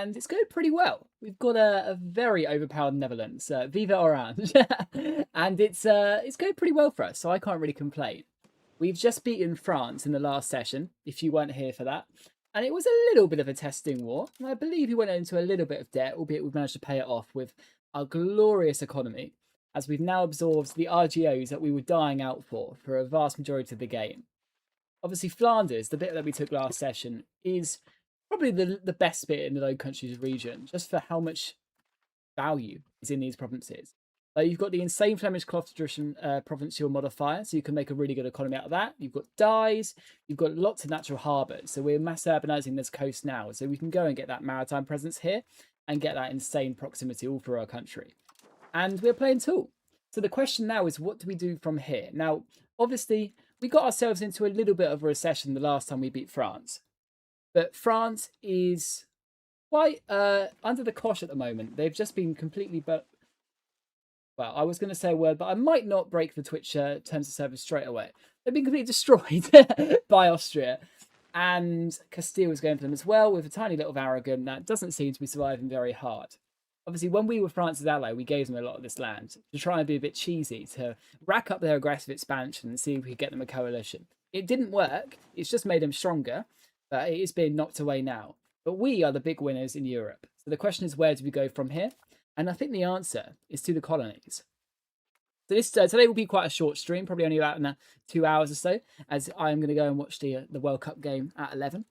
and it's going pretty well. We've got a very overpowered Netherlands, Viva Orange, and it's going pretty well for us, so I can't really complain. We've just beaten France in the last session, if you weren't here for that, and it was a little bit of a testing war, and I believe we went into a little bit of debt, albeit we've managed to pay it off with our glorious economy, as we've now absorbed the RGOs that we were dying out for a vast majority of the game. Obviously, Flanders, the bit that we took last session, is probably the best bit in the Low Countries region, just for how much value is in these provinces. You've got the insane Flemish cloth tradition provincial modifier, so you can make a really good economy out of that. You've got dyes, you've got lots of natural harbours, so we're mass urbanising this coast now, so we can go and get that maritime presence here and get that insane proximity all through our country. And we're playing Tool. So the question now is, what do we do from here? Now, obviously, we got ourselves into a little bit of a recession the last time we beat France. But France is quite under the cosh at the moment. They've just been completely... Well, I was going to say a word, but I might not break the Twitch terms of service straight away. They've been completely destroyed by Austria. And Castile is going for them as well, with a tiny little Aragon that doesn't seem to be surviving very hard. Obviously, when we were France's ally, we gave them a lot of this land to try and be a bit cheesy, to rack up their aggressive expansion and see if we could get them a coalition. It didn't work. It's just made them stronger, but it is being knocked away now. But we are the big winners in Europe. So the question is, where do we go from here? And I think the answer is to the colonies. So this today will be quite a short stream, probably only about 2 hours or so, as I'm going to go and watch the World Cup game at 11.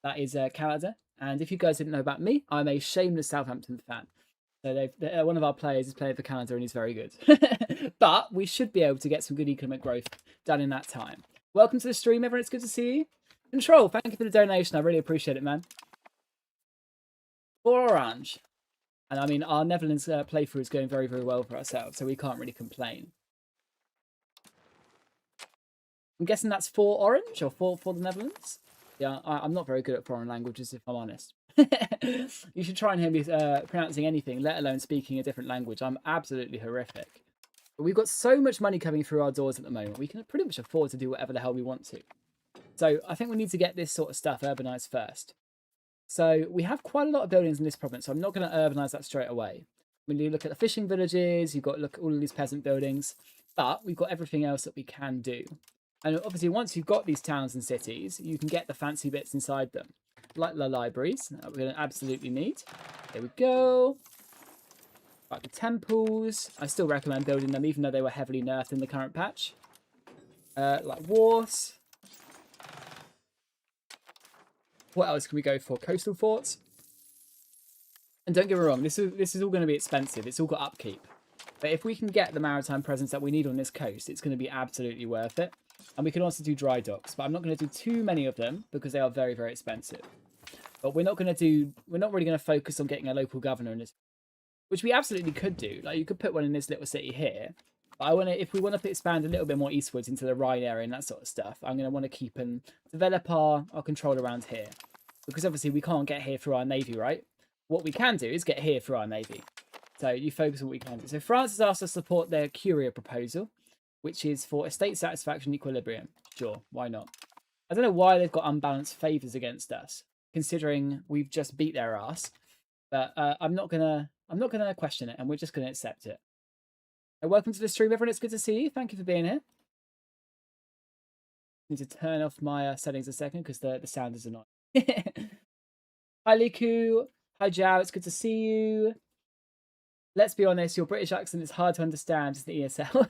That is Canada. And if you guys didn't know about me, I'm a shameless Southampton fan. So one of our players is playing for Canada and he's very good. But we should be able to get some good economic growth done in that time. Welcome to the stream, everyone. It's good to see you. Control, thank you for the donation. I really appreciate it, man. For Orange. And I mean, our Netherlands playthrough is going very, very well for ourselves, so we can't really complain. I'm guessing that's for Orange or for the Netherlands? Yeah, I'm not very good at foreign languages, if I'm honest. You should try and hear me pronouncing anything, let alone speaking a different language. I'm absolutely horrific. But we've got so much money coming through our doors at the moment. We can pretty much afford to do whatever the hell we want to. So I think we need to get this sort of stuff urbanised first. So we have quite a lot of buildings in this province, so I'm not going to urbanise that straight away. When you look at the fishing villages, you've got to look at all of these peasant buildings, but we've got everything else that we can do. And obviously, once you've got these towns and cities, you can get the fancy bits inside them, like the libraries that we're going to absolutely need. There we go. Like the temples, I still recommend building them, even though they were heavily nerfed in the current patch. Like wharfs. What else can we go for? Coastal forts. And don't get me wrong, this is all going to be expensive. It's all got upkeep. But if we can get the maritime presence that we need on this coast, it's going to be absolutely worth it. And we can also do dry docks, but I'm not going to do too many of them because they are very, very expensive. But we're not really going to focus on getting a local governor in this, which we absolutely could do. Like, you could put one in this little city here. But if we want to expand a little bit more eastwards into the Rhine area and that sort of stuff, I'm going to want to keep and develop our control around here. Because obviously we can't get here through our navy, right? What we can do is get here through our navy. So you focus on what we can do. So France has asked us to support their Curia proposal, which is for estate satisfaction equilibrium. Sure, why not? I don't know why they've got unbalanced favours against us, considering we've just beat their ass. But I'm not gonna question it, and we're just gonna accept it. Welcome to the stream, everyone. It's good to see you. Thank you for being here. Need to turn off my settings a second because the sound is annoying. Hi, Liku. Hi, Jao. It's good to see you. Let's be honest. Your British accent is hard to understand. It's the ESL.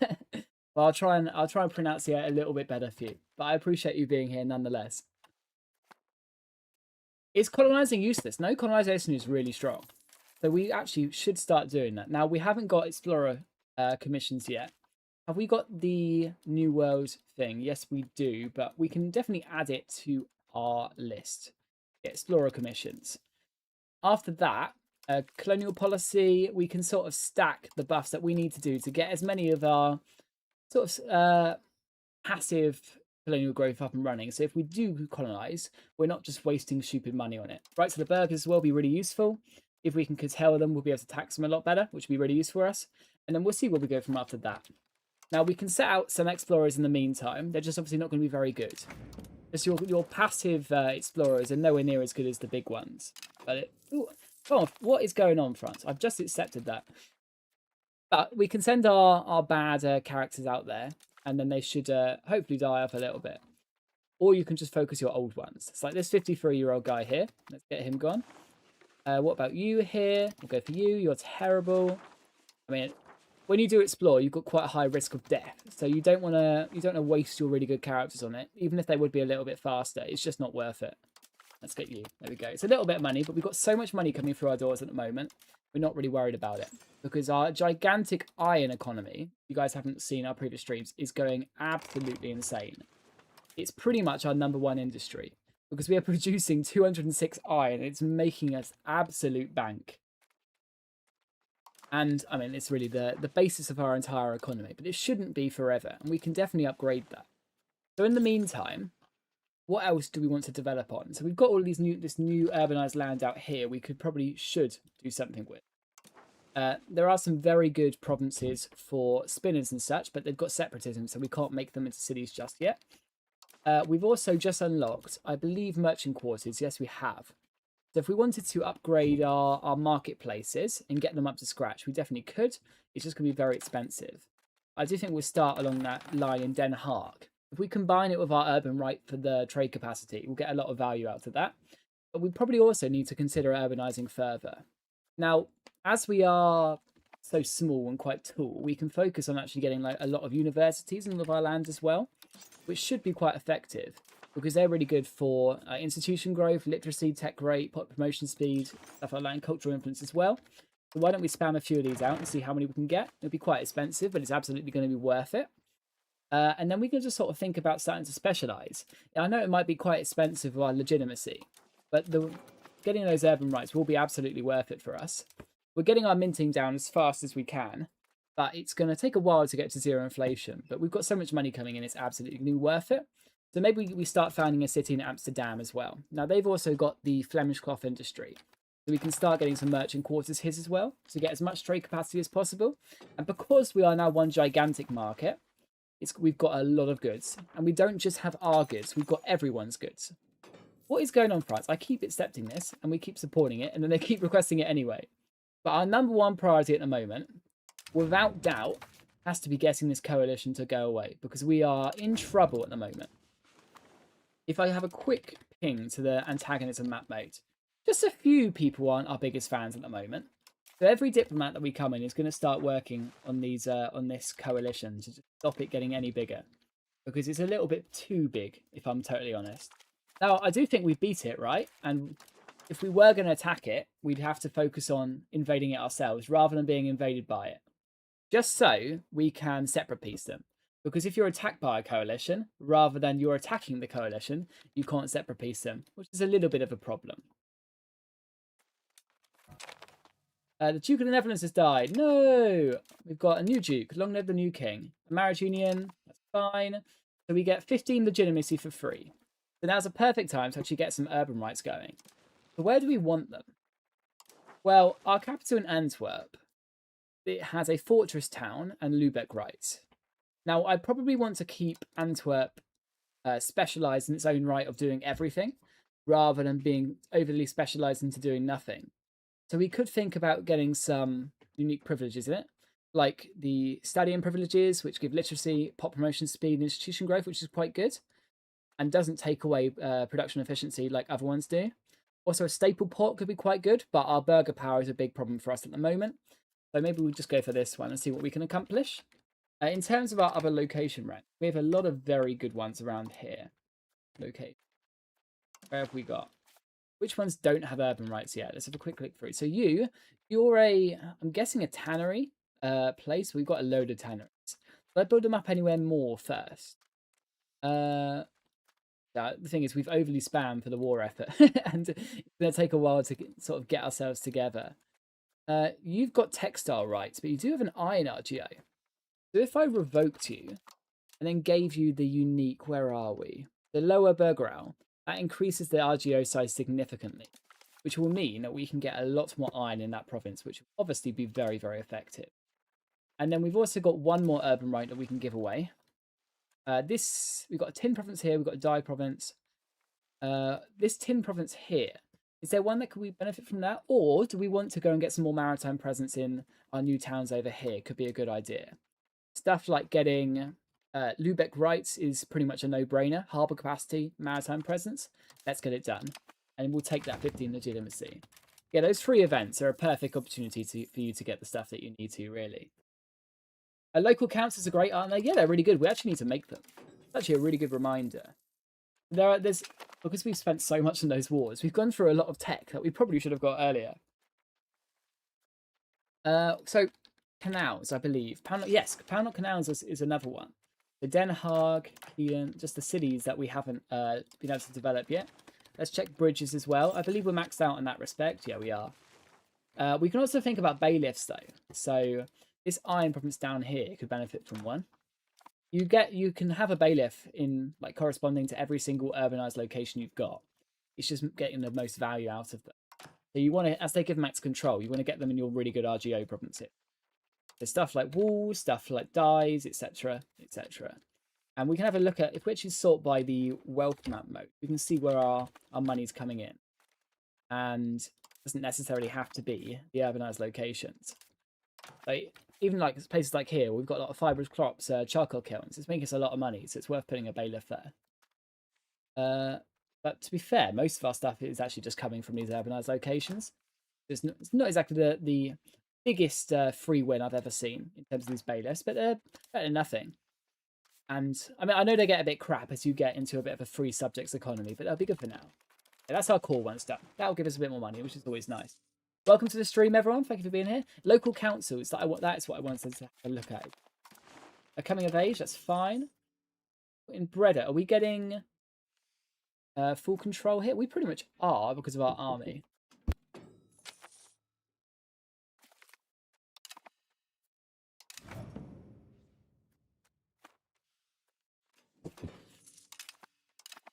Well, I'll try and pronounce it a little bit better for you. But I appreciate you being here nonetheless. Is colonising useless? No, colonisation is really strong. So we actually should start doing that. Now, we haven't got explorer commissions yet. Have we got the New World thing? Yes, we do, but we can definitely add it to our list. Explorer commissions. After that, colonial policy, we can sort of stack the buffs that we need to do to get as many of our sort of passive colonial growth up and running. So if we do colonize, we're not just wasting stupid money on it. Right, so the burghers as well be really useful. If we can curtail them, we'll be able to tax them a lot better, which will be really useful for us. And then we'll see where we go from after that. Now, we can set out some explorers in the meantime. They're just obviously not going to be very good. Just your passive explorers are nowhere near as good as the big ones. But Oh, what is going on, France? I've just accepted that. But we can send our bad characters out there, and then they should hopefully die off a little bit. Or you can just focus your old ones. It's like this 53-year-old guy here. Let's get him gone. What about you here? We'll go for you. You're terrible. I mean, when you do explore, you've got quite a high risk of death. So you don't want to waste your really good characters on it. Even if they would be a little bit faster, it's just not worth it. Let's get you. There we go. It's a little bit of money, but we've got so much money coming through our doors at the moment. We're not really worried about it because our gigantic iron economy, if you guys haven't seen our previous streams, is going absolutely insane. It's pretty much our #1 industry because we are producing 206 iron. It's making us absolute bank. And I mean, it's really the basis of our entire economy, but it shouldn't be forever. And we can definitely upgrade that. So in the meantime, what else do we want to develop on? So we've got all this new urbanized land out here. We should do something with. There are some very good provinces for spinners and such, but they've got separatism, so we can't make them into cities just yet. We've also just unlocked, I believe, merchant quarters. Yes, we have. So if we wanted to upgrade our marketplaces and get them up to scratch, we definitely could. It's just going to be very expensive. I do think we'll start along that line in Den Haag. If we combine it with our urban right for the trade capacity, we'll get a lot of value out of that. But we probably also need to consider urbanizing further. Now, as we are so small and quite tall, we can focus on actually getting like a lot of universities in all of our land as well, which should be quite effective because they're really good for institution growth, literacy, tech rate, pop promotion speed, stuff like that, and cultural influence as well. So why don't we spam a few of these out and see how many we can get? It'll be quite expensive, but it's absolutely going to be worth it. And then we can just sort of think about starting to specialize. I know it might be quite expensive for our legitimacy, but getting those urban rights will be absolutely worth it for us. We're getting our minting down as fast as we can, but it's going to take a while to get to zero inflation. But we've got so much money coming in, it's absolutely worth it. So maybe we start founding a city in Amsterdam as well. Now, they've also got the Flemish cloth industry. So we can start getting some merchant quarters here as well to get as much trade capacity as possible. And because we are now one gigantic market, we've got a lot of goods. And we don't just have our goods, we've got everyone's goods. What is going on, France? I keep accepting this and we keep supporting it and then they keep requesting it anyway. But our #1 priority at the moment, without doubt, has to be getting this coalition to go away because we are in trouble at the moment. If I have a quick ping to the antagonism map mode, just a few people aren't our biggest fans at the moment. So every diplomat that we come in is going to start working on these on this coalition to stop it getting any bigger because it's a little bit too big, if I'm totally honest. Now, I do think we beat it, right? And if we were going to attack it, we'd have to focus on invading it ourselves rather than being invaded by it. Just so we can separate piece them. Because if you're attacked by a coalition, rather than you're attacking the coalition, you can't separate piece them, which is a little bit of a problem. The Duke of the Netherlands has died. No! We've got a new Duke. Long live the new king. A marriage union. That's fine. So we get 15 legitimacy for free. So now's a perfect time to actually get some urban rights going. So where do we want them? Well, our capital in Antwerp, it has a fortress town and Lubeck rights. Now, I probably want to keep Antwerp specialised in its own right of doing everything, rather than being overly specialised into doing nothing. So we could think about getting some unique privileges in it, like the Stadium privileges, which give literacy, pop promotion speed, and institution growth, which is quite good, and doesn't take away production efficiency like other ones do. Also, a staple port could be quite good, but our burger power is a big problem for us at the moment. So maybe we'll just go for this one and see what we can accomplish. In terms of our other location rank, we have a lot of very good ones around here. Okay. Where have we got? Which ones don't have urban rights yet? Let's have a quick look through. So you're I'm guessing a tannery place. We've got a load of tanneries. Should I build them up anywhere more first? The thing is, we've overly spammed for the war effort. And it's going to take a while to sort of get ourselves together. You've got textile rights, but you do have an iron RGO. So if I revoked you and then gave you the unique, where are we? The lower Bergerau, that increases the RGO size significantly, which will mean that we can get a lot more iron in that province, which will obviously be very, very effective. And then we've also got one more urban right that we can give away. We've got a tin province here, we've got a dye province. This tin province here, Is there one that could we benefit from that? Or do we want to go and get some more maritime presence in our new towns over here? Could be a good idea. Stuff like getting Lubeck rights is pretty much a no-brainer. Harbour capacity, maritime presence. Let's get it done. And we'll take that 15 legitimacy. Yeah, those 3 events are a perfect opportunity for you to get the stuff that you need to, really. Local councils are great, aren't they? Yeah, they're really good. We actually need to make them. It's actually a really good reminder. There's because we've spent so much on those wars, we've gone through a lot of tech that we probably should have got earlier. So canals, I believe. Yes, Poundlock Canals is another one. The Den Haag, just the cities that we haven't been able to develop yet. Let's check bridges as well. I believe we're maxed out in that respect. Yeah, we are. We can also think about bailiffs though. So this iron province down here could benefit from one. You can have a bailiff in like corresponding to every single urbanized location you've got. It's just getting the most value out of them. So you want to, as they give max control, you want to get them in your really good RGO provinces. There's stuff like walls, stuff like dyes, etc., etc. And we can have a look at, if we actually sort by the wealth map mode, we can see where our money's coming in. And it doesn't necessarily have to be the urbanized locations. Like, even like places like here, we've got a lot of fibrous crops, charcoal kilns. It's making us a lot of money, so it's worth putting a bailiff there. But to be fair, most of our stuff is actually just coming from these urbanized locations. It's not exactly the biggest free win I've ever seen in terms of these bailiffs, but they're better than nothing. And I mean, I know they get a bit crap as you get into a bit of a free subjects economy, but that'll be good for now. Yeah, that's our core one stuff. That'll give us a bit more money, which is always nice. Welcome to the stream, everyone. Thank you for being here. Local councils, that's what I wanted to have a look at. A coming of age, that's fine. In Breda, are we getting full control here? We pretty much are because of our army.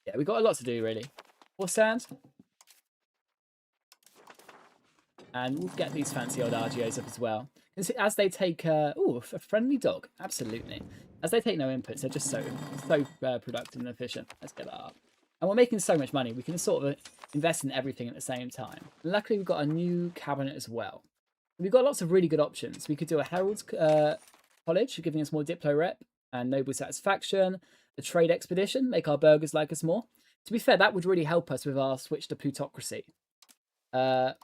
Yeah, we've got a lot to do, really. Horse sands. And we'll get these fancy old RGOs up as well. As they take... oh, a friendly dog. Absolutely. As they take no inputs, they're just so productive and efficient. Let's get that up. And we're making so much money, we can sort of invest in everything at the same time. Luckily, we've got a new cabinet as well. We've got lots of really good options. We could do a Herald's College, giving us more Diplo rep and noble satisfaction. A trade expedition, make our burgers like us more. To be fair, that would really help us with our switch to plutocracy. That's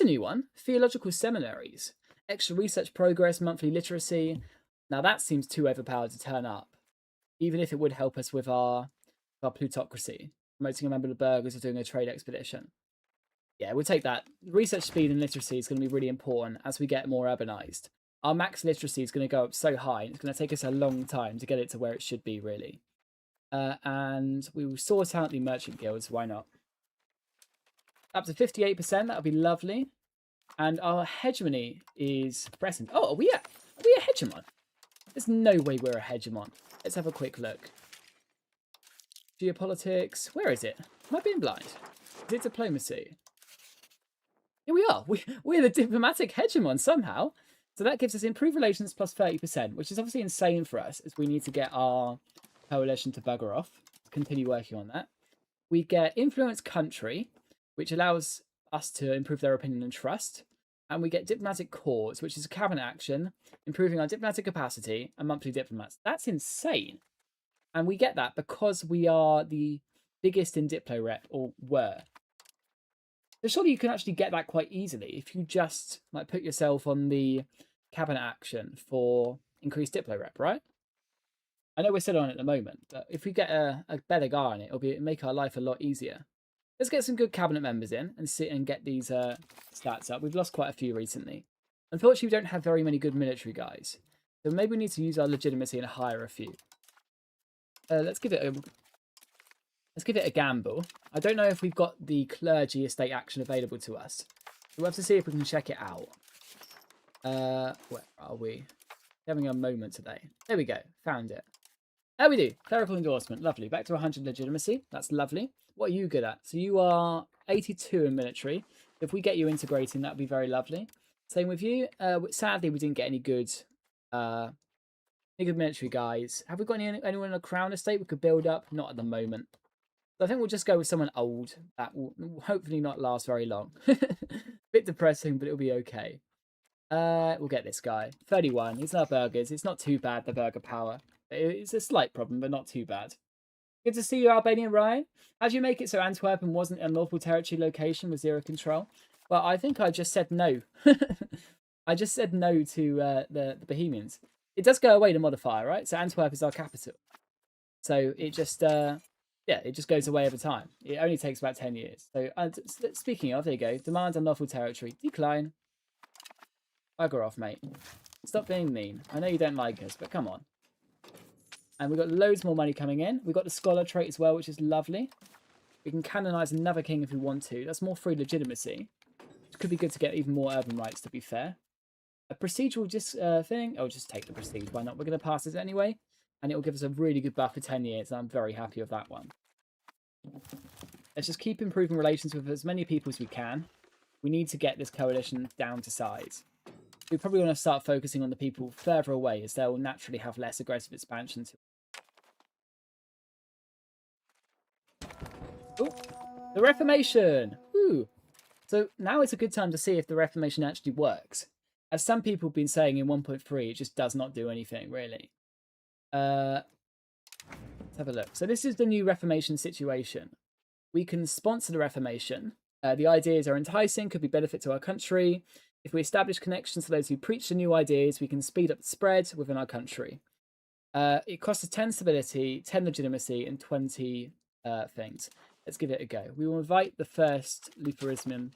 a new one. Theological seminaries. Extra research progress, monthly literacy. Now that seems too overpowered to turn up. Even if it would help us with our plutocracy. Promoting a member of the burghers or doing a trade expedition. Yeah, we'll take that. Research speed and literacy is going to be really important as we get more urbanized. Our max literacy is going to go up so high, and it's going to take us a long time to get it to where it should be, really. And we will sort out the merchant guilds, why not? Up to 58%, that would be lovely. And our hegemony is present. Oh, are we a hegemon? There's no way we're a hegemon. Let's have a quick look. Geopolitics. Where is it? Am I being blind? Is it diplomacy? Here we are. We're the diplomatic hegemon somehow. So that gives us improved relations plus 30%, which is obviously insane for us as we need to get our coalition to bugger off. Continue working on that. We get influence country, which allows us to improve their opinion and trust. And we get diplomatic cause, which is a cabinet action, improving our diplomatic capacity and monthly diplomats. That's insane. And we get that because we are the biggest in Diplo rep, or were. So surely you can actually get that quite easily if you just like put yourself on the cabinet action for increased Diplo rep, right? I know we're still on it at the moment, but if we get a better guy on it, it'll make our life a lot easier. Let's get some good cabinet members in and sit and get these stats up. We've lost quite a few recently. Unfortunately, we don't have very many good military guys. So maybe we need to use our legitimacy and hire a few. Let's give it a gamble. I don't know if we've got the clergy estate action available to us. We'll have to see if we can check it out. Where are we? Having a moment today. There we go. Found it. There we do. Clerical endorsement. Lovely. Back to 100 legitimacy. That's lovely. What are you good at? So you are 82 in military. If we get you integrating, that'd be very lovely. Same with you. Sadly, we didn't get any good military guys. Have we got anyone in a crown estate we could build up? Not at the moment. So I think we'll just go with someone old. That will hopefully not last very long. Bit depressing, but it'll be okay. We'll get this guy. 31. He's not burgers. It's not too bad, the burger power. It's a slight problem, but not too bad. Good to see you, Albanian Ryan. How do you make it so Antwerpen wasn't a lawful territory location with zero control? Well, I think I just said no. I just said no to the Bohemians. It does go away, the modifier, right? So Antwerp is our capital. So it just, it just goes away over time. It only takes about 10 years. So speaking of, there you go. Demand unlawful territory. Decline. Bugger off, mate. Stop being mean. I know you don't like us, but come on. And we've got loads more money coming in. We've got the scholar trait as well, which is lovely. We can canonise another king if we want to. That's more free legitimacy. It could be good to get even more urban rights, to be fair. A procedural thing. Oh, just take the prestige. Why not? We're going to pass this anyway. And it will give us a really good buff for 10 years. I'm very happy with that one. Let's just keep improving relations with as many people as we can. We need to get this coalition down to size. We probably want to start focusing on the people further away, as they'll naturally have less aggressive expansion. Oh, the Reformation! Ooh. So now it's a good time to see if the Reformation actually works. As some people have been saying in 1.3, it just does not do anything, really. Let's have a look. So this is the new Reformation situation. We can sponsor the Reformation. The ideas are enticing, could be benefit to our country. If we establish connections to those who preach the new ideas, we can speed up the spread within our country. It costs us 10 stability, 10 legitimacy, and 20 things. Let's give it a go. We will invite the first Lutheranism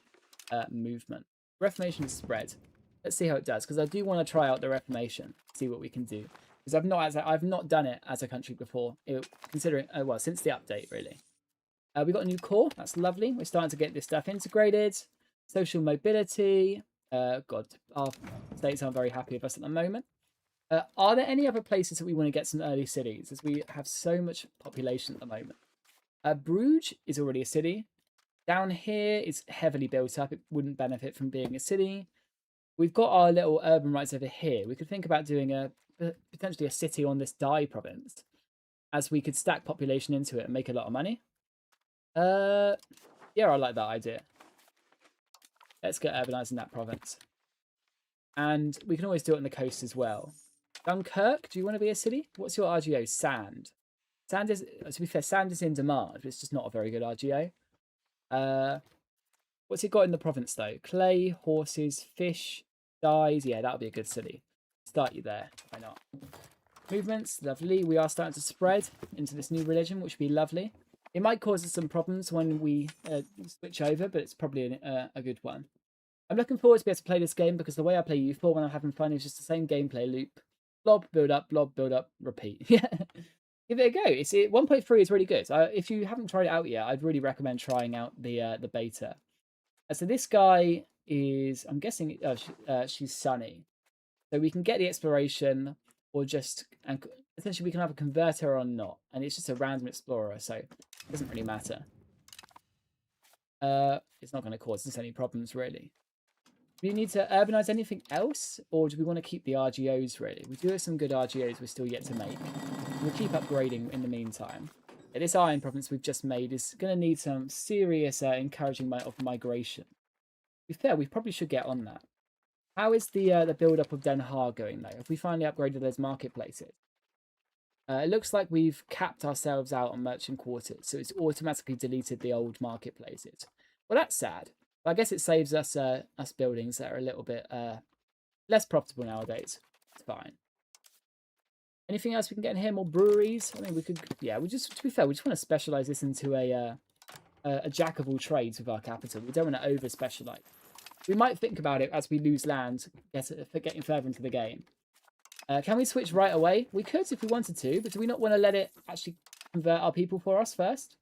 movement. Reformation is spread. Let's see how it does, because I do want to try out the Reformation, see what we can do. Because I've not done it as a country before, considering since the update really. We got a new core. That's lovely. We're starting to get this stuff integrated. Social mobility. God, our states aren't very happy with us at the moment. Are there any other places that we want to get some early cities, as we have so much population at the moment? Bruges is already a city. Down here is heavily built up. It wouldn't benefit from being a city. We've got our little urban rights over here. We could think about doing potentially a city on this Dai province, as we could stack population into it and make a lot of money. Yeah, I like that idea. Let's get urbanizing that province. And we can always do it on the coast as well. Dunkirk, do you want to be a city? What's your RGO? Sand. Sand is, to be fair, sand is in demand, but it's just not a very good RGO. What's it got in the province, though? Clay, horses, fish, dyes. Yeah, that'll be a good city. Start you there. Why not? Movements, lovely. We are starting to spread into this new religion, which would be lovely. It might cause us some problems when we switch over, but it's probably a good one. I'm looking forward to be able to play this game, because the way I play EU4 when I'm having fun is just the same gameplay loop. Blob, build up, repeat. Yeah. Give it a go. 1.3 is really good. If you haven't tried it out yet, I'd really recommend trying out the beta. So this guy is, I'm guessing, she's Sunny. So we can get the exploration, or just, and essentially we can have a converter or not. And it's just a random explorer, so it doesn't really matter. It's not going to cause us any problems, really. Do we need to urbanize anything else, or do we want to keep the RGOs, really? We do have some good RGOs we're still yet to make. We'll keep upgrading in the meantime. Yeah, this iron province we've just made is going to need some serious encouraging of migration. To be fair, we probably should get on that. How is the build-up of Den Haag going, though? Have we finally upgraded those marketplaces? It looks like we've capped ourselves out on merchant quarters, so it's automatically deleted the old marketplaces. Well, that's sad. But I guess it saves us buildings that are a little bit less profitable nowadays. It's fine. Anything else we can get in here? More breweries? I mean, we could. Yeah, to be fair, we just want to specialize this into a jack of all trades with our capital. We don't want to over specialize. We might think about it as we lose land, getting further into the game. Can we switch right away? We could if we wanted to, but do we not want to let it actually convert our people for us first?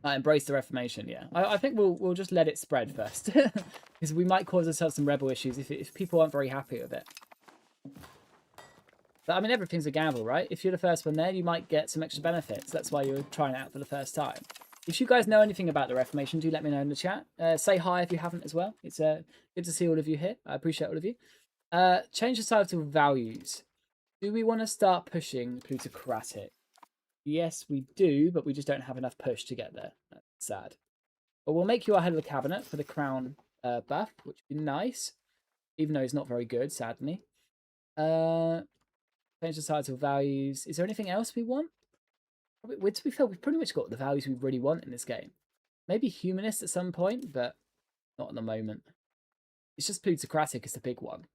Embrace the Reformation, yeah. I think we'll just let it spread first, because we might cause ourselves some rebel issues if people aren't very happy with it. But I mean, everything's a gamble, right? If you're the first one there, you might get some extra benefits. That's why you're trying it out for the first time. If you guys know anything about the Reformation, do let me know in the chat. Say hi if you haven't as well. It's good to see all of you here. I appreciate all of you. Change the title to values. Do we want to start pushing plutocratic? Yes, we do, but we just don't have enough push to get there. That's sad. But we'll make you our head of the cabinet for the crown buff, which would be nice, even though it's not very good, sadly. Change societal values. Is there anything else we want? To be fair, we've pretty much got the values we really want in this game. Maybe humanist at some point, but not at the moment. It's just plutocratic is the big one.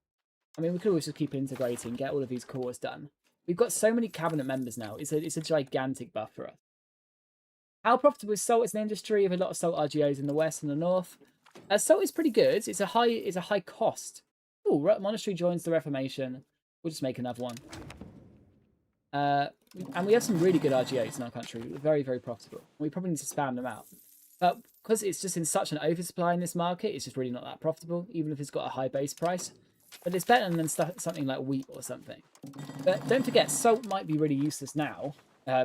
I mean, we could always just keep integrating, get all of these cores done. We've got so many cabinet members now. It's a gigantic buff for us. How profitable is salt as an industry? We have a lot of salt RGOs in the west and the north. Salt is pretty good. It's a high cost. Oh, monastery joins the Reformation. We'll just make another one. And we have some really good RGOs in our country. Very, very profitable. We probably need to spam them out. But because it's just in such an oversupply in this market, it's just really not that profitable, even if it's got a high base price. But it's better than something like wheat or something. But don't forget, salt might be really useless now,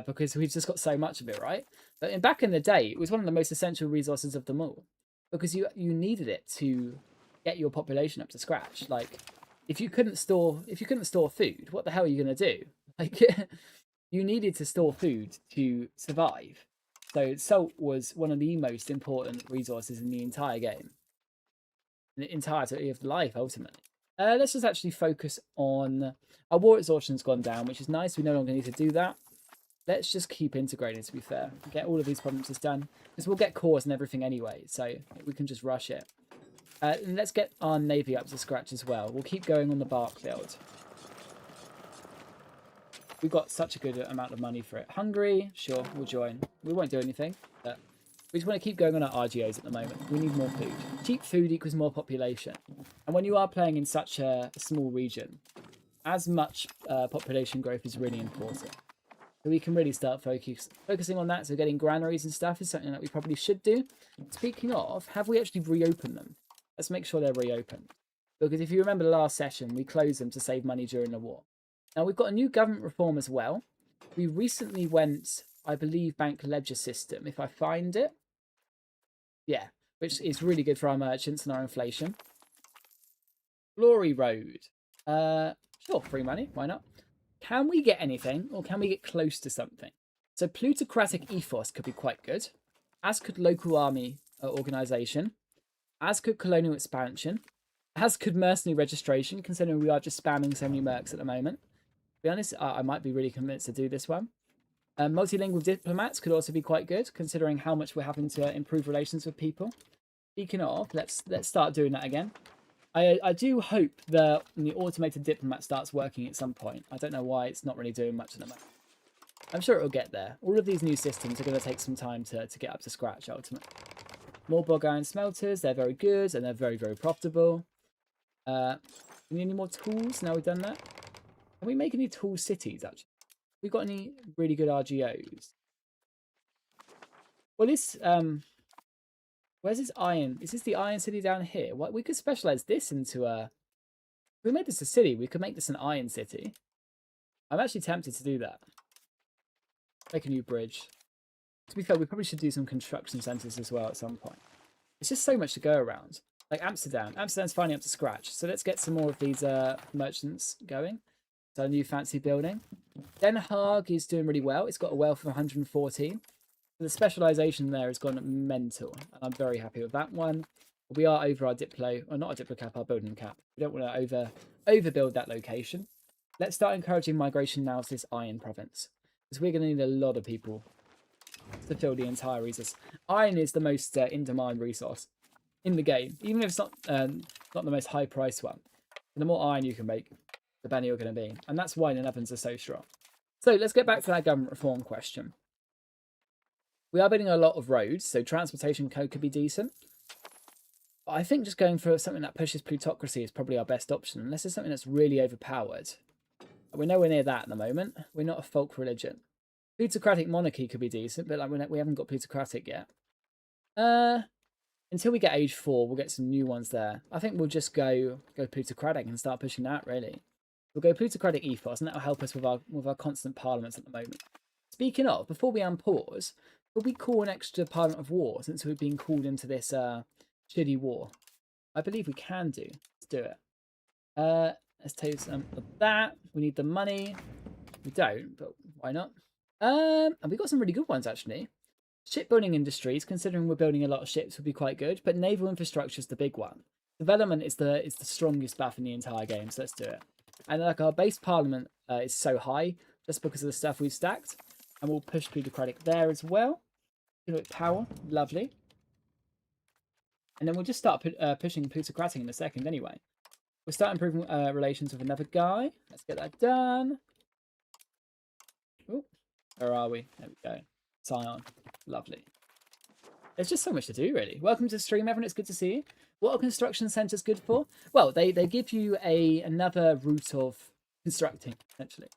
because we've just got so much of it, right? But back in the day, it was one of the most essential resources of them all, because you needed it to get your population up to scratch. Like, if you couldn't store food, what the hell are you gonna do? Like, you needed to store food to survive. So salt was one of the most important resources in the entire game, in the entirety of life, ultimately. Let's just actually focus on our war exhaustion's gone down, which is nice. We no longer need to do that. Let's just keep integrating, to be fair. Get all of these provinces done, because we'll get cores and everything anyway, so we can just rush it. And let's get our navy up to scratch as well. We'll keep going on the bark build. We've got such a good amount of money for it. Hungary, sure, we'll join. We won't do anything, but we just want to keep going on our RGOs at the moment. We need more food. Cheap food equals more population. And when you are playing in such a small region, as much population growth is really important. So we can really start focusing on that. So getting granaries and stuff is something that we probably should do. Speaking of, have we actually reopened them? Let's make sure they're reopened. Because if you remember the last session, we closed them to save money during the war. Now, we've got a new government reform as well. We recently went, I believe, bank ledger system, if I find it. Yeah, which is really good for our merchants and our inflation. Glory Road. Sure, free money, why not? Can we get anything, or can we get close to something? So plutocratic ethos could be quite good, as could local army organisation, as could colonial expansion, as could mercenary registration, considering we are just spamming so many mercs at the moment. To be honest, I might be really convinced to do this one. Multilingual diplomats could also be quite good, considering how much we're having to improve relations with people. Speaking of, let's start doing that again. I do hope the automated diplomat starts working at some point. I don't know why it's not really doing much at the moment. I'm sure it'll get there. All of these new systems are going to take some time to get up to scratch, ultimately. More bog iron smelters. They're very good, and they're very, very profitable. We need any more tools now we've done that? Can we make any tool cities, actually? We've got any really good RGOs? Well, this... where's this iron? Is this the iron city down here? What, we could specialize this into a... If we made this a city, we could make this an iron city. I'm actually tempted to do that. Make a new bridge. To be fair, we probably should do some construction centres as well at some point. It's just so much to go around. Like Amsterdam. Amsterdam's finally up to scratch. So let's get some more of these merchants going. So a new fancy building. Den Haag is doing really well. It's got a wealth of 114. The specialisation there has gone mental, and I'm very happy with that one. We are over our diplo, or not our diplo cap, our building cap. We don't want to overbuild that location. Let's start encouraging migration now to this iron province, because we're going to need a lot of people to fill the entire resource. Iron is the most in-demand resource in the game, even if it's not the most high-priced one. The more iron you can make, the better you're going to be, and that's why the Netherlands are so strong. So let's get back to that government reform question. We are building a lot of roads, so transportation code could be decent. But I think just going for something that pushes plutocracy is probably our best option, unless it's something that's really overpowered. We're nowhere near that at the moment. We're not a folk religion. Plutocratic monarchy could be decent, but like we haven't got plutocratic yet. Until we get age 4, we'll get some new ones there. I think we'll just go plutocratic and start pushing that, really. We'll go plutocratic ethos, and that will help us with our constant parliaments at the moment. Speaking of, before we unpause, could we call an extra Parliament of War, since we've been called into this shitty war? I believe we can do. Let's do it. Let's take some of that. We need the money. We don't, but why not? And we got some really good ones actually. Shipbuilding industries, considering we're building a lot of ships, would be quite good. But naval infrastructure is the big one. Development is the strongest buff in the entire game, so let's do it. And like our base parliament is so high just because of the stuff we've stacked, and we'll push plutocratic there as well. Power, lovely. And then we'll just start pushing plutocratic in a second anyway. We'll start improving relations with another guy. Let's get that done. Oh, where are we? There we go. Scion. Lovely. There's just so much to do, really. Welcome to the stream, everyone. It's good to see you. What are construction centres good for? Well, they give you another route of constructing, essentially.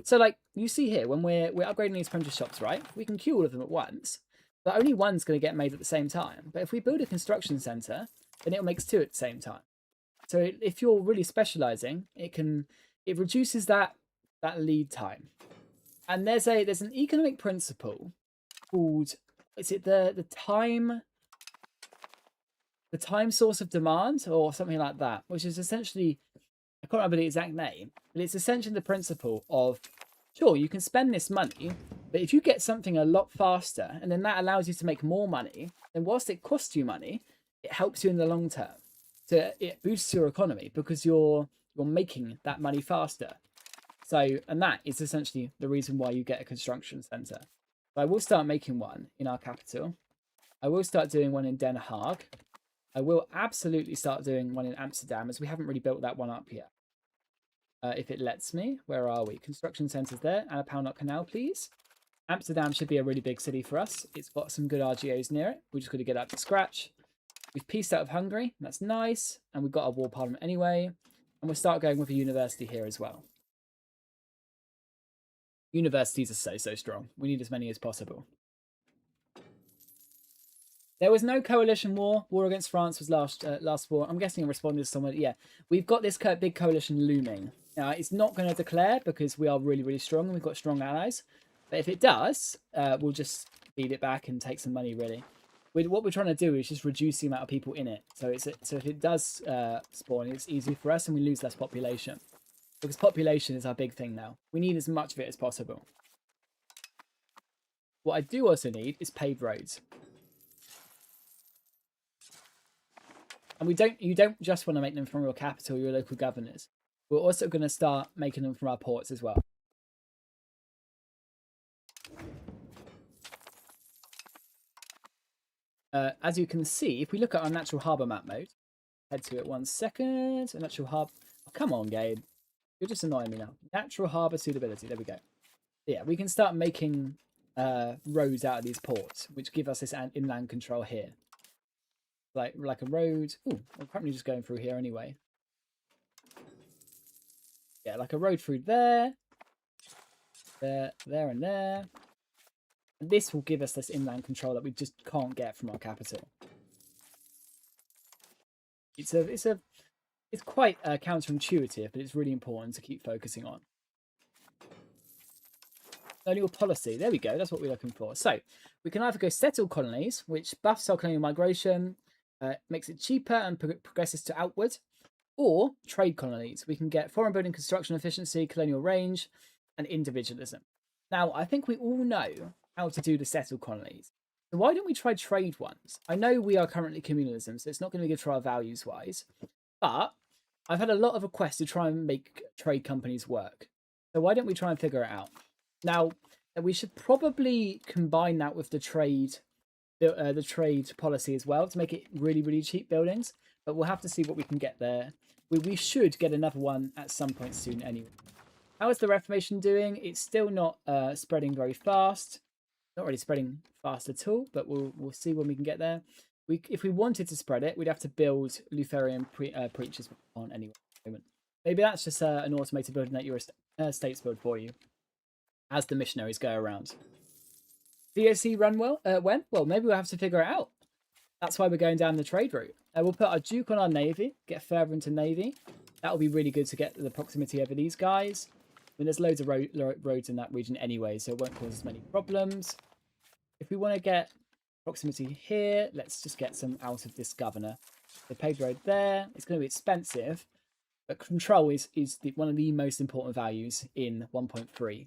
So like you see here, when we're upgrading these apprentice shops, right? We can queue all of them at once, but only one's going to get made at the same time. But if we build a construction centre, then it'll make two at the same time. So if you're really specialising, it reduces that lead time. And there's an economic principle called, is it the time source of demand or something like that, which is essentially, I can't remember the exact name, but it's essentially the principle of, sure, you can spend this money, but if you get something a lot faster and then that allows you to make more money, then whilst it costs you money, it helps you in the long term. So it boosts your economy because you're making that money faster. So, and that is essentially the reason why you get a construction centre. So I will start making one in our capital. I will start doing one in Den Haag. I will absolutely start doing one in Amsterdam, as we haven't really built that one up yet. If it lets me. Where are we? Construction centres there. And a Poundlock Canal, please. Amsterdam should be a really big city for us. It's got some good RGOs near it. We're just going to get up to scratch. We've pieced out of Hungary. That's nice. And we've got our war parliament anyway. And we'll start going with a university here as well. Universities are so strong. We need as many as possible. There was no coalition war. War against France was last war. I'm guessing it responded to someone. Yeah, we've got this big coalition looming. It's not going to declare because we are really strong and we've got strong allies. But if it does, we'll just beat it back and take some money, really. What we're trying to do is just reduce the amount of people in it. So if it does spawn, it's easy for us and we lose less population. Because population is our big thing now. We need as much of it as possible. What I do also need is paved roads. And you don't just want to make them from your capital, your local governors. We're also going to start making them from our ports as well. As you can see, if we look at our natural harbour map mode, head to it 1 second. Natural harbour. Oh, come on, Gabe. You're just annoying me now. Natural harbour suitability. There we go. Yeah, we can start making roads out of these ports, which give us this inland control here. Like a road. Oh, we're probably just going through here anyway. Yeah, like a road through there. There, and there. And this will give us this inland control that we just can't get from our capital. It's quite counterintuitive, but it's really important to keep focusing on. Colonial policy. There we go. That's what we're looking for. So we can either go settle colonies, which buffs our colonial migration, makes it cheaper and progresses to outward, or trade colonies. We can get foreign building construction efficiency, colonial range, and individualism. Now, I think we all know how to do the settle colonies. So why don't we try trade ones? I know we are currently communalism, so it's not going to be good for our values-wise, but I've had a lot of requests to try and make trade companies work. So why don't we try and figure it out? Now, we should probably combine that with the trade policy as well to make it really cheap buildings. But we'll have to see what we can get there. We should get another one at some point soon anyway. How is the Reformation doing? It's still not spreading very fast. Not really spreading fast at all, but we'll see when we can get there. If we wanted to spread it, we'd have to build Lutheran preachers on anyway. Maybe that's just an automated building that your estates build for you as the missionaries go around. DOC run well? When? Well, maybe we'll have to figure it out. That's why we're going down the trade route. We'll put our Duke on our Navy, get further into Navy. That'll be really good to get the proximity over these guys. I mean, there's loads of roads in that region anyway, so it won't cause as many problems. If we want to get proximity here, let's just get some out of this governor. The paved road there. It's going to be expensive, but control is one of the most important values in 1.3.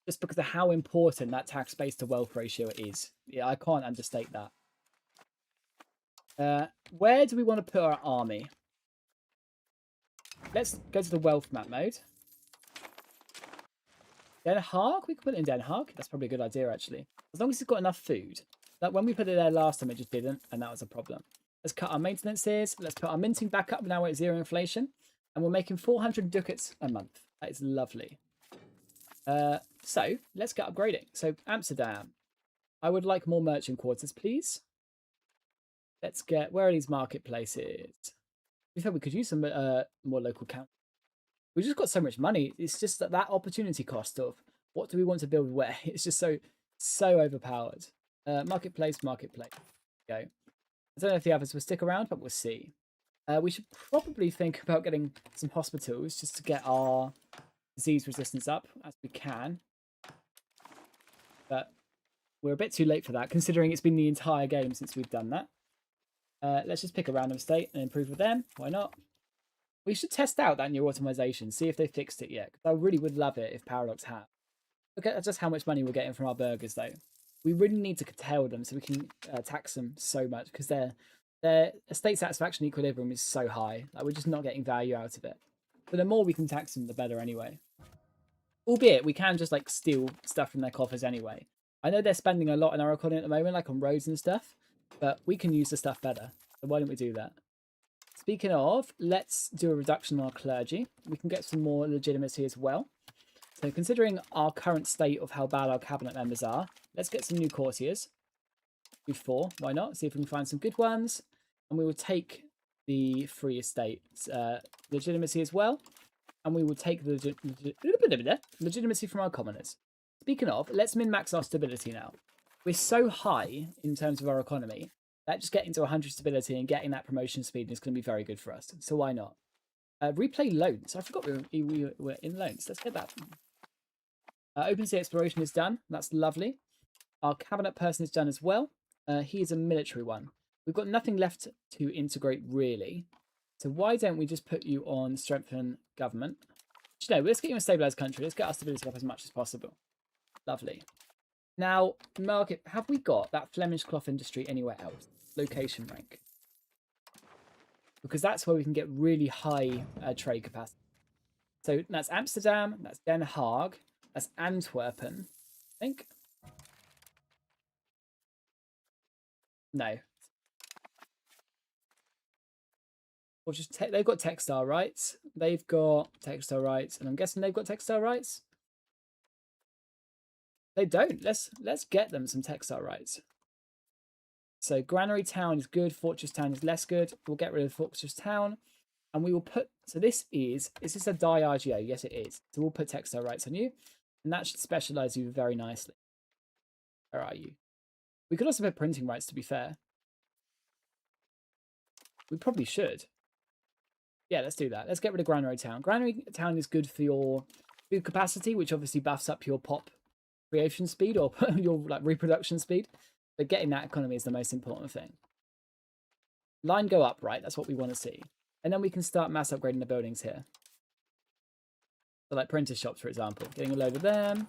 just because of how important that tax base to wealth ratio is. Yeah, I can't understate that. Where do we want to put our army? Let's go to the wealth map mode. Den Haag? We can put it in Den Haag. That's probably a good idea, actually. As long as it's got enough food. Like when we put it there last time, it just didn't, and that was a problem. Let's cut our maintenances. Let's put our minting back up. Now we're at 0 inflation. And we're making 400 ducats a month. That is lovely. So, let's get upgrading. So, Amsterdam. I would like more merchant quarters, please. Let's get... Where are these marketplaces? We thought we could use some more local count. We just got so much money. It's just that opportunity cost of what do we want to build where. It's just so overpowered. Marketplace. Go. I don't know if the others will stick around, but we'll see. We should probably think about getting some hospitals just to get our disease resistance up as we can. But we're a bit too late for that, considering it's been the entire game since we've done that. Let's just pick a random state and improve with them. Why not? We should test out that new automation, see if they fixed it yet. I really would love it if Paradox have. Look at just how much money we're getting from our burgers, though. We really need to curtail them so we can tax them so much, because their estate satisfaction equilibrium is so high. Like, we're just not getting value out of it. But the more we can tax them, the better anyway. Albeit, we can just, like, steal stuff from their coffers anyway. I know they're spending a lot in our economy at the moment, like on roads and stuff. But we can use the stuff better. So why don't we do that? Speaking of, let's do a reduction on our clergy. We can get some more legitimacy as well. So considering our current state of how bad our cabinet members are, let's get some new courtiers. Do 4, why not? See if we can find some good ones. And we will take the free estates legitimacy as well. And we will take the legitimacy from our commoners. Speaking of, let's min-max our stability now. We're so high in terms of our economy that just getting to 100 stability and getting that promotion speed is going to be very good for us. So why not? Replay loans. I forgot we were in loans. Let's get that. Open sea exploration is done. That's lovely. Our cabinet person is done as well. He is a military one. We've got nothing left to integrate really. So why don't we just put you on strengthen government? No, let's get you a stabilized country. Let's get our stability up as much as possible. Lovely. Now, market, have we got that Flemish cloth industry anywhere else? Location rank. Because that's where we can get really high trade capacity. So that's Amsterdam, that's Den Haag, that's Antwerpen, I think. No. Or just they've got textile rights. They've got textile rights, and I'm guessing they've got textile rights. They don't. Let's get them some textile rights. So Granary Town is good. Fortress Town is less good. We'll get rid of Fortress Town. And we will put... So is this a die RGO? Yes, it is. So we'll put textile rights on you. And that should specialise you very nicely. Where are you? We could also put printing rights, to be fair. We probably should. Yeah, let's do that. Let's get rid of Granary Town. Granary Town is good for your food capacity, which obviously buffs up your pop creation speed or your reproduction speed. But getting that economy is the most important thing. Line go up, right? That's what we want to see. And then we can start mass upgrading the buildings here. So like printer shops, for example. Getting a load of them.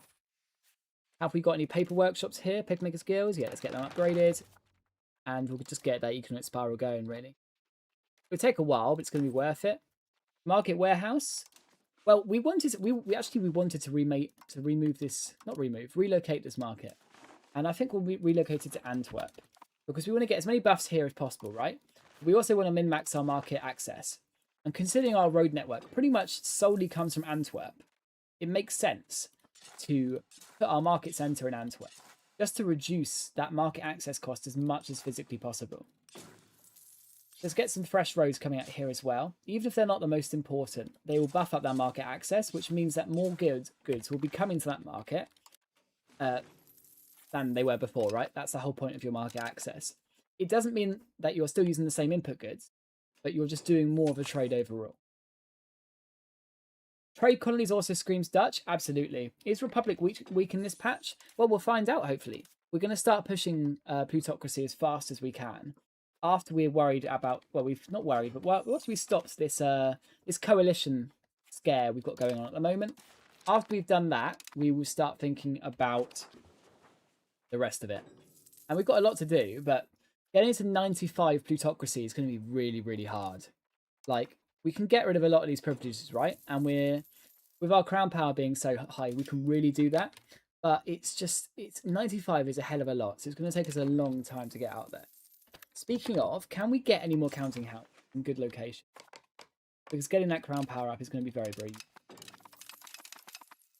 Have we got any paper workshops here? Papermaker skills? Yeah, let's get them upgraded. And we'll just get that economic spiral going, really. It'll take a while, but it's going to be worth it. Market warehouse. Well, we wanted to relocate this market. And I think we'll relocate it to Antwerp. Because we want to get as many buffs here as possible, right? We also want to min-max our market access. And considering our road network pretty much solely comes from Antwerp, it makes sense to put our market centre in Antwerp. Just to reduce that market access cost as much as physically possible. Let's get some fresh roads coming out here as well. Even if they're not the most important, they will buff up that market access, which means that more goods will be coming to that market than they were before, right? That's the whole point of your market access. It doesn't mean that you're still using the same input goods, but you're just doing more of a trade overall. Trade colonies also screams Dutch? Absolutely. Is Republic weak in this patch? Well, we'll find out, hopefully. We're going to start pushing plutocracy as fast as we can. After we're worried about, well, we've not worried, but once we stopped this this coalition scare we've got going on at the moment, After we've done that, we will start thinking about the rest of it. And we've got a lot to do, but getting to 95 plutocracy is going to be really, really hard. Like, we can get rid of a lot of these privileges, right? And with our crown power being so high, we can really do that. But it's 95 is a hell of a lot. So it's going to take us a long time to get out there. Speaking of, can we get any more counting house in good location? Because getting that crown power up is going to be very, very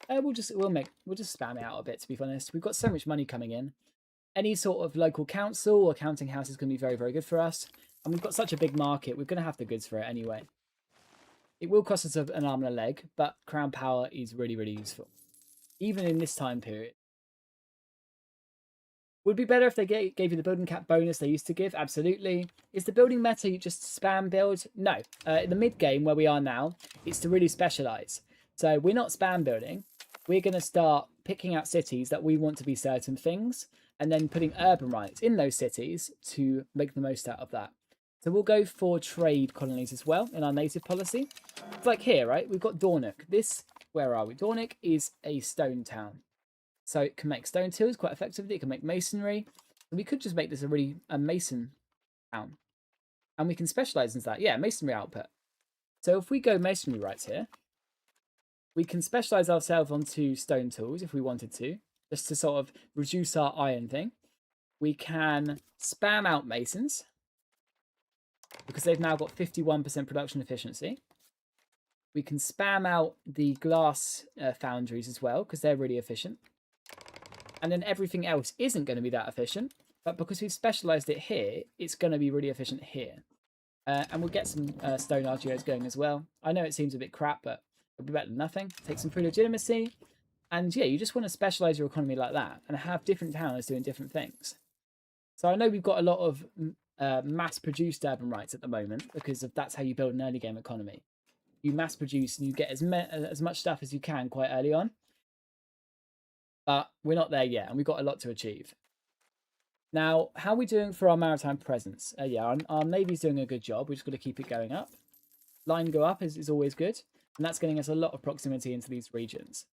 we'll just spam it out a bit, to be honest. We've got so much money coming in. Any sort of local council or counting house is going to be very, very good for us. And we've got such a big market, we're going to have the goods for it anyway. It will cost us an arm and a leg, but crown power is really, really useful. Even in this time period. Would be better if they gave you the building cap bonus they used to give, absolutely. Is the building meta you just spam build? No. In the mid game where we are now, it's to really specialise. So we're not spam building. We're going to start picking out cities that we want to be certain things and then putting urban rights in those cities to make the most out of that. So we'll go for trade colonies as well in our native policy. It's like here, right? We've got Dornoch. Where are we? Dornoch is a stone town. So it can make stone tools quite effectively. It can make masonry. And we could just make this a mason town. And we can specialise in that. Yeah, masonry output. So if we go masonry rights here, we can specialise ourselves onto stone tools if we wanted to, just to sort of reduce our iron thing. We can spam out masons, because they've now got 51% production efficiency. We can spam out the glass foundries as well, because they're really efficient. And then everything else isn't going to be that efficient, but because we've specialised it here, it's going to be really efficient here. And we'll get some stone RGOs going as well. I know it seems a bit crap, but it'll be better than nothing. Take some pre-legitimacy. And yeah, you just want to specialise your economy like that and have different towns doing different things. So I know we've got a lot of mass-produced urban rights at the moment because that's how you build an early game economy. You mass produce and you get as much stuff as you can quite early on. But we're not there yet, and we've got a lot to achieve. Now, how are we doing for our maritime presence? Yeah, our navy's doing a good job. We've just got to keep it going up. Line go up is always good, and that's getting us a lot of proximity into these regions.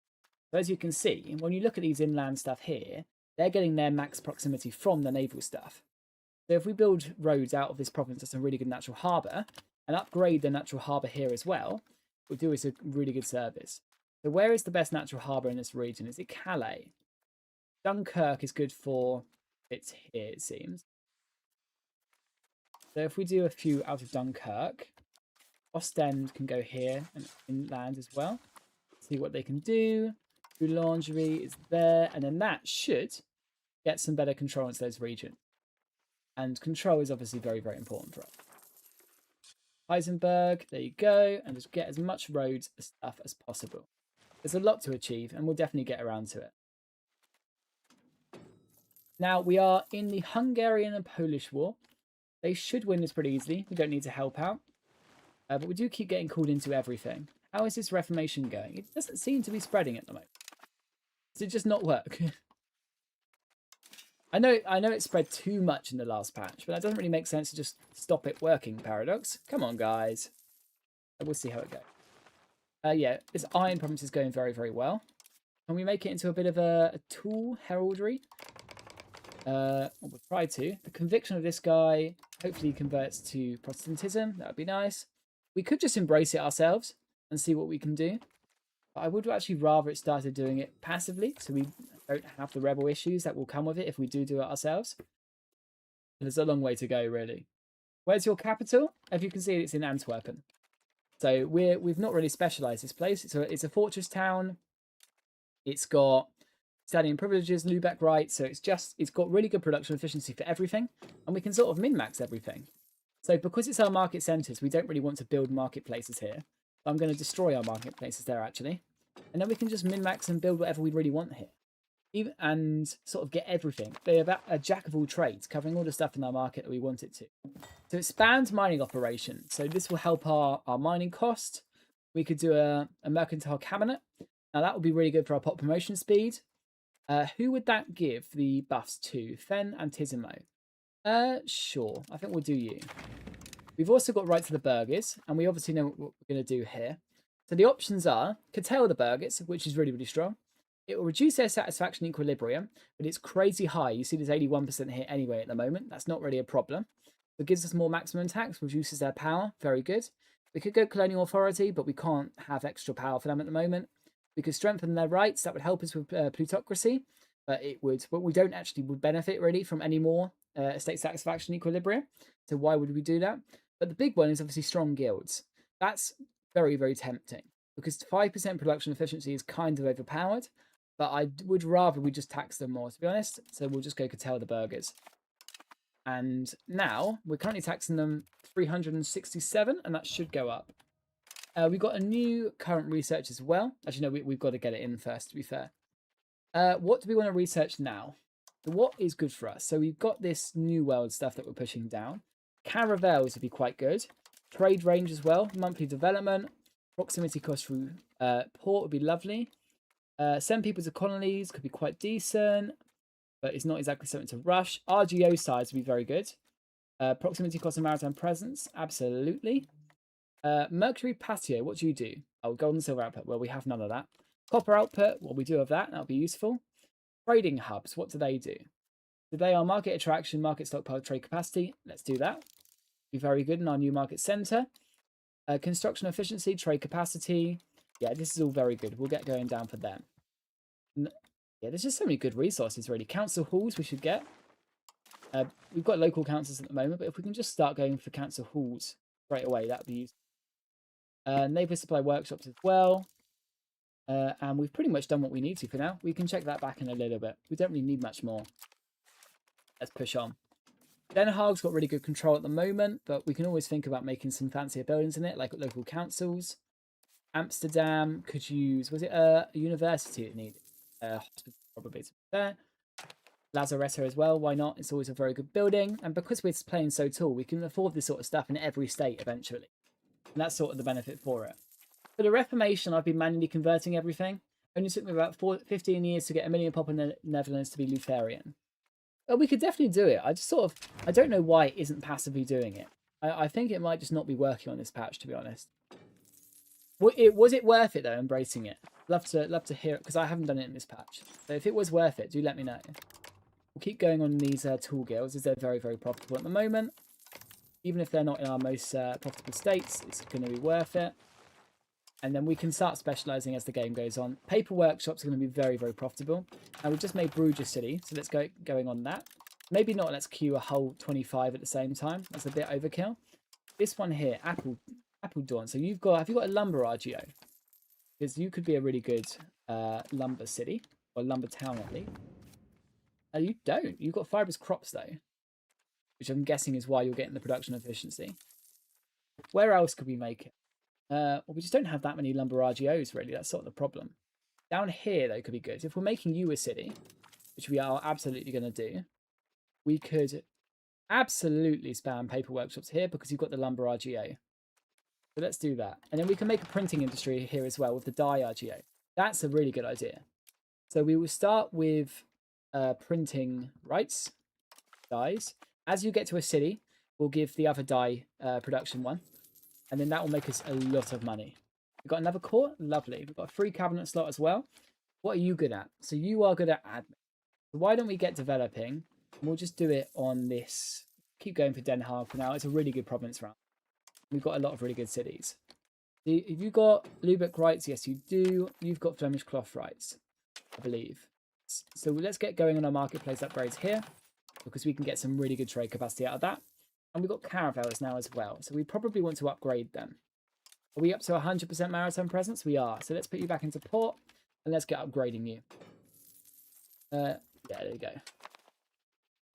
So as you can see, when you look at these inland stuff here, they're getting their max proximity from the naval stuff. So if we build roads out of this province as a really good natural harbour, and upgrade the natural harbour here as well, we'll do us a really good service. So where is the best natural harbour in this region? Is it Calais? Dunkirk is good for... It's here, it seems. So if we do a few out of Dunkirk, Ostend can go here and inland as well. See what they can do. Boulangerie is there. And then that should get some better control into those regions. And control is obviously very, very important for us. Heisenberg, there you go. And just get as much roads and stuff as possible. There's a lot to achieve, and we'll definitely get around to it. Now, we are in the Hungarian and Polish war. They should win this pretty easily. We don't need to help out. But we do keep getting called into everything. How is this Reformation going? It doesn't seem to be spreading at the moment. Does it just not work? I know it spread too much in the last patch, but that doesn't really make sense to just stop it working, Paradox. Come on, guys. We'll see how it goes. Yeah, this iron province is going very, very well. Can we make it into a bit of a tool heraldry? We'll try to. The conviction of this guy hopefully converts to Protestantism. That would be nice. We could just embrace it ourselves and see what we can do. But I would actually rather it started doing it passively, so we don't have the rebel issues that will come with it if we do it ourselves. There's a long way to go, really. Where's your capital? If you can see, it's in Antwerpen. So we've not really specialised this place. It's a fortress town. It's got standing privileges, Lubeck rights. So it's got really good production efficiency for everything, and we can sort of min-max everything. So because it's our market centres, we don't really want to build marketplaces here. I'm going to destroy our marketplaces there actually, and then we can just min-max and build whatever we really want here, and sort of get everything. They're about a jack of all trades, covering all the stuff in our market that we want it to. So it spans mining operation. So this will help our mining cost. We could do a mercantile cabinet. Now that would be really good for our pop promotion speed. Who would that give the buffs to? Fen and Tizimo. Sure. I think we'll do you. We've also got right to the burghers, and we obviously know what we're going to do here. So the options are curtail the burghers, which is really, really strong. It will reduce their satisfaction equilibrium, but it's crazy high. You see there's 81% hit anyway at the moment. That's not really a problem. It gives us more maximum tax, reduces their power. Very good. We could go colonial authority, but we can't have extra power for them at the moment. We could strengthen their rights. That would help us with plutocracy, but we don't actually would benefit really from any more estate satisfaction equilibrium. So why would we do that? But the big one is obviously strong guilds. That's very, very tempting because 5% production efficiency is kind of overpowered, but I would rather we just tax them more, to be honest. So we'll just go curtail the burghers. And now we're currently taxing them 367, and that should go up. We've got a new current research as well. Actually, no, we've got to get it in first, to be fair. What do we want to research now? What is good for us? So we've got this new world stuff that we're pushing down. Caravels would be quite good. Trade range as well. Monthly development. Proximity cost through port would be lovely. Send people to colonies could be quite decent, but it's not exactly something to rush. RGO size would be very good. Proximity cost and maritime presence, absolutely. Mercury patio, what do you do? Oh, gold and silver output. Well, we have none of that. Copper output, well, we do have that. That'll be useful. Trading hubs, what do they do? They are market attraction, market stockpile, trade capacity. Let's do that. Be very good in our new market center. Construction efficiency, trade capacity. Yeah, this is all very good. We'll get going down for them. Yeah, there's just so many good resources, really. Council halls we should get. We've got local councils at the moment, but if we can just start going for council halls straight away, that would be useful. Naval supply workshops as well. And we've pretty much done what we need to for now. We can check that back in a little bit. We don't really need much more. Let's push on. Den Haag's got really good control at the moment, but we can always think about making some fancier buildings in it, like local councils. Amsterdam could use, was it a university it needed? Hospital probably there. Lazaretto as well, why not? It's always a very good building. And because we're playing so tall, we can afford this sort of stuff in every state eventually. And that's sort of the benefit for it. For the Reformation, I've been manually converting everything. Only took me about 15 years to get a million pop in the Netherlands to be Lutherian. Well, we could definitely do it. I don't know why it isn't passively doing it. I think it might just not be working on this patch, to be honest. Was it worth it, though, embracing it? Love to hear it, because I haven't done it in this patch. So if it was worth it, do let me know. We'll keep going on these tool guilds, as they're very, very profitable at the moment. Even if they're not in our most profitable states, it's going to be worth it. And then we can start specialising as the game goes on. Paper workshops are going to be very, very profitable. And we've just made Bruges City, so let's go going on that. Maybe not let's queue a whole 25 at the same time. That's a bit overkill. This one here, Apple Dawn. So have you got a lumber RGO? Because you could be a really good lumber city, or lumber town at least. You don't. You've got fibrous crops though, which I'm guessing is why you're getting the production efficiency. Where else could we make it? Well, we just don't have that many lumber RGOs, really. That's sort of the problem. Down here, though, could be good. If we're making you a city, which we are absolutely going to do, we could absolutely spam paper workshops here because you've got the lumber RGO. So let's do that. And then we can make a printing industry here as well with the dye RGO. That's a really good idea. So we will start with printing rights, dyes. As you get to a city, we'll give the other dye production one. And then that will make us a lot of money. We've got another court. Lovely. We've got a free cabinet slot as well. What are you good at? So you are good at admin. So why don't we get developing? We'll just do it on this. Keep going for Den Haag for now. It's a really good province round. We've got a lot of really good cities. Have you got Lubeck rights? Yes, you do. You've got Flemish cloth rights, I believe. So let's get going on our marketplace upgrades here, because we can get some really good trade capacity out of that. And we've got caravels now as well. So we probably want to upgrade them. Are we up to 100% maritime presence? We are. So let's put you back into port and let's get upgrading you. Yeah, there you go.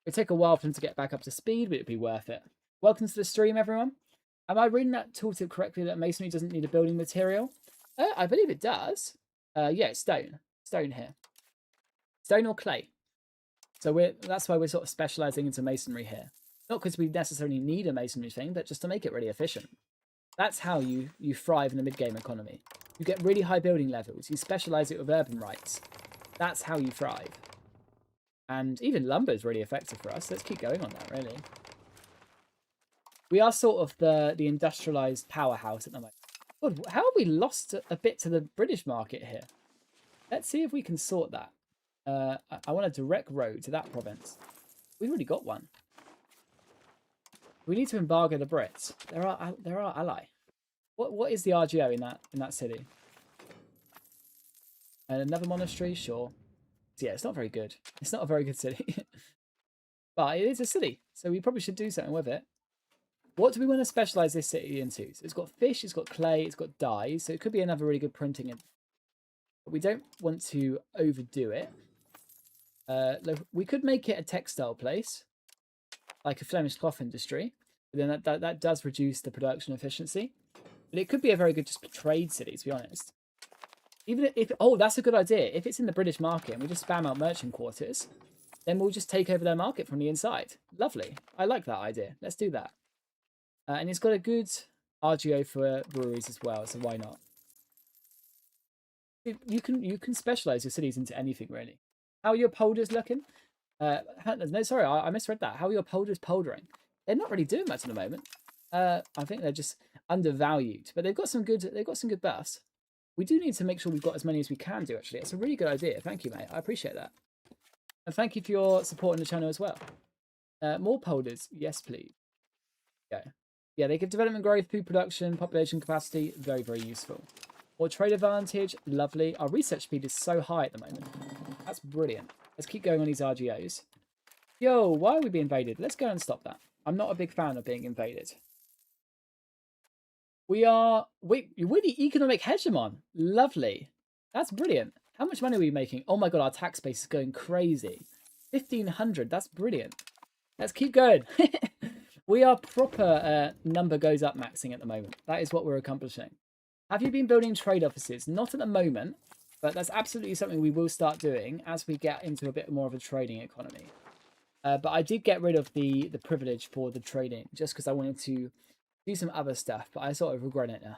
It'll take a while for them to get back up to speed, but it'd be worth it. Welcome to the stream, everyone. Am I reading that tooltip correctly that masonry doesn't need a building material? I believe it does. Yeah, it's stone. Stone here. Stone or clay. So that's why we're sort of specialising into masonry here. Not because we necessarily need a masonry thing, but just to make it really efficient. That's how you thrive in the mid-game economy. You get really high building levels. You specialise it with urban rights. That's how you thrive. And even lumber is really effective for us. Let's keep going on that, really. We are sort of the industrialised powerhouse at the moment. God, how have we lost a bit to the British market here? Let's see if we can sort that. I want a direct road to that province. We've already got one. We need to embargo the Brits. They're our ally. What is the RGO in that city? And another monastery, sure. So yeah, it's not very good. It's not a very good city. But it is a city, so we probably should do something with it. What do we want to specialise this city into? So it's got fish, it's got clay, it's got dyes, so it could be another really good printing. But we don't want to overdo it. We could make it a textile place, like a Flemish cloth industry. But then that does reduce the production efficiency. But it could be a very good just trade city, to be honest. Even if, oh, that's a good idea. If it's in the British market and we just spam out merchant quarters, then we'll just take over their market from the inside. Lovely. I like that idea. Let's do that. And it's got a good RGO for breweries as well, so why not? You can specialize your cities into anything, really. How are your polders looking? No, sorry, I misread that. How are your polders poldering? They're not really doing much at the moment. I think they're just undervalued, but they've got some good buffs. We do need to make sure we've got as many as we can do, actually. It's a really good idea. Thank you, mate. I appreciate that. And thank you for your support on the channel as well. More polders. Yes, please. Okay. Yeah, they give development growth, food production, population capacity. Very, very useful. More trade advantage. Lovely. Our research speed is so high at the moment. That's brilliant. Let's keep going on these RGOs. Yo, why are we being invaded? Let's go and stop that. I'm not a big fan of being invaded. We're the economic hegemon. Lovely. That's brilliant. How much money are we making? Oh my god, our tax base is going crazy. 1,500. That's brilliant. Let's keep going. We are proper number goes up maxing at the moment. That is what we're accomplishing. Have you been building trade offices? Not at the moment, but that's absolutely something we will start doing as we get into a bit more of a trading economy. But I did get rid of the privilege for the trading just because I wanted to do some other stuff, but I sort of regret it now.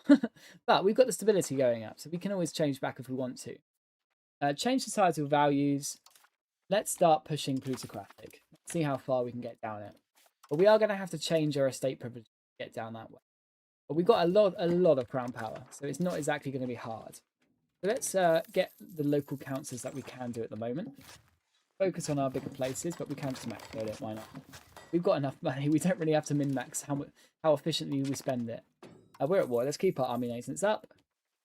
But we've got the stability going up, so we can always change back if we want to. Change societal values. Let's start pushing plutocratic. See how far we can get down it. But we are going to have to change our estate privilege to get down that way. But we've got a lot of crown power, so it's not exactly going to be hard. So let's get the local councils that we can do at the moment. Focus on our bigger places, but we can just max load it. Why not? We've got enough money. We don't really have to min-max how efficiently we spend it. We're at war. Let's keep our army maintenance up.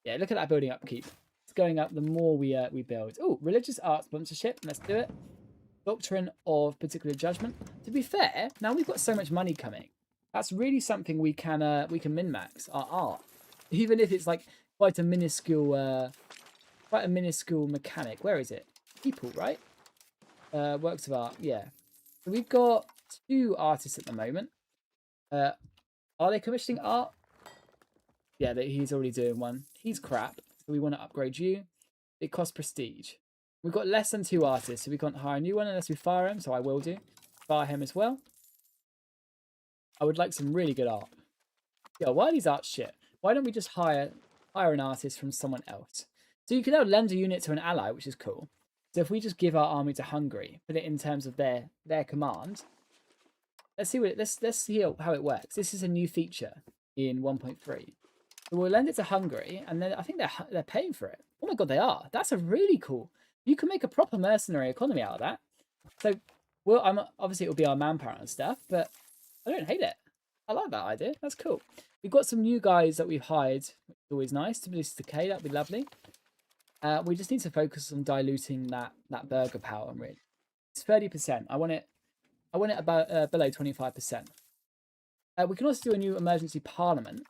Yeah, look at that building upkeep. It's going up the more we build. Oh, religious art sponsorship. Let's do it. Doctrine of particular judgment. To be fair, now we've got so much money coming. That's really something we can min-max our art, even if it's like quite a minuscule mechanic. Where is it? People, right? Works of art. Yeah. So we've got 2 artists at the moment. Are they commissioning art? Yeah, he's already doing one. He's crap. So we want to upgrade you. It costs prestige. We've got less than 2 artists, so we can't hire a new one unless we fire him, so I will do. Fire him as well. I would like some really good art. Yeah, why are these arts shit? Why don't we just hire an artist from someone else? So you can now lend a unit to an ally, which is cool. So if we just give our army to Hungary, put it in terms of their command, let's see how it works. This is a new feature in 1.3. So we'll lend it to Hungary, and then I think they're paying for it. Oh my god, they are. That's a really cool. You can make a proper mercenary economy out of that. So, well, obviously it'll be our manpower and stuff, but I don't hate it. I like that idea. That's cool. We've got some new guys that we've hired, which is always nice. To boost decay, that'd be lovely. We just need to focus on diluting that burger power. Really, it's 30%. I want it about below 25%. We can also do a new emergency parliament.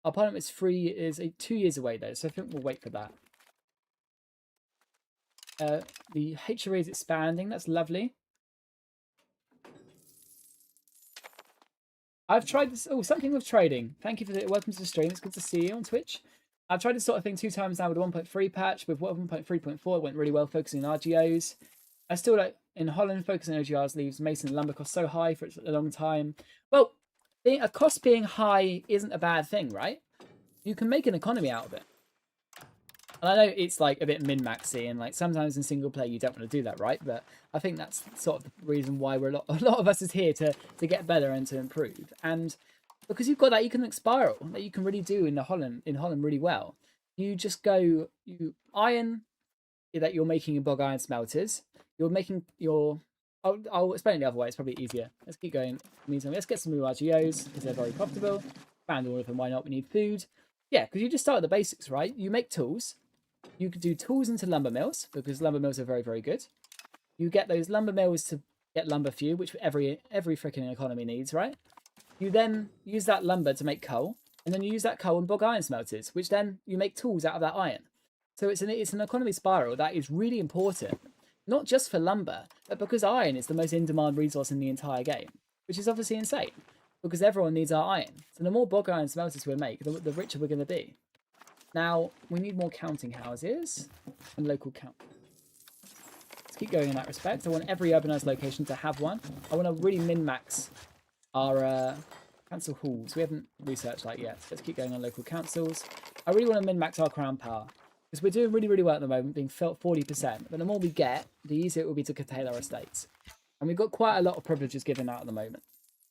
Our parliament is 2 years away though, so I think we'll wait for that. The HRA is expanding. That's lovely. I've tried this. Oh, something with trading. Thank you for the welcome to the stream. It's good to see you on Twitch. I've tried this sort of thing 2 times now with the 1.3 patch. With 1.3.4, it went really well focusing on RGOs. I still like in Holland focusing on OGRs leaves mason and lumber costs so high for a long time. Well, a cost being high isn't a bad thing, right? You can make an economy out of it. And I know it's like a bit min-maxy, and like sometimes in single player you don't want to do that, right? But I think that's sort of the reason why a lot of us is here to get better and to improve. And because you've got that economic spiral that you can really do in Holland really well. You just go, you iron that you're making in bog iron smelters. You're making your. I'll explain it the other way. It's probably easier. Let's keep going. Let's get some new RGOs because they're very profitable. Found all of them. Why not? We need food. Yeah, because you just start at the basics, right? You make tools. You could do tools into lumber mills because lumber mills are very, very good. You get those lumber mills to get lumber for you, which every freaking economy needs, right? You then use that lumber to make coal, and then you use that coal in bog iron smelters, which then you make tools out of that iron. So it's an economy spiral that is really important, not just for lumber, but because iron is the most in-demand resource in the entire game, which is obviously insane, because everyone needs our iron. So the more bog iron smelters we make, the richer we're going to be. Now, we need more counting houses and local count. Let's keep going in that respect. I want every urbanized location to have one. I want to really min-max our council halls. We haven't researched that yet. So let's keep going on local councils. I really want to min-max our crown power because we're doing really, really well at the moment, being 40%. But the more we get, the easier it will be to curtail our estates. And we've got quite a lot of privileges given out at the moment.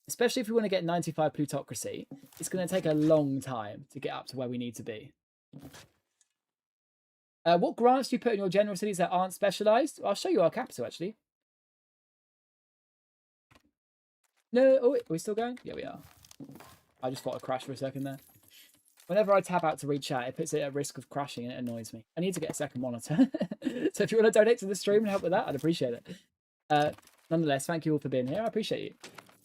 Especially if we want to get 95 plutocracy, it's going to take a long time to get up to where we need to be. What grants do you put in your general cities that aren't specialised? I'll show you our capital, actually. No, oh, are we still going? Yeah, we are. I just thought I'd crash for a second there. Whenever I tap out to read chat, it puts it at risk of crashing and it annoys me. I need to get a second monitor. So if you want to donate to the stream and help with that, I'd appreciate it. Nonetheless, thank you all for being here. I appreciate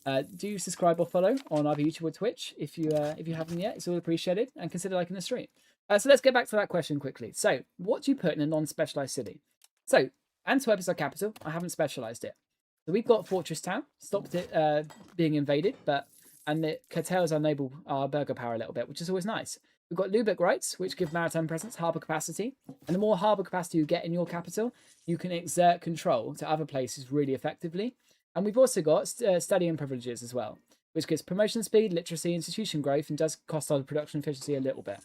you. Do subscribe or follow on either YouTube or Twitch if you haven't yet. It's all appreciated, and consider liking the stream. So let's get back to that question quickly. So what do you put in a non-specialized city? So Antwerp is our capital. I haven't specialized it. So we've got Fortress Town, stopped it being invaded, and it curtails our burger power a little bit, which is always nice. We've got Lubeck rights, which give maritime presence, harbour capacity, and the more harbour capacity you get in your capital, you can exert control to other places really effectively. And we've also got studying privileges as well, which gives promotion speed, literacy, institution growth, and does cost our production efficiency a little bit.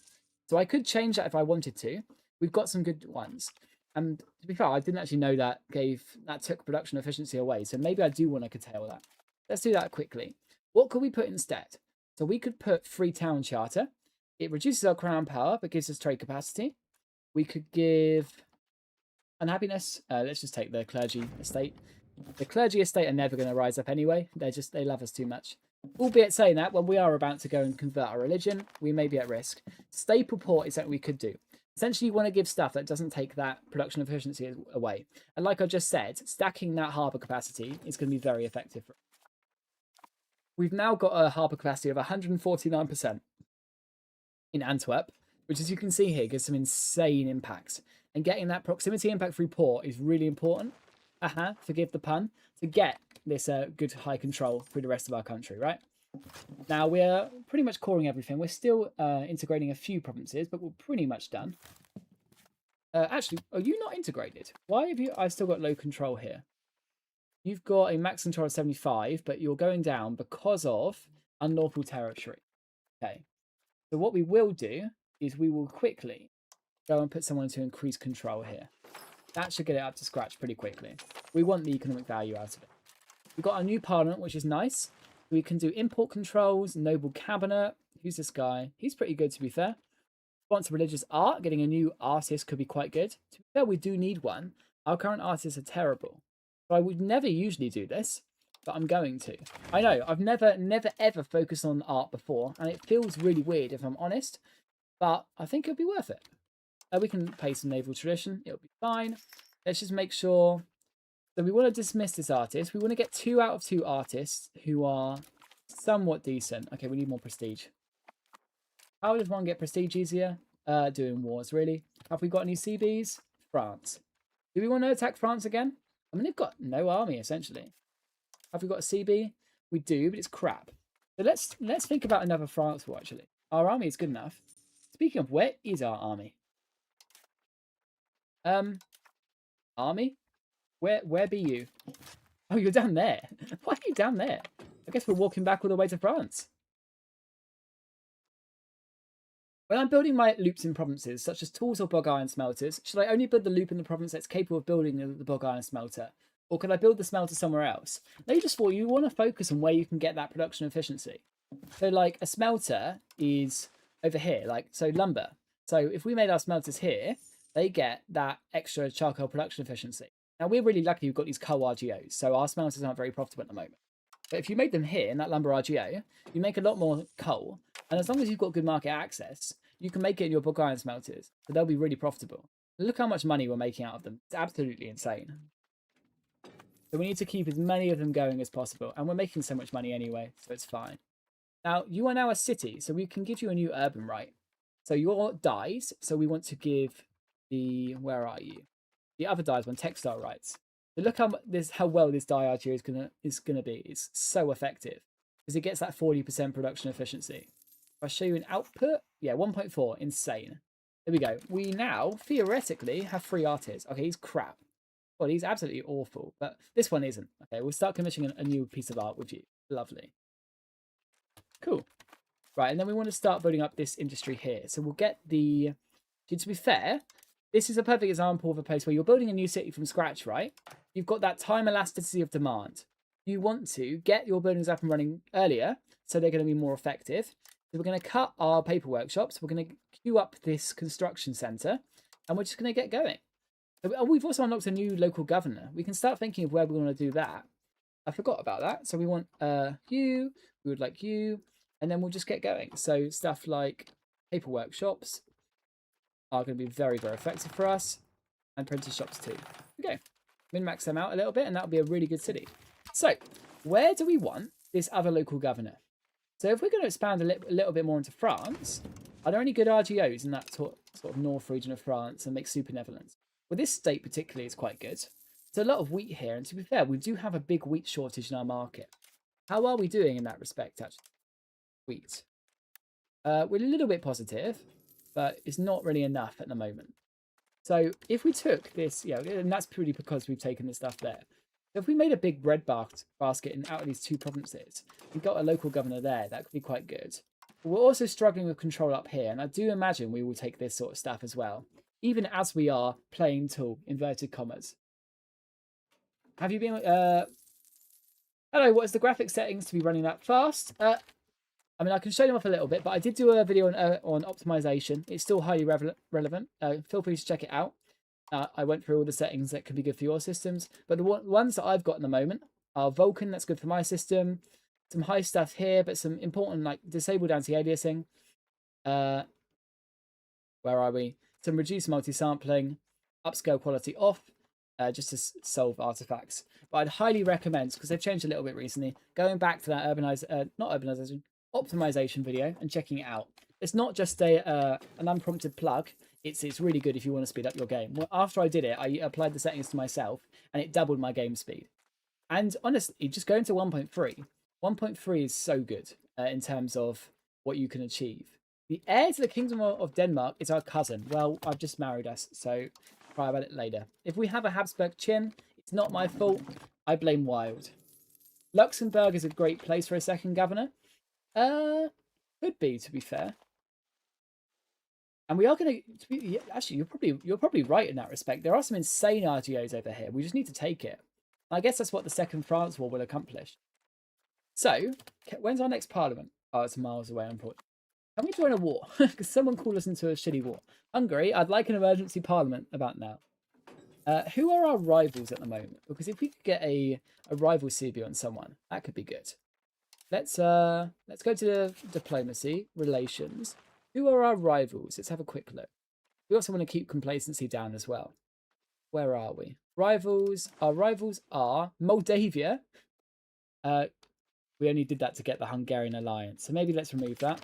So I could change that if I wanted to. We've got some good ones. And to be fair, I didn't actually know that took production efficiency away. So maybe I do want to curtail that. Let's do that quickly. What could we put instead? So we could put free town charter. It reduces our crown power, but gives us trade capacity. We could give unhappiness. Let's just take the clergy estate. The clergy estate are never going to rise up anyway. They love us too much. Albeit saying that, when we are about to go and convert our religion, we may be at risk. Staple port is something we could do. Essentially, you want to give stuff that doesn't take that production efficiency away. And like I just said, stacking that harbour capacity is going to be very effective. We've now got a harbour capacity of 149% in Antwerp, which, as you can see here, gives some insane impacts. And getting that proximity impact-free port is really important. Forgive the pun, to get this good high control through the rest of our country, right? Now, we're pretty much coring everything. We're still integrating a few provinces, but we're pretty much done. Actually, are you not integrated? Why have you... I've still got low control here. You've got a max control of 75, but you're going down because of unlawful territory. Okay. So what we will do is we will quickly go and put someone to increase control here. That should get it up to scratch pretty quickly. We want the economic value out of it. We've got a new parliament, which is nice. We can do import controls, noble cabinet. Who's this guy? He's pretty good, to be fair. Sponsor religious art. Getting a new artist could be quite good. To be fair, we do need one. Our current artists are terrible. So I would never usually do this, but I'm going to. I know, I've never ever focused on art before, and it feels really weird if I'm honest, but I think it'll be worth it. We can pay some naval tradition. It'll be fine. Let's just make sure. So we want to dismiss this artist. We want to get 2 out of 2 artists who are somewhat decent. Okay, we need more prestige. How does one get prestige easier? Doing wars, really. Have we got any CBs? France. Do we want to attack France again? I mean, they've got no army, essentially. Have we got a CB? We do, but it's crap. So let's think about another France war, actually. Our army is good enough. Speaking of, where is our army? Army? Where be you? Oh, you're down there. Why are you down there? I guess we're walking back all the way to France. When I'm building my loops in provinces, such as tools or bog iron smelters, should I only build the loop in the province that's capable of building the bog iron smelter? Or could I build the smelter somewhere else? No, you just thought you want to focus on where you can get that production efficiency. So like a smelter is over here, like so lumber. So if we made our smelters here, they get that extra charcoal production efficiency. Now we're really lucky we've got these coal RGOs, so our smelters aren't very profitable at the moment. But if you made them here in that lumber RGO, you make a lot more coal, and as long as you've got good market access, you can make it in your bulk iron smelters, so they'll be really profitable. Look how much money we're making out of them. It's absolutely insane. So we need to keep as many of them going as possible, and we're making so much money anyway, so it's fine. Now, you are now a city, so we can give you a new urban right. So your dies, so we want to give the, where are you? The other dies one, textile rights. So look how well this die RGO is gonna be. It's so effective because it gets that 40% production efficiency. If I show you an output, yeah, 1.4, insane. There we go. We now theoretically have 3 artists. Okay, he's crap. Well, he's absolutely awful, but this one isn't. Okay, we'll start commissioning a new piece of art with you. Lovely. Cool. Right, and then we want to start building up this industry here. So we'll get the... To be fair, this is a perfect example of a place where you're building a new city from scratch, right? You've got that time elasticity of demand. You want to get your buildings up and running earlier, so they're going to be more effective. So we're going to cut our paper workshops. We're going to queue up this construction centre, and we're just going to get going. We've also unlocked a new local governor. We can start thinking of where we want to do that. I forgot about that. So we want you, we would like you, and then we'll just get going. So stuff like paper workshops are going to be very, very effective for us, and printer shops too. Okay, min-max them out a little bit, and that'll be a really good city. So where do we want this other local governor? So if we're going to expand a little bit more into France, are there any good RGOs in that sort of north region of France and make super Netherlands? Well, this state particularly is quite good. There's a lot of wheat here, and to be fair, we do have a big wheat shortage in our market. How are we doing in that respect, actually? Wheat. We're a little bit positive, but it's not really enough at the moment. So if we took this, yeah, and that's purely because we've taken this stuff there. So if we made a big bread basket out of these 2 provinces, we got a local governor there, that could be quite good. But we're also struggling with control up here, and I do imagine we will take this sort of stuff as well, even as we are playing to inverted commas. Have you been... hello, what is the graphic settings to be running that fast? I mean, I can show them off a little bit, but I did do a video on optimization. It's still highly relevant. Feel free to check it out. I went through all the settings that could be good for your systems. But the ones that I've got in the moment are Vulkan, that's good for my system. Some high stuff here, but some important, like disabled anti-aliasing. Where are we? Some reduced multi-sampling, upscale quality off, just to solve artifacts. But I'd highly recommend, because they've changed a little bit recently, going back to that optimization video and checking it out. It's not just an unprompted plug. It's really good if you want to speed up your game. Well, after I did it, I applied the settings to myself, and it doubled my game speed. And honestly, just going to 1.3. 1.3 is so good in terms of what you can achieve. The heir to the Kingdom of Denmark is our cousin. Well, I've just married us, so cry about it later. If we have a Habsburg chin, it's not my fault. I blame Wild. Luxembourg is a great place for a second governor. Could be, to be fair. And we are going to... Actually, you're probably right in that respect. There are some insane RGOs over here. We just need to take it. I guess that's what the Second France War will accomplish. So, when's our next parliament? Oh, it's miles away, unfortunately. Can we join a war? Because someone called us into a shitty war. Hungary, I'd like an emergency parliament about now. Who are our rivals at the moment? Because if we could get a rival CB on someone, that could be good. Let's go to the diplomacy, relations. Who are our rivals? Let's have a quick look. We also want to keep complacency down as well. Where are we? Rivals. Our rivals are Moldavia. We only did that to get the Hungarian alliance. So maybe let's remove that.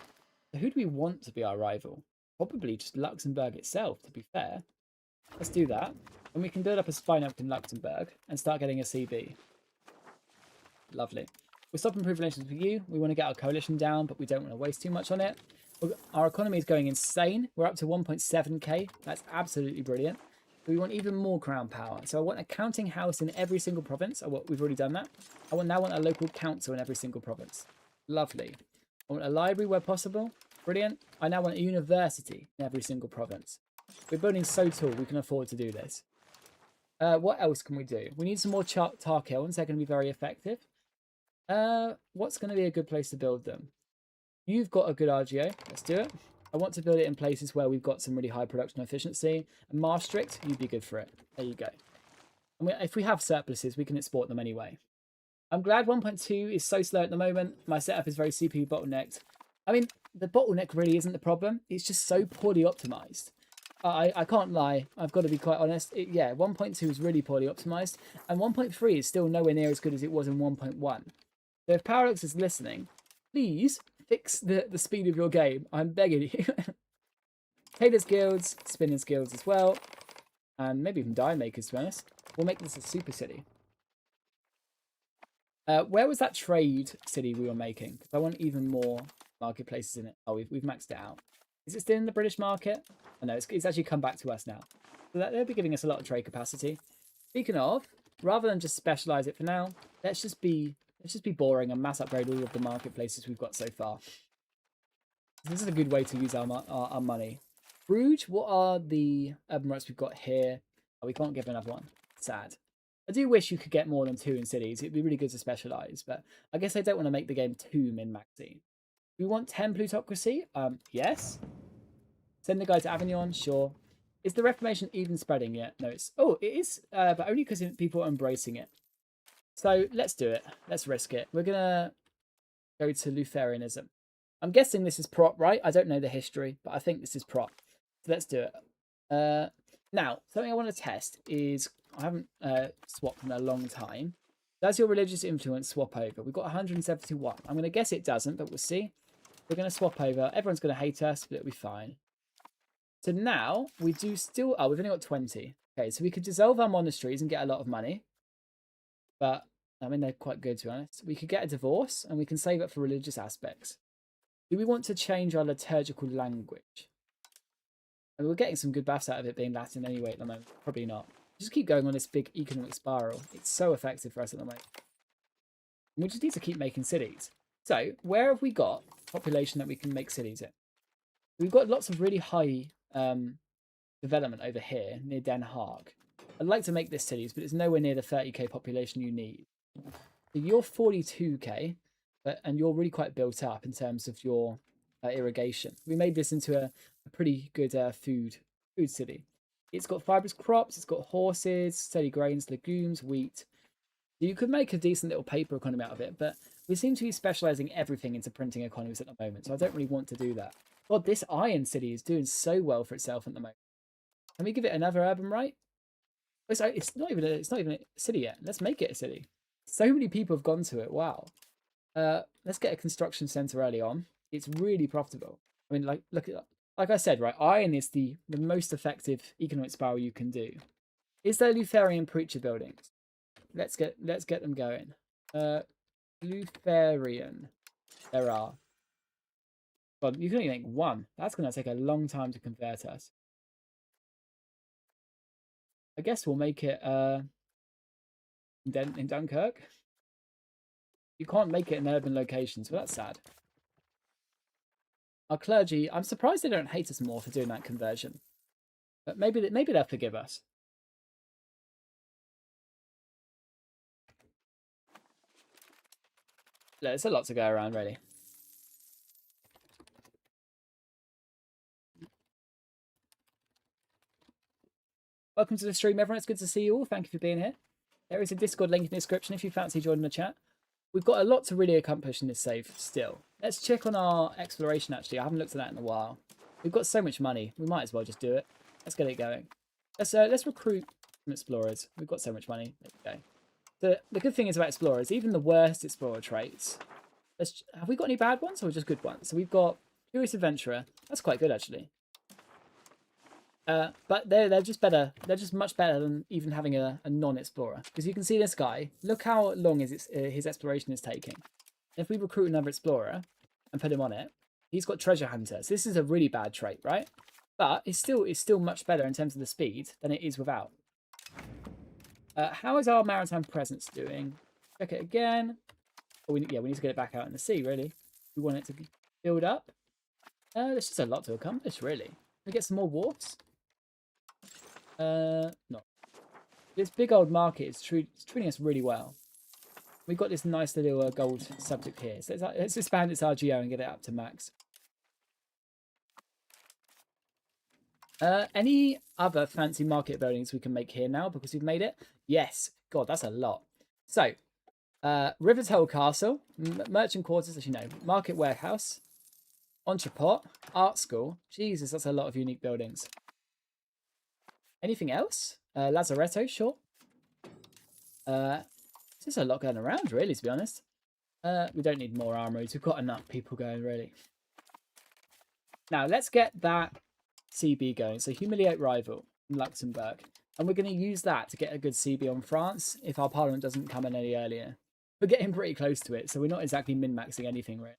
So who do we want to be our rival? Probably just Luxembourg itself, to be fair. Let's do that. And we can build up a spy network in Luxembourg and start getting a CB. Lovely. We'll stop improving relations with you. We want to get our coalition down, but we don't want to waste too much on it. Our economy is going insane. We're up to 1.7k. That's absolutely brilliant. We want even more crown power. So I want a counting house in every single province. We've already done that. I now want a local council in every single province. Lovely. I want a library where possible. Brilliant. I now want a university in every single province. We're building so tall, we can afford to do this. What else can we do? We need some more tar kilns. They're going to be very effective. What's going to be a good place to build them? You've got a good RGO. Let's do it. I want to build it in places where we've got some really high production efficiency. And Maastricht, you'd be good for it. There you go. And if we have surpluses, we can export them anyway. I'm glad 1.2 is so slow at the moment. My setup is very CPU bottlenecked. I mean, the bottleneck really isn't the problem. It's just so poorly optimized. I can't lie. I've got to be quite honest. Yeah, 1.2 is really poorly optimized. And 1.3 is still nowhere near as good as it was in 1.1. So if Parallax is listening, please fix the speed of your game. I'm begging you. Tailor's guilds, spinners guilds as well. And maybe even die makers, to be honest. We'll make this a super city. Where was that trade city we were making? Because I want even more marketplaces in it. Oh, we've maxed it out. Is it still in the British market? Oh, no, it's actually come back to us now. So they'll be giving us a lot of trade capacity. Speaking of, rather than just specialize it for now, let's just be boring and mass upgrade all of the marketplaces we've got so far. This is a good way to use our money. Bruges, what are the urban rights we've got here? Oh, we can't give another one. Sad. I do wish you could get more than 2 in cities. It'd be really good to specialise, but I guess I don't want to make the game too min-maxy. We want 10 plutocracy? Yes. Send the guy to Avignon? Sure. Is the Reformation even spreading yet? No, it's... Oh, it is, but only because people are embracing it. So let's do it. Let's risk it. We're going to go to Lutheranism. I'm guessing this is prop, right? I don't know the history, but I think this is prop. So let's do it. Now, something I want to test is... I haven't swapped in a long time. Does your religious influence swap over? We've got 171. I'm going to guess it doesn't, but we'll see. We're going to swap over. Everyone's going to hate us, but it'll be fine. So now we do still... Oh, we've only got 20. Okay, so we could dissolve our monasteries and get a lot of money. But, I mean, they're quite good, to be honest. We could get a divorce, and we can save it for religious aspects. Do we want to change our liturgical language? And we're getting some good buffs out of it being Latin anyway at the moment. Probably not. Just keep going on this big economic spiral. It's so effective for us at the moment. We just need to keep making cities. So, where have we got population that we can make cities in? We've got lots of really high development over here near Den Haag. I'd like to make this cities, but it's nowhere near the 30k population you need. So you're 42k, and you're really quite built up in terms of your irrigation. We made this into a pretty good food city. It's got fibrous crops, it's got horses, steady grains, legumes, wheat. You could make a decent little paper economy out of it, but we seem to be specialising everything into printing economies at the moment, so I don't really want to do that. God, this iron city is doing so well for itself at the moment. Can we give it another urban right? It's not even a city yet. Let's make it a city. So many people have gone to it. Wow. Let's get a construction centre early on. It's really profitable. I mean, look at that. Like I said, right, iron is the most effective economic spiral you can do. Is there Lutheran preacher buildings? Let's get them going. Lutheran. There are. God, you can only make one. That's going to take a long time to convert us. I guess we'll make it in Dunkirk. You can't make it in urban locations, so that's sad. Our clergy, I'm surprised they don't hate us more for doing that conversion. But maybe they'll forgive us. There's a lot to go around, really. Welcome to the stream, everyone. It's good to see you all. Thank you for being here. There is a Discord link in the description if you fancy joining the chat. We've got a lot to really accomplish in this save still. Let's check on our exploration, actually. I haven't looked at that in a while. We've got so much money. We might as well just do it. Let's get it going. Let's recruit some explorers. We've got so much money. There we go. The good thing is about explorers, even the worst explorer traits. Have we got any bad ones or just good ones? So we've got Curious Adventurer. That's quite good, actually. But they're just better. They're just much better than even having a non-explorer. Because you can see this guy. Look how long his exploration is taking. If we recruit another explorer and put him on it, he's got treasure hunter. So this is a really bad trait, right? But it's still much better in terms of the speed than it is without. How is our maritime presence doing? Check it again. Oh, we need to get it back out in the sea, really. We want it to build up. There's just a lot to accomplish, really. Can we get some more wharfs? No. This big old market is treating us really well. We've got this nice little gold subject here. So let's expand its RGO and get it up to max. Any other fancy market buildings we can make here now because we've made it? Yes. God, that's a lot. So, Rivers Hill Castle, Merchant Quarters, as you know, Market Warehouse, Entrepot, Art School. Jesus, that's a lot of unique buildings. Anything else? Lazaretto, sure. There's a lot going around, really, to be honest. We don't need more armories. We've got enough people going, really. Now, let's get that CB going. So, humiliate rival in Luxembourg. And we're going to use that to get a good CB on France if our parliament doesn't come in any earlier. We're getting pretty close to it, so we're not exactly min-maxing anything, right?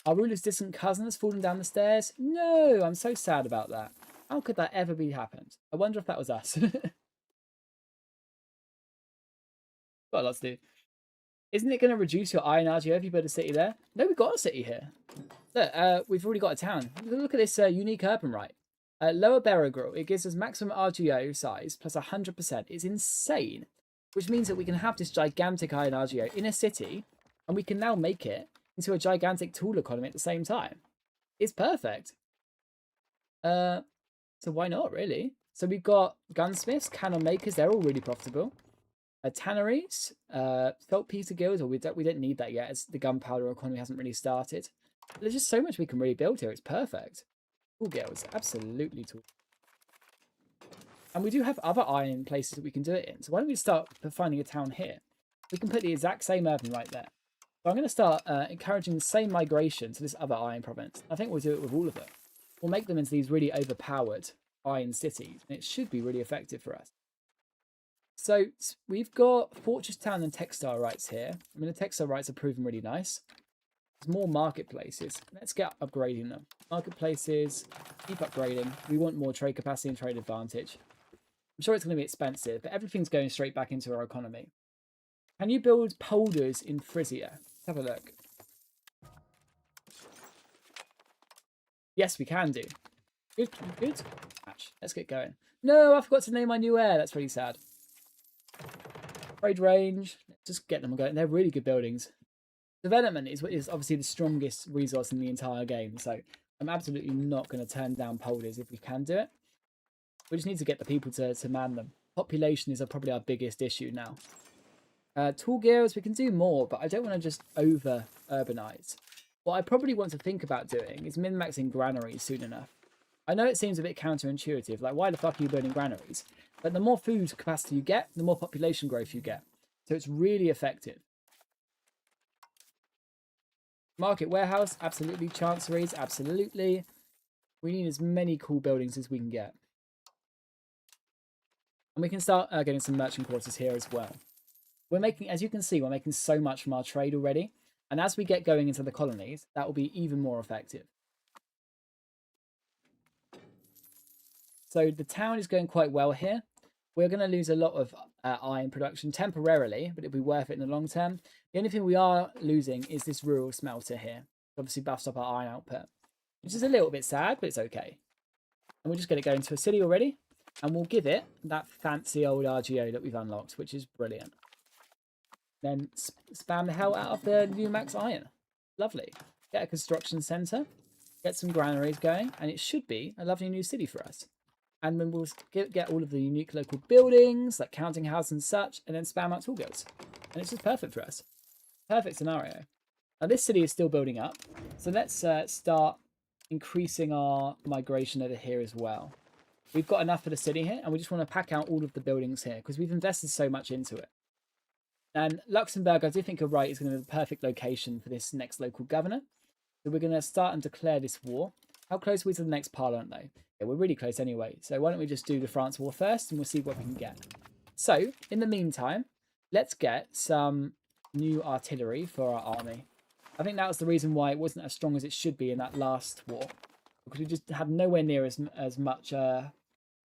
Our ruler's distant cousin has fallen down the stairs. No, I'm so sad about that. How could that ever be happened? I wonder if that was us. Got a lot to do. Isn't it going to reduce your iron RGO if you build a city there? No, we've got a city here. Look, we've already got a town. Look at this unique urban right. Lower Berrigril, it gives us maximum RGO size plus 100%. It's insane. Which means that we can have this gigantic iron RGO in a city, and we can now make it into a gigantic tool economy at the same time. It's perfect. So why not, really? So we've got gunsmiths, cannon makers, they're all really profitable. Tanneries, saltpeter guilds, or we don't need that yet, as the gunpowder economy hasn't really started. There's just so much we can really build here. It's perfect. Tool guilds, absolutely tool. And we do have other iron places that we can do it in. So why don't we start finding a town here? We can put the exact same urban right there. So I'm going to start encouraging the same migration to this other iron province. I think we'll do it with all of it. We'll make them into these really overpowered iron cities, and it should be really effective for us. So we've got Fortress Town and Textile Rights here. I mean, the Textile Rights are proven really nice. There's more marketplaces. Let's get upgrading them. Marketplaces, keep upgrading. We want more trade capacity and trade advantage. I'm sure it's going to be expensive, but everything's going straight back into our economy. Can you build polders in Frisia? Let's have a look. Yes, we can do. Good, good. Let's get going. No, I forgot to name my new heir. That's really sad. Trade range. Let's just get them going. They're really good buildings. Development is obviously the strongest resource in the entire game, so I'm absolutely not going to turn down polders if we can do it. We just need to get the people to man them. Population is probably our biggest issue now. Tool guilds, we can do more, but I don't want to just over-urbanize. What I probably want to think about doing is min-maxing granaries soon enough. I know it seems a bit counterintuitive, like why the fuck are you building granaries? But the more food capacity you get, the more population growth you get. So it's really effective. Market warehouse, absolutely. Chanceries, absolutely. We need as many cool buildings as we can get. And we can start getting some merchant quarters here as well. We're making, as you can see, we're making so much from our trade already. And as we get going into the colonies, that will be even more effective. So the town is going quite well here. We're going to lose a lot of iron production temporarily, but it'll be worth it in the long term. The only thing we are losing is this rural smelter here. Obviously buffs up our iron output, which is a little bit sad, but it's okay. And we're just going to go into a city already. And we'll give it that fancy old RGO that we've unlocked, which is brilliant. Then spam the hell out of the new max iron. Lovely. Get a construction centre. Get some granaries going. And it should be a lovely new city for us. And then we'll get all of the unique local buildings, like counting houses and such, and then spam out tool guilds. And it's just perfect for us. Perfect scenario. Now this city is still building up. So let's start increasing our migration over here as well. We've got enough for the city here, and we just want to pack out all of the buildings here because we've invested so much into it. And Luxembourg, I do think you're right, is going to be the perfect location for this next local governor. So we're going to start and declare this war. How close are we to the next parliament, though? Yeah, we're really close anyway. So why don't we just do the France war first, and we'll see what we can get. So, in the meantime, let's get some new artillery for our army. I think that was the reason why it wasn't as strong as it should be in that last war. Because we just had nowhere near as much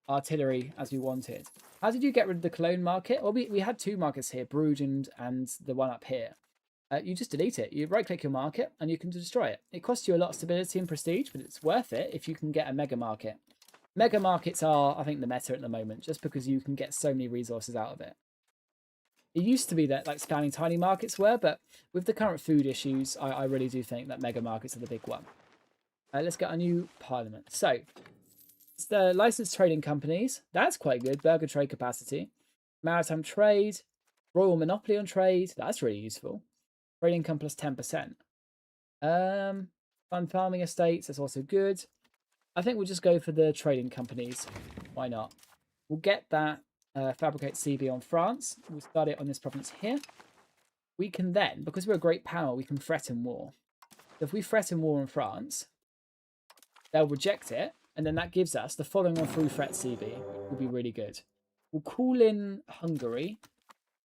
artillery as we wanted. How did you get rid of the Cologne market? Well, we had two markets here, Bruges and the one up here. You just delete it. You right-click your market and you can destroy it. It costs you a lot of stability and prestige, but it's worth it if you can get a mega market. Mega markets are, I think, the meta at the moment, just because you can get so many resources out of it. It used to be that like spamming tiny markets were, but with the current food issues, I really do think that mega markets are the big one. Let's get a new parliament. So it's the licensed trading companies. That's quite good. Burger trade capacity. Maritime trade. Royal monopoly on trade. That's really useful. Trade income plus 10%. Fun farming estates. That's also good. I think we'll just go for the trading companies. Why not? We'll get that fabricate CB on France. We'll start it on this province here. We can then, because we're a great power, we can threaten war. So if we threaten war in France, they'll reject it, and then that gives us the following on through threat CB. Will be really good. We'll call in Hungary.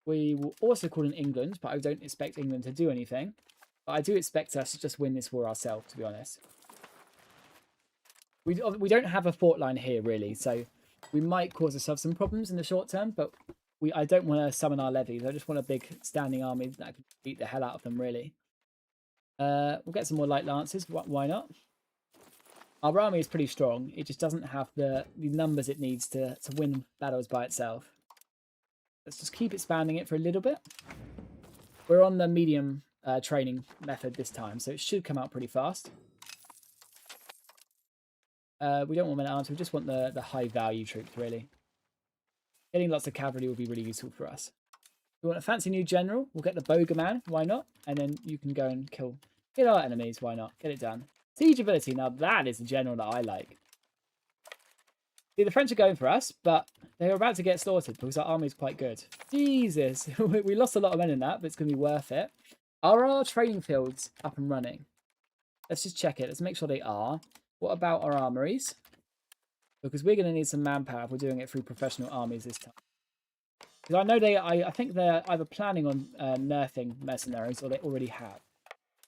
We will also call in England, but I don't expect England to do anything. But I do expect us to just win this war ourselves, to be honest. We don't have a fort line here, really, so we might cause ourselves some problems in the short term, but I don't want to summon our levies. I just want a big standing army that can beat the hell out of them, really. We'll get some more light lances. Why not? Our army is pretty strong. It just doesn't have the numbers it needs to win battles by itself. Let's just keep expanding it for a little bit. We're on the medium training method this time, so it should come out pretty fast. We don't want men at arms. We just want the high value troops, really. Getting lots of cavalry will be really useful for us. We want a fancy new general. We'll get the bogeyman. Why not? And then you can go and kill our enemies. Why not? Get it done. Siege ability. Now that is the general that I like. See, the French are going for us, but they're about to get slaughtered because our army is quite good. Jesus. We lost a lot of men in that, but it's going to be worth it. Are our training fields up and running? Let's just check it. Let's make sure they are. What about our armories? Because we're going to need some manpower if we're doing it through professional armies this time. Because I know I think they're either planning on nerfing mercenaries or they already have.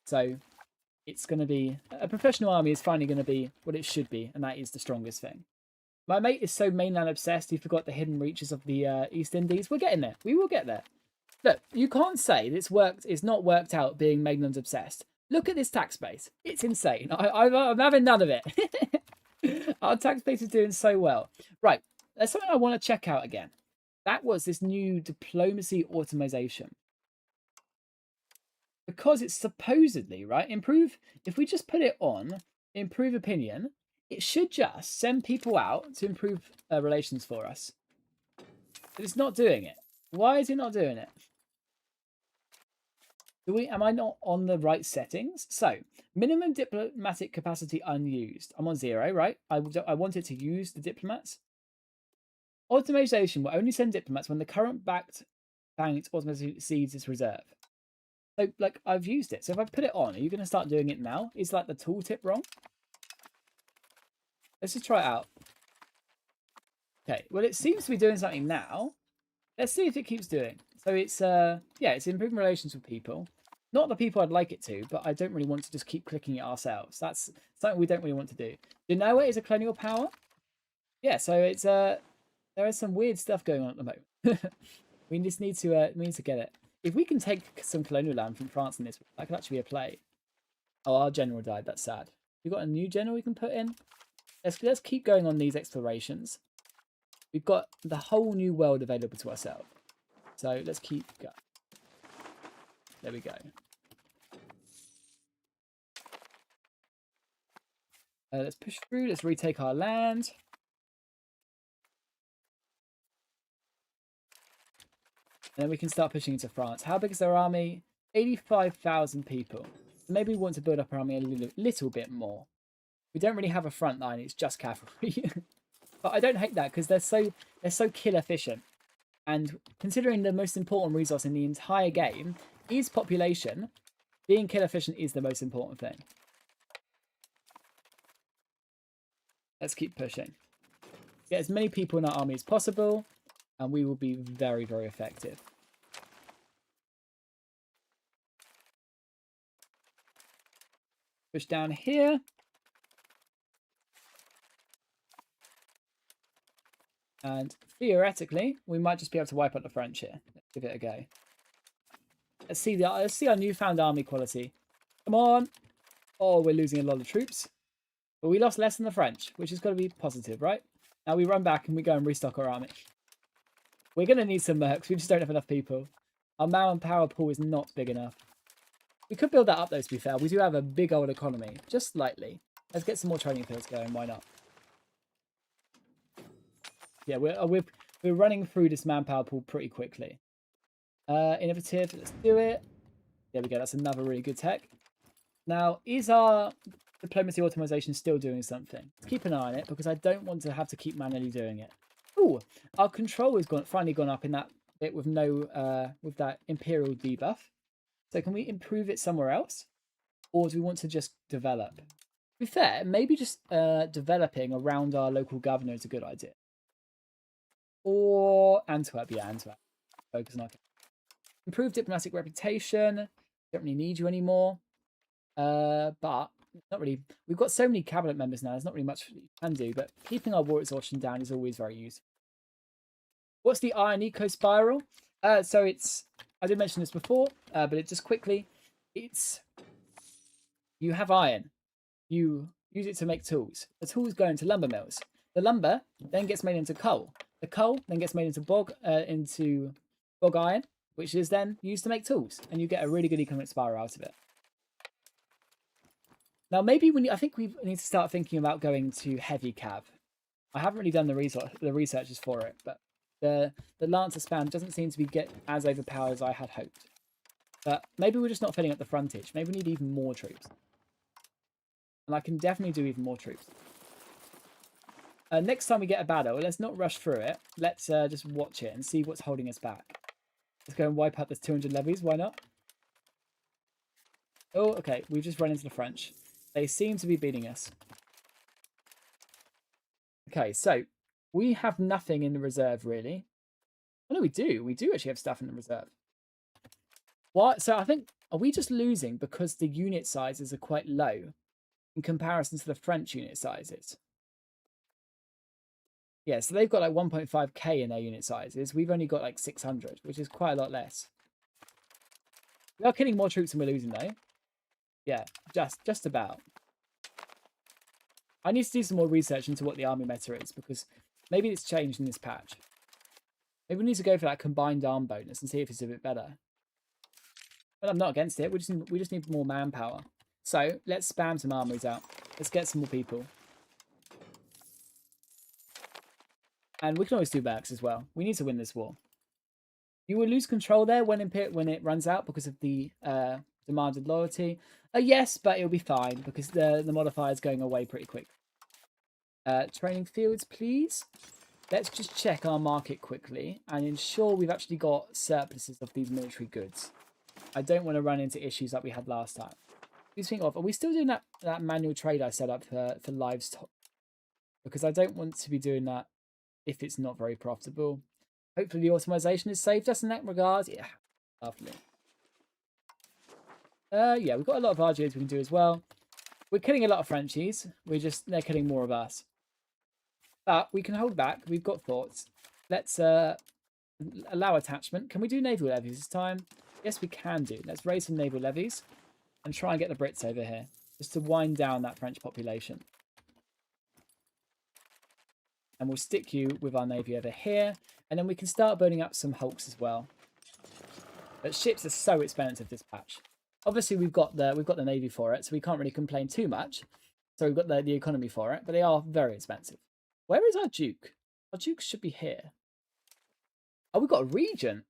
So it's going to be, a professional army is finally going to be what it should be, and that is the strongest thing. My mate is so mainland obsessed, he forgot the hidden reaches of the East Indies. We're getting there. We will get there. Look, you can't say this is not worked out being mainland obsessed. Look at this tax base. It's insane. I'm having none of it. Our tax base is doing so well. Right, there's something I want to check out again. That was this new diplomacy automation. Because it's supposedly, right, if we just put it on, improve opinion, it should just send people out to improve relations for us. But it's not doing it. Why is it not doing it? Am I not on the right settings? So, minimum diplomatic capacity unused. I'm on 0, right? I want it to use the diplomats. Automation will only send diplomats when the current banked automatic seeds is reserved. So, like, I've used it. So if I put it on, are you going to start doing it now? Is, like, the tooltip wrong? Let's just try it out. Okay, well, it seems to be doing something now. Let's see if it keeps doing. So it's, yeah, it's improving relations with people. Not the people I'd like it to, but I don't really want to just keep clicking it ourselves. That's something we don't really want to do. Genoa is a colonial power. Yeah, so it's, there is some weird stuff going on at the moment. we just need to get it. If we can take some colonial land from France in this, that could actually be a play. Oh, our general died. That's sad. We've got a new general we can put in. Let's keep going on these explorations. We've got the whole new world available to ourselves. So let's keep going. There we go. Let's push through. Let's retake our land. And then we can start pushing into France. How big is their army? 85,000 people. Maybe we want to build up our army a little bit more. We don't really have a front line. It's just cavalry. But I don't hate that because they're so kill efficient. And considering the most important resource in the entire game is population, being kill efficient is the most important thing. Let's keep pushing. Get as many people in our army as possible, and we will be very, very effective. Push down here. And theoretically, we might just be able to wipe out the French here. Let's give it a go. Let's see our newfound army quality. Come on. Oh, we're losing a lot of troops. But we lost less than the French, which is going to be positive, right? Now we run back and we go and restock our army. We're going to need some mercs. We just don't have enough people. Our manpower pool is not big enough. We could build that up though, to be fair. We do have a big old economy, just slightly. Let's get some more training fields going, why not? Yeah, we're running through this manpower pool pretty quickly. Innovative, let's do it. There we go, that's another really good tech. Now, is our diplomacy automation still doing something? Let's keep an eye on it, because I don't want to have to keep manually doing it. Ooh, our control has finally gone up in that bit with no with that imperial debuff. So can we improve it somewhere else? Or do we want to just develop? To be fair, maybe just developing around our local governor is a good idea. Or Antwerp, yeah, Antwerp. Focus on our improved diplomatic reputation. Don't really need you anymore. But not really. We've got so many cabinet members now. There's not really much you can do. But keeping our war exhaustion down is always very useful. What's the iron eco spiral? So it's. I did mention this before, but it just quickly. It's. You have iron. You use it to make tools. The tools go into lumber mills. The lumber then gets made into coal. The coal then gets made into bog iron, which is then used to make tools, and you get a really good economic spiral out of it. Now, maybe I think we need to start thinking about going to heavy cav. I haven't really done the researches for it, but the Lancer spam doesn't seem to be as overpowered as I had hoped. But maybe we're just not filling up the frontage. Maybe we need even more troops. And I can definitely do even more troops. Next time we get a battle, let's not rush through it. Let's just watch it and see what's holding us back. Let's go and wipe out this 200 levies. Why not? Oh, okay. We've just run into the French. They seem to be beating us. Okay, so we have nothing in the reserve, really. Oh, no, we do. We do actually have stuff in the reserve. What? So I think, are we just losing because the unit sizes are quite low in comparison to the French unit sizes? Yeah, so they've got like 1.5k in their unit sizes. We've only got like 600, which is quite a lot less. We are killing more troops than we're losing, though. Yeah, just about. I need to do some more research into what the army meta is, because maybe it's changed in this patch. Maybe we need to go for that combined arm bonus and see if it's a bit better. But I'm not against it. We just need more manpower. So let's spam some armories out. Let's get some more people. And we can always do barracks as well. We need to win this war. You will lose control there when it runs out because of the demanded loyalty. Yes, but it'll be fine because the modifier is going away pretty quick. Training fields, please. Let's just check our market quickly and ensure we've actually got surpluses of these military goods. I don't want to run into issues like we had last time. Please think of, are we still doing that manual trade I set up for livestock? Because I don't want to be doing that if it's not very profitable. Hopefully the automation has saved us in that regard. Yeah, lovely. Yeah, we've got a lot of RGs we can do as well. We're killing a lot of Frenchies. They're killing more of us. But we can hold back. We've got thoughts. Let's allow attachment. Can we do naval levies this time? Yes, we can do. Let's raise some naval levies and try and get the Brits over here, just to wind down that French population. And we'll stick you with our navy over here, and then we can start building up some hulks as well. But ships are so expensive this patch. Obviously, we've got the navy for it, so we can't really complain too much. So we've got the economy for it, but they are very expensive. Where is our duke? Our duke should be here. Oh, we've got a regent.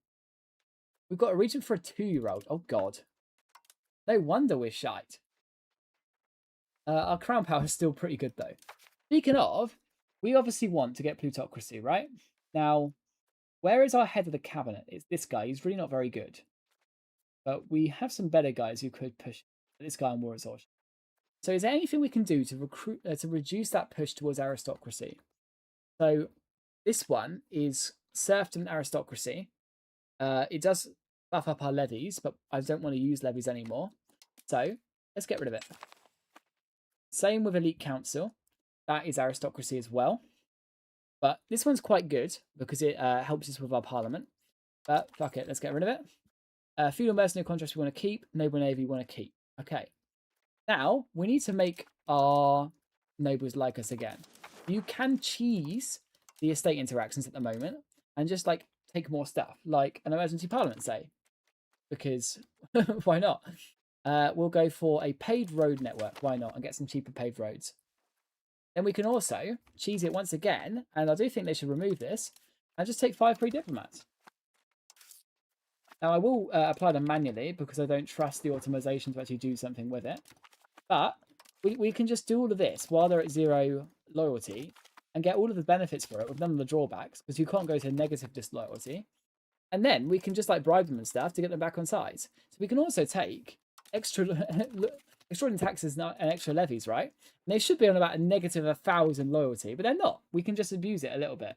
We've got a regent for a 2-year-old. Oh God. No wonder we're shite. Our crown power is still pretty good though. Speaking of, we obviously want to get plutocracy, right? Now, where is our head of the cabinet? It's this guy. He's really not very good. But we have some better guys who could push this guy on war exhaustion. So is there anything we can do to reduce that push towards aristocracy? So this one is serfdom and aristocracy. It does buff up our levies, but I don't want to use levies anymore. So let's get rid of it. Same with elite council. That is aristocracy as well. But this one's quite good because it helps us with our parliament. But fuck it, let's get rid of it. Feudal mercenary contracts we want to keep. Noble navy we want to keep. Okay. Now, we need to make our nobles like us again. You can cheese the estate interactions at the moment and just like take more stuff, like an emergency parliament, say. because why not? We'll go for a paved road network. Why not? And get some cheaper paved roads. Then we can also cheese it once again, and I do think they should remove this, and just take 5 free diplomats. Now, I will apply them manually because I don't trust the automation to actually do something with it. But we can just do all of this while they're at 0 loyalty and get all of the benefits for it with none of the drawbacks, because you can't go to negative disloyalty. And then we can just like bribe them and stuff to get them back on sides. So we can also take extraordinary taxes and extra levies, right? And they should be on about a negative 1,000 loyalty, but they're not. We can just abuse it a little bit.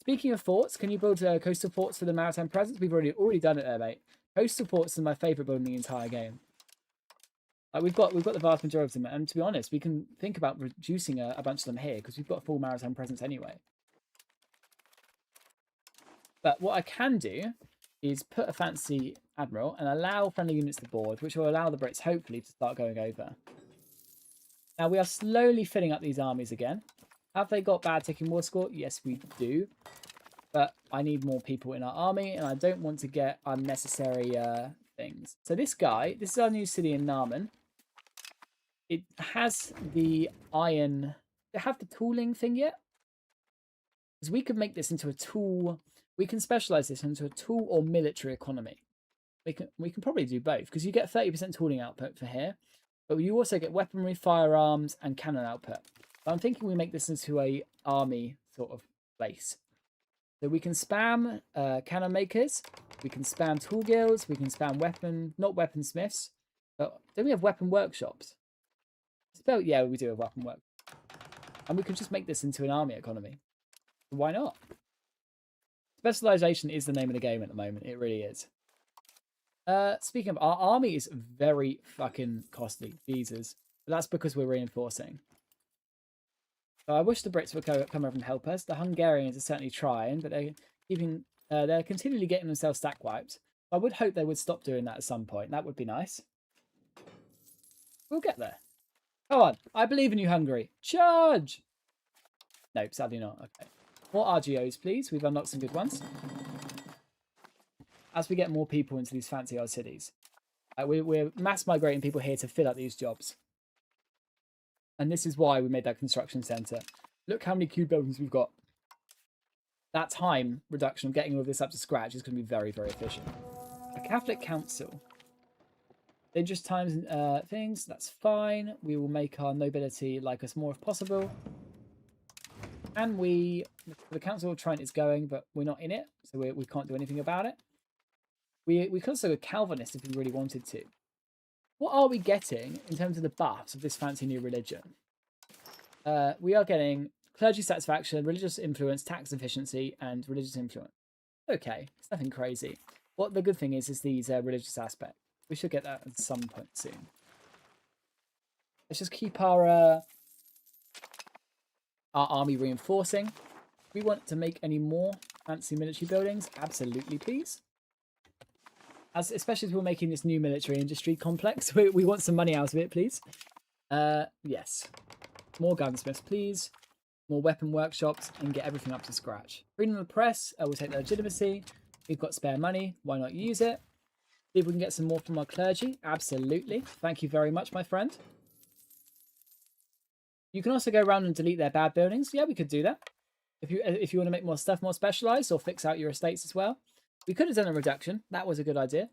Speaking of forts, can you build coastal forts for the maritime presence? We've already done it there, mate. Coastal forts is my favourite building in the entire game. We've got the vast majority of them, and to be honest, we can think about reducing a bunch of them here because we've got full maritime presence anyway. But what I can do is put a fancy admiral and allow friendly units to board, which will allow the Brits hopefully to start going over. Now we are slowly filling up these armies again. Have they got bad ticking war score? Yes, we do. But I need more people in our army, and I don't want to get unnecessary things. So this guy, this is our new city in Narman. It has the iron. Does it have the tooling thing yet? Because we could make this into a tool. We can specialize this into a tool or military economy. We can probably do both, because you get 30% tooling output for here, but you also get weaponry, firearms, and cannon output. But I'm thinking we make this into a army sort of place. So we can spam cannon makers, we can spam tool guilds, we can spam not weaponsmiths, but don't we have weapon workshops? Yeah, we do have weapon work. And we can just make this into an army economy. Why not? Specialization is the name of the game at the moment. It really is. Speaking of, our army is very fucking costly. Jesus. But that's because we're reinforcing. So I wish the Brits would come over and help us. The Hungarians are certainly trying, but they're continually getting themselves stack wiped. I would hope they would stop doing that at some point. That would be nice. We'll get there. Come on. I believe in you, Hungary. Charge! Nope, sadly not. Okay. More RGOs, please. We've unlocked some good ones. As we get more people into these fancy old cities. We're mass migrating people here to fill out these jobs. And this is why we made that construction centre. Look how many cube buildings we've got. That time reduction of getting all of this up to scratch is going to be very, very efficient. A Catholic council. Dangerous times and things. That's fine. We will make our nobility like us more if possible. And the council of Trent is going, but we're not in it. So we can't do anything about it. We could also go Calvinist if we really wanted to. What are we getting in terms of the buffs of this fancy new religion? We are getting clergy satisfaction, religious influence, tax efficiency, and religious influence. Okay, it's nothing crazy. What the good thing is these religious aspects. We should get that at some point soon. Let's just keep our army reinforcing. We want to make any more fancy military buildings? Absolutely, please. Especially as we're making this new military industry complex. We want some money out of it, please. Yes. More gunsmiths, please. More weapon workshops, and get everything up to scratch. Freedom of the press, we'll take the legitimacy. We've got spare money. Why not use it? See if we can get some more from our clergy. Absolutely. Thank you very much, my friend. You can also go around and delete their bad buildings. Yeah, we could do that. If you want to make more stuff more specialized or fix out your estates as well. We could have done a reduction. That was a good idea.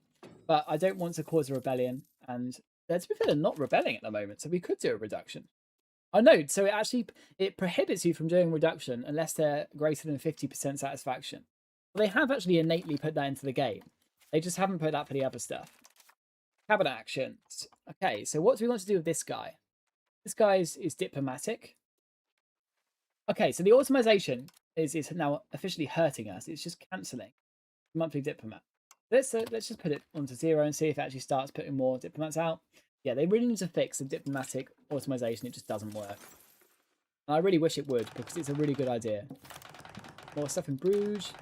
But I don't want to cause a rebellion. And to be fair, they're not rebelling at the moment. So we could do a reduction. Oh, no. So it prohibits you from doing reduction unless they're greater than 50% satisfaction. Well, they have actually innately put that into the game. They just haven't put that for the other stuff. Cabinet actions. Okay, so what do we want to do with this guy? This guy is diplomatic. Okay, so the automation is now officially hurting us. It's just cancelling monthly diplomat. Let's just put it onto 0 and see if it actually starts putting more diplomats out. Yeah, they really need to fix the diplomatic automation. It just doesn't work. And I really wish it would, because it's a really good idea. More stuff in Bruges.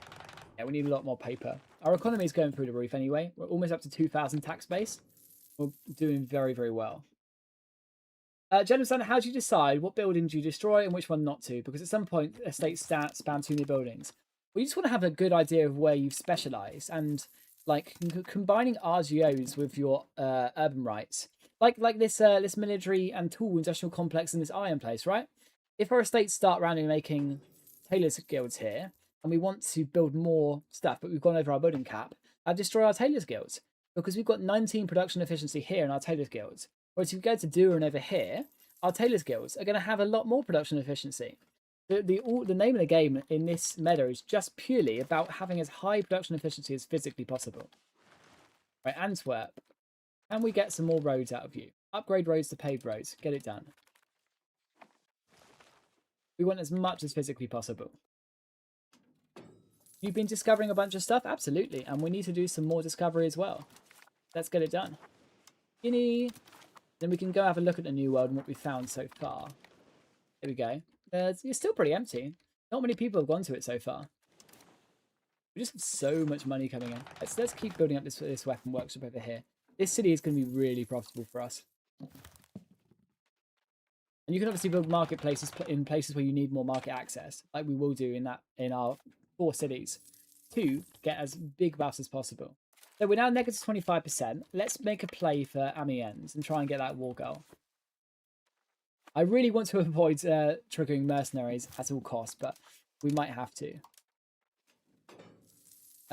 Yeah, we need a lot more paper. Our economy is going through the roof anyway. We're almost up to 2,000 tax base. We're doing very, very well. Jadamsan, how do you decide what building do you destroy and which one not to? Because at some point, estates spam too many buildings. Well, you just want to have a good idea of where you've specialised. And like combining RGOs with your urban rights, like this military and tool industrial complex in this iron place, right? If our estates start randomly making tailors guilds here, and we want to build more stuff, but we've gone over our building cap, I'd destroy our tailors guilds because we've got 19 production efficiency here in our tailors guilds. Whereas if you go to Duran over here, our tailors guilds are going to have a lot more production efficiency. The name of the game in this meta is just purely about having as high production efficiency as physically possible. Right, Antwerp. Can we get some more roads out of you? Upgrade roads to paved roads. Get it done. We want as much as physically possible. You've been discovering a bunch of stuff? Absolutely. And we need to do some more discovery as well. Let's get it done. Guinea. Then we can go have a look at the New World and what we found so far. There we go. It's still pretty empty. Not many people have gone to it so far. We just have so much money coming in. Let's keep building up this weapon workshop over here. This city is going to be really profitable for us. And you can obviously build marketplaces in places where you need more market access, like we will do in our 4 cities, to get as big buffs as possible. So we're now negative 25%. Let's make a play for Amiens and try and get that war goal. I really want to avoid triggering mercenaries at all costs, but we might have to.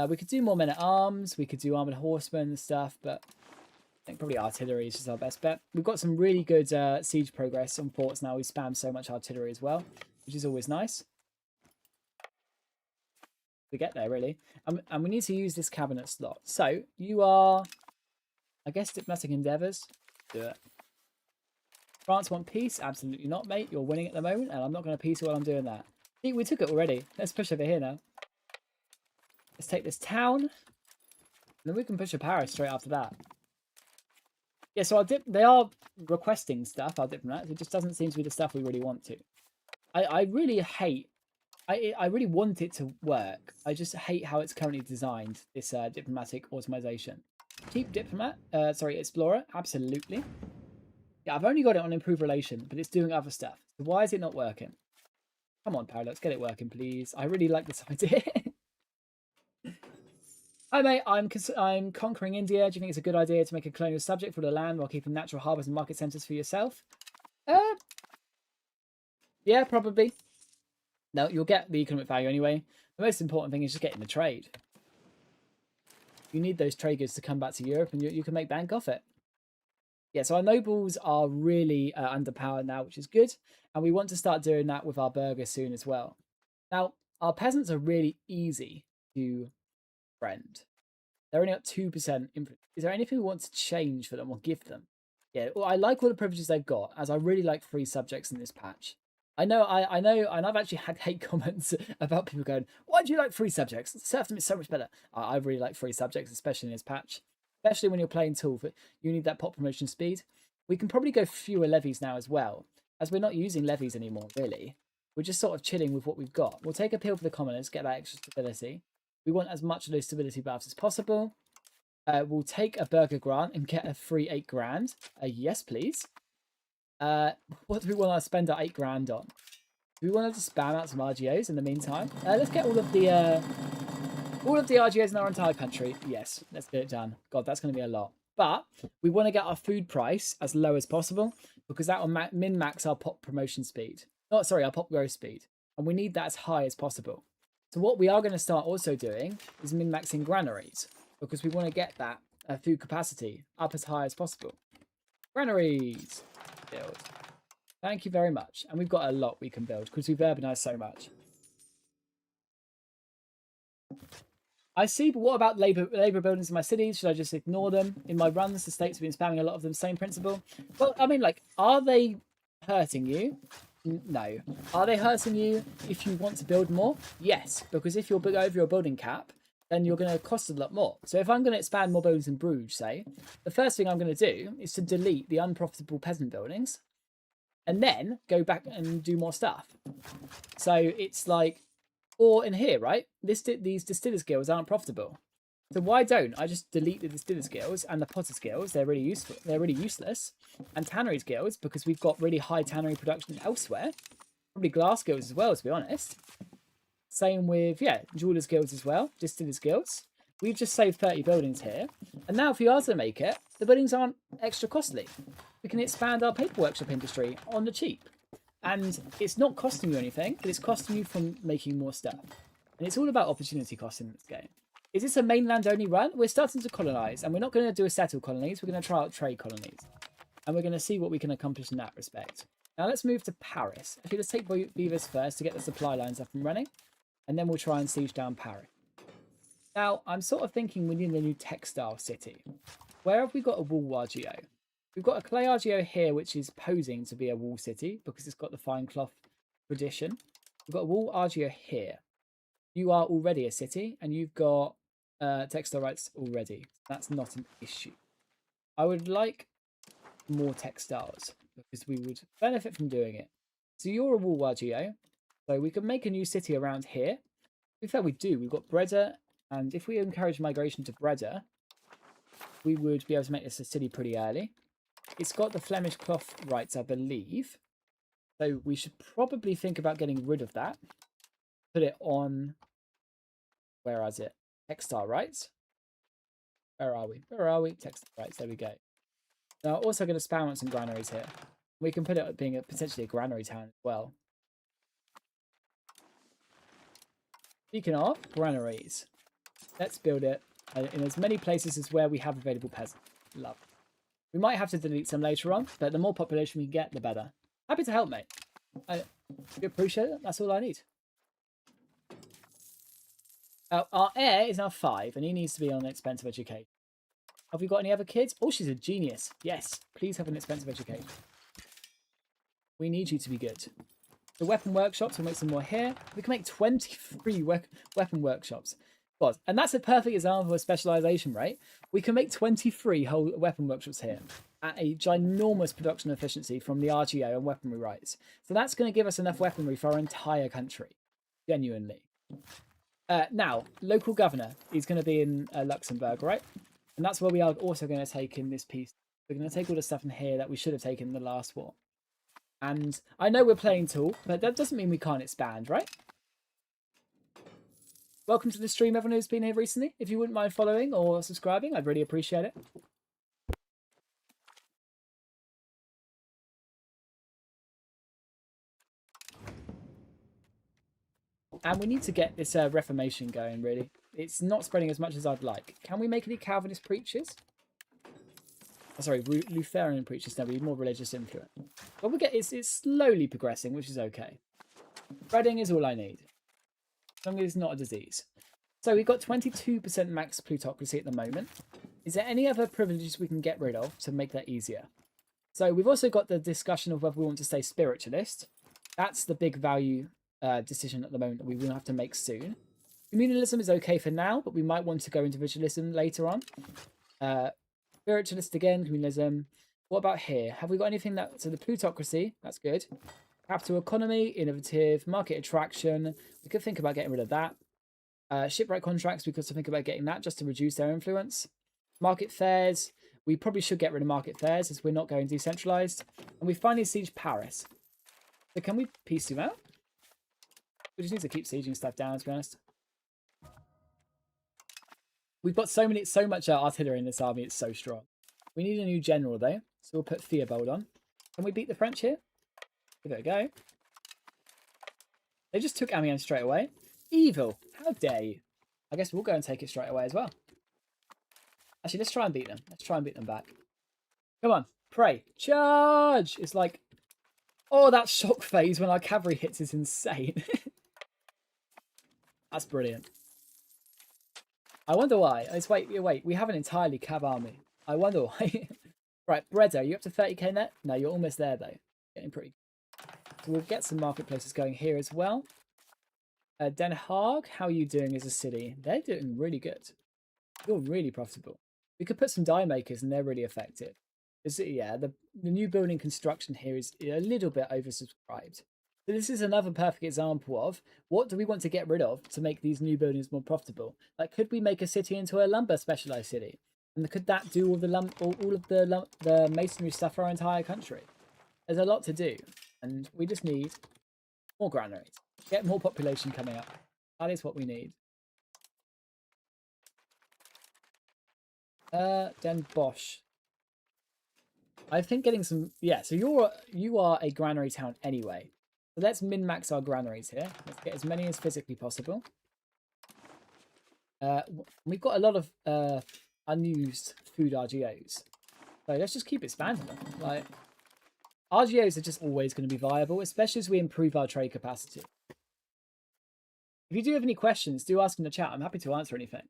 We could do more men-at-arms. We could do armoured horsemen and stuff, but I think probably artillery is just our best bet. We've got some really good siege progress on forts now. We spam so much artillery as well, which is always nice. We get there, really. And we need to use this cabinet slot. So, you are, I guess, diplomatic endeavours. Do it. France want peace? Absolutely not, mate. You're winning at the moment, and I'm not going to peace while I'm doing that. See, we took it already. Let's push over here now. Let's take this town. And then we can push a Paris straight after that. Yeah, so they are requesting stuff, our diplomats. It just doesn't seem to be the stuff we really want to. I really hate... I really want it to work. I just hate how it's currently designed, this diplomatic automation. Keep diplomat. Explorer. Absolutely. Yeah, I've only got it on improved relation, but it's doing other stuff. So why is it not working? Come on, Paradox, get it working, please. I really like this idea. Hi, mate. I'm conquering India. Do you think it's a good idea to make a colonial subject for the land while keeping natural harbours and market centres for yourself? Yeah, probably. No, you'll get the economic value anyway. The most important thing is just getting the trade. You need those trade goods to come back to Europe, and you can make bank off it. Yeah, so our nobles are really underpowered now, which is good. And we want to start doing that with our burghers soon as well. Now, our peasants are really easy to friend. They're only up 2%. Is there anything we want to change for them or give them? Yeah, well, I like all the privileges they've got, as I really like free subjects in this patch. I know, and I've actually had hate comments about people going, why do you like free subjects? Serfdom is so much better. I really like free subjects, especially in this patch. Especially when you're playing tool, you need that pop promotion speed. We can probably go fewer levies now as well, as we're not using levies anymore, really. We're just sort of chilling with what we've got. We'll take appeal for the commoners, get that extra stability. We want as much of those stability buffs as possible. We'll take a burger grant and get a free 8 grand. Yes, please. What do we want to spend our 8 grand on? Do we want to spam out some RGOs in the meantime? Let's get all of the RGOs in our entire country. Yes, let's get it done. God, that's going to be a lot. But we want to get our food price as low as possible because that will min-max our pop promotion speed. Oh, sorry, our pop growth speed. And we need that as high as possible. So what we are going to start also doing is min-maxing granaries because we want to get that food capacity up as high as possible. Granaries. Build. Thank you very much. And we've got a lot we can build because we've urbanized so much. I see, but what about labour buildings in my cities? Should I just ignore them? In my runs, the states have been spamming a lot of them. Same principle. Well, I mean, like, are they hurting you? No. Are they hurting you if you want to build more? Yes, because if you're over your building cap, then you're going to cost a lot more. So if I'm going to expand more buildings in Bruges, say, the first thing I'm going to do is to delete the unprofitable peasant buildings and then go back and do more stuff. So it's like, or in here, right? These distillers guilds aren't profitable. So why don't I just delete the distillers guilds and the potters guilds? They're really useful. They're really useless. And tanneries guilds, because we've got really high tannery production elsewhere. Probably glass guilds as well, to be honest. Same with, yeah, jewelers guilds as well, distillers guilds. we've just saved 30 buildings here. And now if we are to make it, the buildings aren't extra costly. We can expand our paper workshop industry on the cheap. And it's not costing you anything, but it's costing you from making more stuff. And it's all about opportunity cost in this game. Is this a mainland only run? We're starting to colonize, and we're not going to do a settle colonies. We're going to try out trade colonies. And we're going to see what we can accomplish in that respect. Now let's move to Paris. Actually, let's take beavers first to get the supply lines up and running. And then we'll try and siege down Paris. Now, I'm sort of thinking we need a new textile city. Where have we got a wool RGO? We've got a clay RGO here, which is posing to be a wool city because it's got the fine cloth tradition. We've got a wool RGO here. You are already a city, and you've got textile rights already. That's not an issue. I would like more textiles because we would benefit from doing it. So you're a wool RGO, so we could make a new city around here. To be fair, we do. We've got Breda, and if we encourage migration to Breda, we would be able to make this a city pretty early. It's got the Flemish cloth rights, I believe. So we should probably think about getting rid of that. Put it on... Where is it? Textile rights. Where are we? Where are we? Textile rights. There we go. Now, also going to spam on some granaries here. We can put it being potentially a granary town as well. Speaking of granaries, let's build it in as many places as where we have available peasants. Love. We might have to delete some later on, but the more population we get, the better. Happy to help, mate. I appreciate it. That's all I need. Our heir is now 5, and he needs to be on an expensive education. Have we got any other kids? Oh, she's a genius. Yes, please have an expensive education. We need you to be good. The weapon workshops, we'll make some more here. We can make 23 weapon workshops. God, and that's a perfect example of specialization, right? We can make 23 whole weapon workshops here at a ginormous production efficiency from the RGO and weaponry rights. So that's going to give us enough weaponry for our entire country. Genuinely. Now, local governor is going to be in Luxembourg, right? And that's where we are also going to take in this piece. We're going to take all the stuff in here that we should have taken in the last war. And I know we're playing tall, but that doesn't mean we can't expand, right? Welcome to the stream, everyone who's been here recently. If you wouldn't mind following or subscribing, I'd really appreciate it. And we need to get this Reformation going, really. It's not spreading as much as I'd like. Can we make any Calvinist preachers? Oh, sorry, Lutheran preachers. No, we need more religious influence. But we get it's slowly progressing, which is okay. Spreading is all I need. As long as it's not a disease. So we've got 22% max plutocracy at the moment. Is there any other privileges we can get rid of to make that easier? So we've also got the discussion of whether we want to stay spiritualist. That's the big value decision at the moment that we will have to make soon. Communalism is okay for now, but we might want to go individualism later on. Spiritualist again, communalism. What about here? Have we got anything that... So the plutocracy, that's good. Capital economy, innovative, market attraction. We could think about getting rid of that. Shipwright contracts, we could think about getting that just to reduce their influence. Market fairs. We probably should get rid of market fairs as we're not going decentralized. And we finally siege Paris. So can we peace him out? We just need to keep sieging stuff down, to be honest. We've got so much artillery in this army, it's so strong. We need a new general, though. So we'll put Theobald on. Can we beat the French here? Give it a go. They just took Amiens straight away. Evil. How dare you? I guess we'll go and take it straight away as well. Actually, let's try and beat them. Let's try and beat them back. Come on. Pray. Charge! It's like... Oh, that shock phase when our cavalry hits is insane. That's brilliant. I wonder why. Wait. We have an entirely cav army. I wonder why. Right, Breda, are you up to 30k net? No, you're almost there, though. Getting pretty... So we'll get some marketplaces going here as well. Den Haag, how are you doing as a city? They're doing really good. You're really profitable. We could put some die makers and they're really effective. Yeah, the new building construction here is a little bit oversubscribed. So this is another perfect example of what do we want to get rid of to make these new buildings more profitable? Like, could we make a city into a lumber specialized city? And could that do all of the masonry stuff for our entire country? There's a lot to do, and we just need more granaries. Get more population coming up. That is what we need. Den Bosch. I think getting some... Yeah, so you are a granary town anyway. So let's min-max our granaries here. Let's get as many as physically possible. We've got a lot of unused food RGOs. So let's just keep expanding them. Like, RGOs are just always going to be viable, especially as we improve our trade capacity. If you do have any questions, do ask in the chat. I'm happy to answer anything.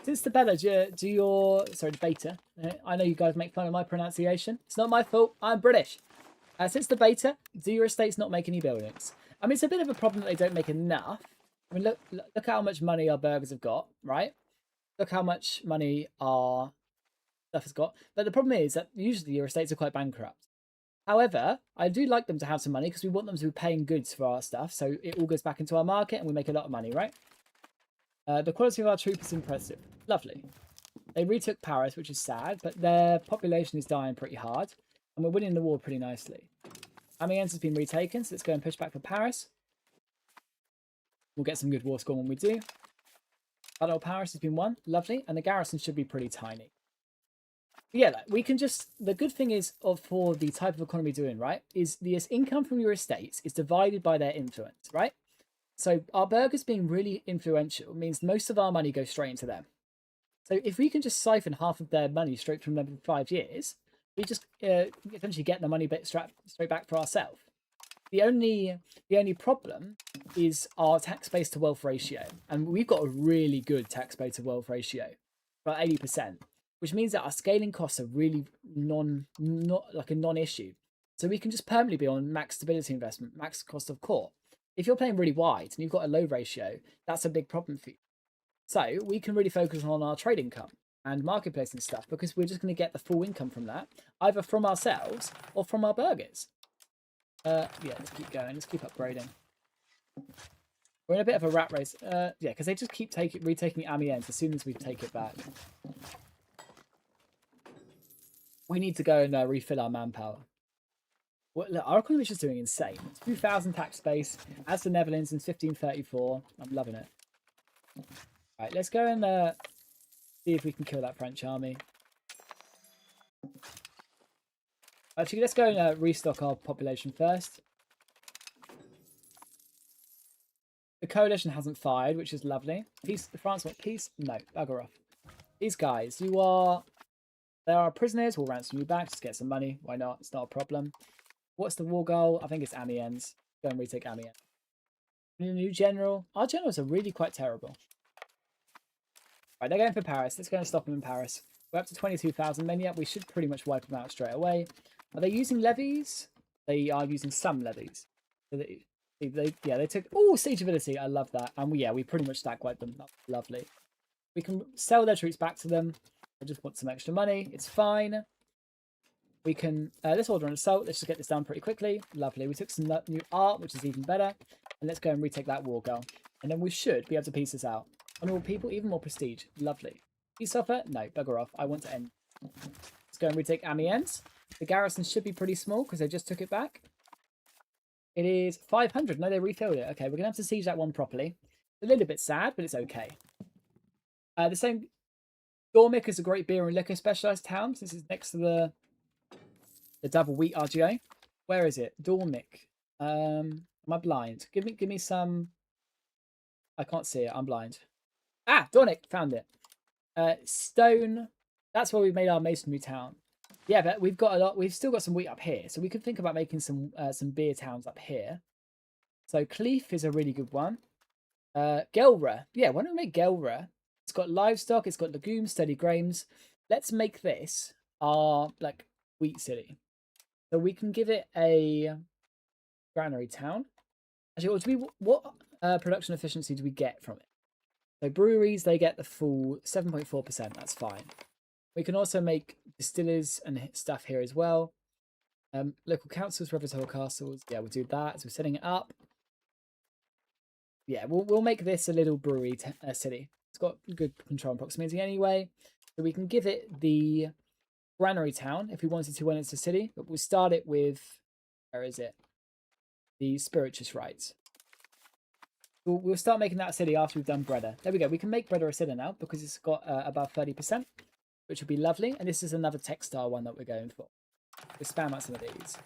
Since the beta, sorry, the beta. I know you guys make fun of my pronunciation. It's not my fault. I'm British. Since the beta, do your estates not make any buildings? I mean, it's a bit of a problem that they don't make enough. I mean, look how much money our burgers have got, right? Look how much money our stuff has got. But the problem is that usually your estates are quite bankrupt. However, I do like them to have some money because we want them to be paying goods for our stuff. So it all goes back into our market and we make a lot of money, right? The quality of our troop is impressive. Lovely. They retook Paris, which is sad, but their population is dying pretty hard. And we're winning the war pretty nicely. Amiens has been retaken, so let's go and push back for Paris. We'll get some good war score when we do. Battle of Paris has been won. Lovely. And the garrison should be pretty tiny. But yeah, we can just... The good thing is, for the type of economy we're doing, right, is the income from your estates is divided by their influence, right? So our burghers being really influential means most of our money goes straight into them. So if we can just siphon half of their money straight from them in 5 years, we just essentially get the money straight back for ourselves. The only problem is our tax base to wealth ratio, and we've got a really good tax base to wealth ratio, about 80%, which means that our scaling costs are really not like a non-issue. So we can just permanently be on max stability investment, max cost of core. If you're playing really wide and you've got a low ratio, that's a big problem for you. So we can really focus on our trade income and marketplace and stuff because we're just going to get the full income from that, either from ourselves or from our burgers. Yeah, let's keep going. Let's keep upgrading. We're in a bit of a rat race. Yeah, because they just keep retaking Amiens as soon as we take it back. We need to go and refill our manpower. Well, look, our economy is just doing insane. 2,000 tax space, as the Netherlands in 1534. I'm loving it. Right, let's go and see if we can kill that French army. Actually, let's go and restock our population first. The coalition hasn't fired, which is lovely. Peace. France want peace? No, bugger off. These guys, they are prisoners. We'll ransom you back. Just get some money. Why not? It's not a problem. What's the war goal? I think it's Amiens. Go and retake Amiens. New general. Our generals are really quite terrible. Right, they're going for Paris. Let's go and stop them in Paris. We're up to 22,000 men yet. We should pretty much wipe them out straight away. Are they using levies? They are using some levies. So they took... Oh, siege ability. I love that. And we pretty much stack wiped them. That's lovely. We can sell their troops back to them. I just want some extra money. It's fine. We can... let's order an assault. Let's just get this done pretty quickly. Lovely. We took some new art, which is even better. And let's go and retake that war goal. And then we should be able to piece this out. Honourable people, even more prestige. Lovely. Peace offer? No, bugger off. I want to end. Let's go and retake Amiens. The garrison should be pretty small because they just took it back. It is 500. No, they refilled it. Okay, we're going to have to siege that one properly. A little bit sad, but it's okay. The same... Dormick is a great beer and liquor specialised town. This is next to the double wheat RGO. Where is it? Dormick. Am I blind? Give me some... I can't see it. I'm blind. Ah, Dornick. Found it. Stone. That's where we've made our masonry town. Yeah, but we've got a lot. We've still got some wheat up here, so we could think about making some beer towns up here. So Cleef is a really good one. Gelra. Yeah, why don't we make Gelra? It's got livestock. It's got legumes, steady grains. Let's make this our wheat city. So we can give it a granary town. Actually, what production efficiency do we get from it? So breweries, they get the full 7.4%. That's fine. We can also make distillers and stuff here as well. Local councils, Revertol castles. Yeah, we'll do that. So we're setting it up. Yeah, we'll make this a little brewery city. It's got good control and proximity anyway. So we can give it the granary town if we wanted to when it's a city. But we'll start it with, where is it? The spirituous rites. We'll start making that a city after we've done Breda. There we go. We can make Breda a city now because it's got above 30%, which would be lovely. And this is another textile one that we're going for. We'll spam out some of these.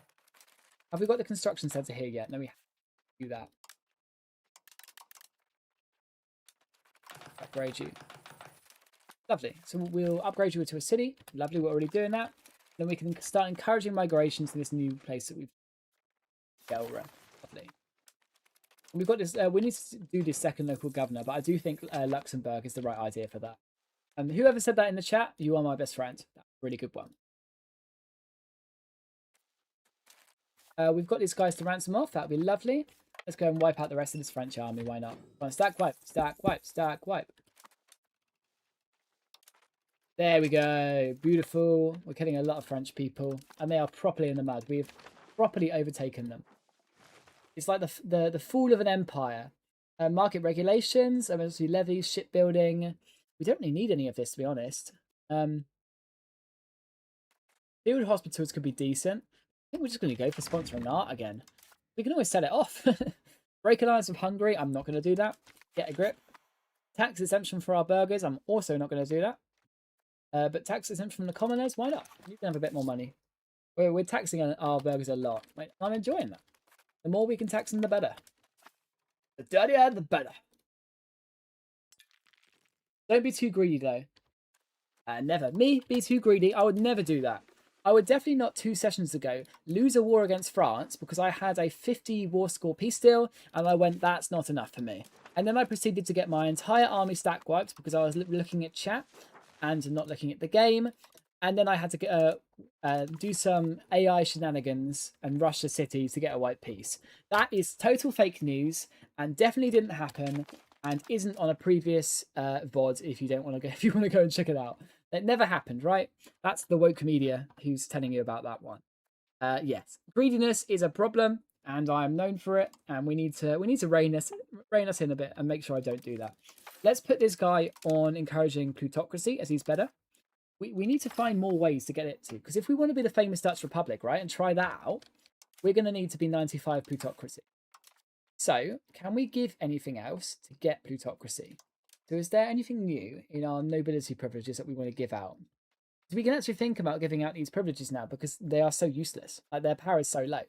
Have we got the construction centre here yet? No, we have to do that. Upgrade you. Lovely. So we'll upgrade you to a city. Lovely, we're already doing that. Then we can start encouraging migration to this new place that we've... Lovely. And we've got this... we need to do this second local governor, but I do think Luxembourg is the right idea for that. Whoever said that in the chat, you are my best friend. That's a really good one. We've got these guys to ransom off. That would be lovely. Let's go and wipe out the rest of this French army. Why not? Come on, stack wipe, stack wipe, stack wipe. There we go. Beautiful. We're killing a lot of French people. And they are properly in the mud. We've properly overtaken them. It's like the fall of an empire. Market regulations, emergency levies, shipbuilding. We don't really need any of this, to be honest. Field hospitals could be decent. I think we're just going to go for sponsoring art again. We can always sell it off. Break alliance with Hungary. I'm not going to do that. Get a grip. Tax exemption for our burgers. I'm also not going to do that. But tax exemption from the commoners. Why not? You can have a bit more money. We're taxing our burgers a lot. I'm enjoying that. The more we can tax them, the better. The dirtier, the better. Don't be too greedy, though. Never. Me, be too greedy. I would never do that. I would definitely not 2 sessions ago lose a war against France because I had a 50 war score peace deal and I went, that's not enough for me. And then I proceeded to get my entire army stack wiped because I was looking at chat and not looking at the game. And then I had to do some AI shenanigans and rush a city to get a white peace. That is total fake news and definitely didn't happen and isn't on a previous VOD if you want to go and check it out. It never happened, right? That's the woke media who's telling you about that one. Yes, greediness is a problem, and I'm known for it. And we need to rein us in a bit and make sure I don't do that. Let's put this guy on encouraging plutocracy as he's better. We need to find more ways to get it to, because if we want to be the famous Dutch Republic, right, and try that out, we're going to need to be 95 plutocracy. So, can we give anything else to get plutocracy? So is there anything new in our nobility privileges that we want to give out? So we can actually think about giving out these privileges now because they are so useless. Like, their power is so low.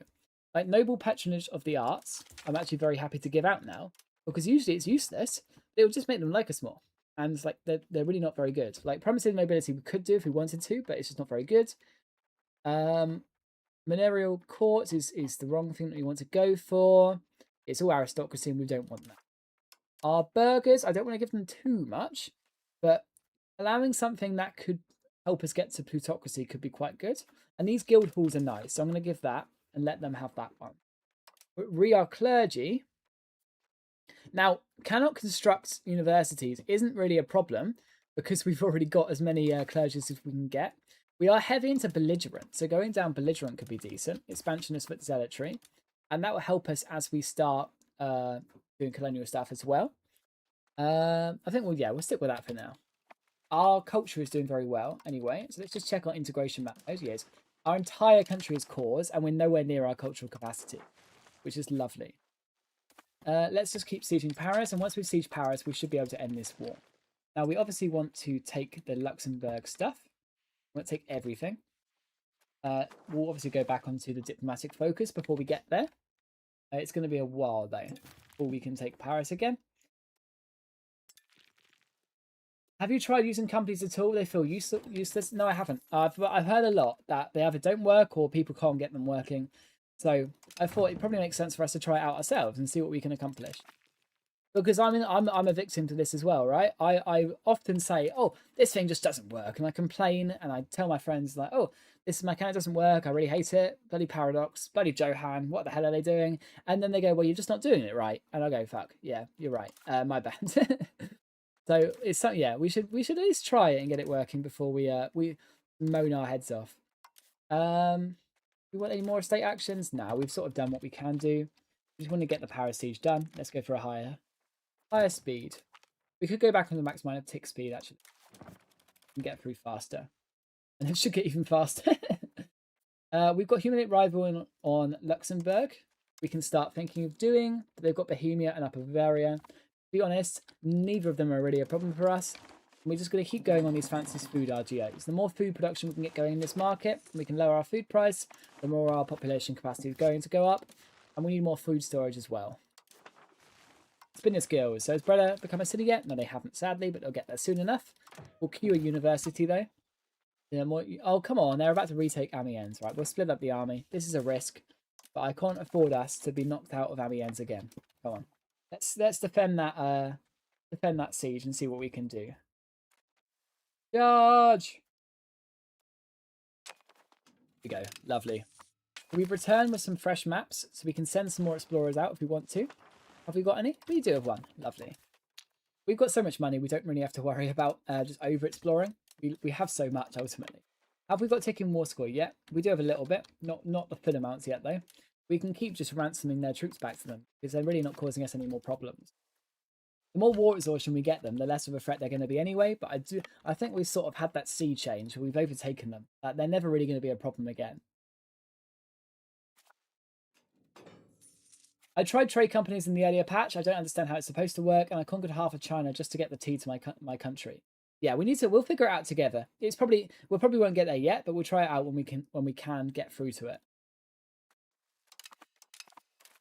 Like, noble patronage of the arts, I'm actually very happy to give out now because usually it's useless. It will just make them like us more. And it's like, they're really not very good. Like, promising nobility we could do if we wanted to, but it's just not very good. Manorial courts is the wrong thing that we want to go for. It's all aristocracy and we don't want that. Our burgers, I don't want to give them too much, but allowing something that could help us get to plutocracy could be quite good. And these guild halls are nice, so I'm going to give that and let them have that one. But our clergy. Now, cannot construct universities isn't really a problem because we've already got as many clergies as we can get. We are heavy into belligerent, so going down belligerent could be decent. Expansionist but zealotry. And that will help us as we start doing colonial stuff as well. I think we'll stick with that for now. Our culture is doing very well anyway, so let's just check our integration map. Oh yes, our entire country is cores and we're nowhere near our cultural capacity, which is lovely. Let's just keep sieging Paris, and once we've sieged Paris we should be able to end this war. Now we obviously want to take the Luxembourg stuff. We want to take everything. We'll obviously go back onto the diplomatic focus before we get there. It's going to be a while though before we can take Paris again. Have you tried using companies at all? They feel useless? No, I haven't. I've heard a lot that they either don't work or people can't get them working. So I thought it probably makes sense for us to try it out ourselves and see what we can accomplish. Because I'm a victim to this as well, right? I often say, oh, this thing just doesn't work. And I complain and I tell my friends like, oh, this mechanic doesn't work. I really hate it. Bloody Paradox. Bloody Johan. What the hell are they doing? And then they go, well, you're just not doing it right. And I go, fuck. Yeah, you're right. My bad. So it's something, yeah, we should at least try it and get it working before we moan our heads off. We want any more estate actions? No, we've sort of done what we can do. We just want to get the Paris siege done. Let's go for a higher speed. We could go back on the max minor tick speed actually and get through faster. And it should get even faster. We've got human rival on Luxembourg. We can start thinking of doing. They've got Bohemia and Upper Bavaria. To be honest, neither of them are really a problem for us. We're just going to keep going on these fancy food RGOs. The more food production we can get going in this market, we can lower our food price, the more our population capacity is going to go up. And we need more food storage as well. Spinner skills. So has Breda become a city yet? No, they haven't, sadly, but they'll get there soon enough. We'll queue a university, though. Yeah, more... Oh, come on. They're about to retake Amiens. Right, we'll split up the army. This is a risk. But I can't afford us to be knocked out of Amiens again. Come on. Let's defend that siege and see what we can do. Charge! Here we go. Lovely. We've returned with some fresh maps, so we can send some more explorers out if we want to. Have we got any? We do have one. Lovely. We've got so much money, we don't really have to worry about just over-exploring. We have so much, ultimately. Have we got ticking war score yet? We do have a little bit. Not the full amounts yet, though. We can keep just ransoming their troops back to them, because they're really not causing us any more problems. The more war exhaustion we get them, the less of a threat they're going to be anyway. But I think we've sort of had that sea change where we've overtaken them. They're never really going to be a problem again. I tried trade companies in the earlier patch. I don't understand how it's supposed to work, and I conquered half of China just to get the tea to my country. Yeah, we'll figure it out together. We probably won't get there yet, but we'll try it out when we can get through to it.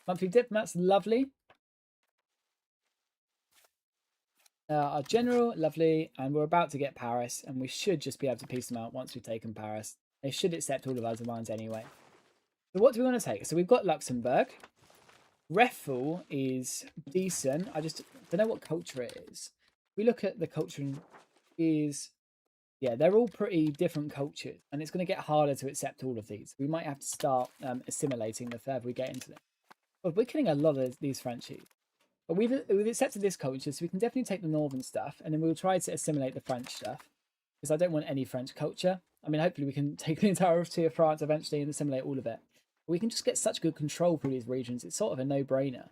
Monthly diplomats, lovely. Our general, lovely, and we're about to get Paris, and we should just be able to peace them out once we've taken Paris. They should accept all of our demands anyway. So what do we want to take? So we've got Luxembourg. Reffel is decent. I just don't know what culture it is. We look at the culture yeah, they're all pretty different cultures, and it's going to get harder to accept all of these. We might have to start assimilating the further we get into them. But we're killing a lot of these Frenchies. But we've accepted this culture, so we can definitely take the northern stuff, and then we'll try to assimilate the French stuff, because I don't want any French culture. I mean, hopefully we can take the entirety of France eventually and assimilate all of it. But we can just get such good control through these regions. It's sort of a no-brainer.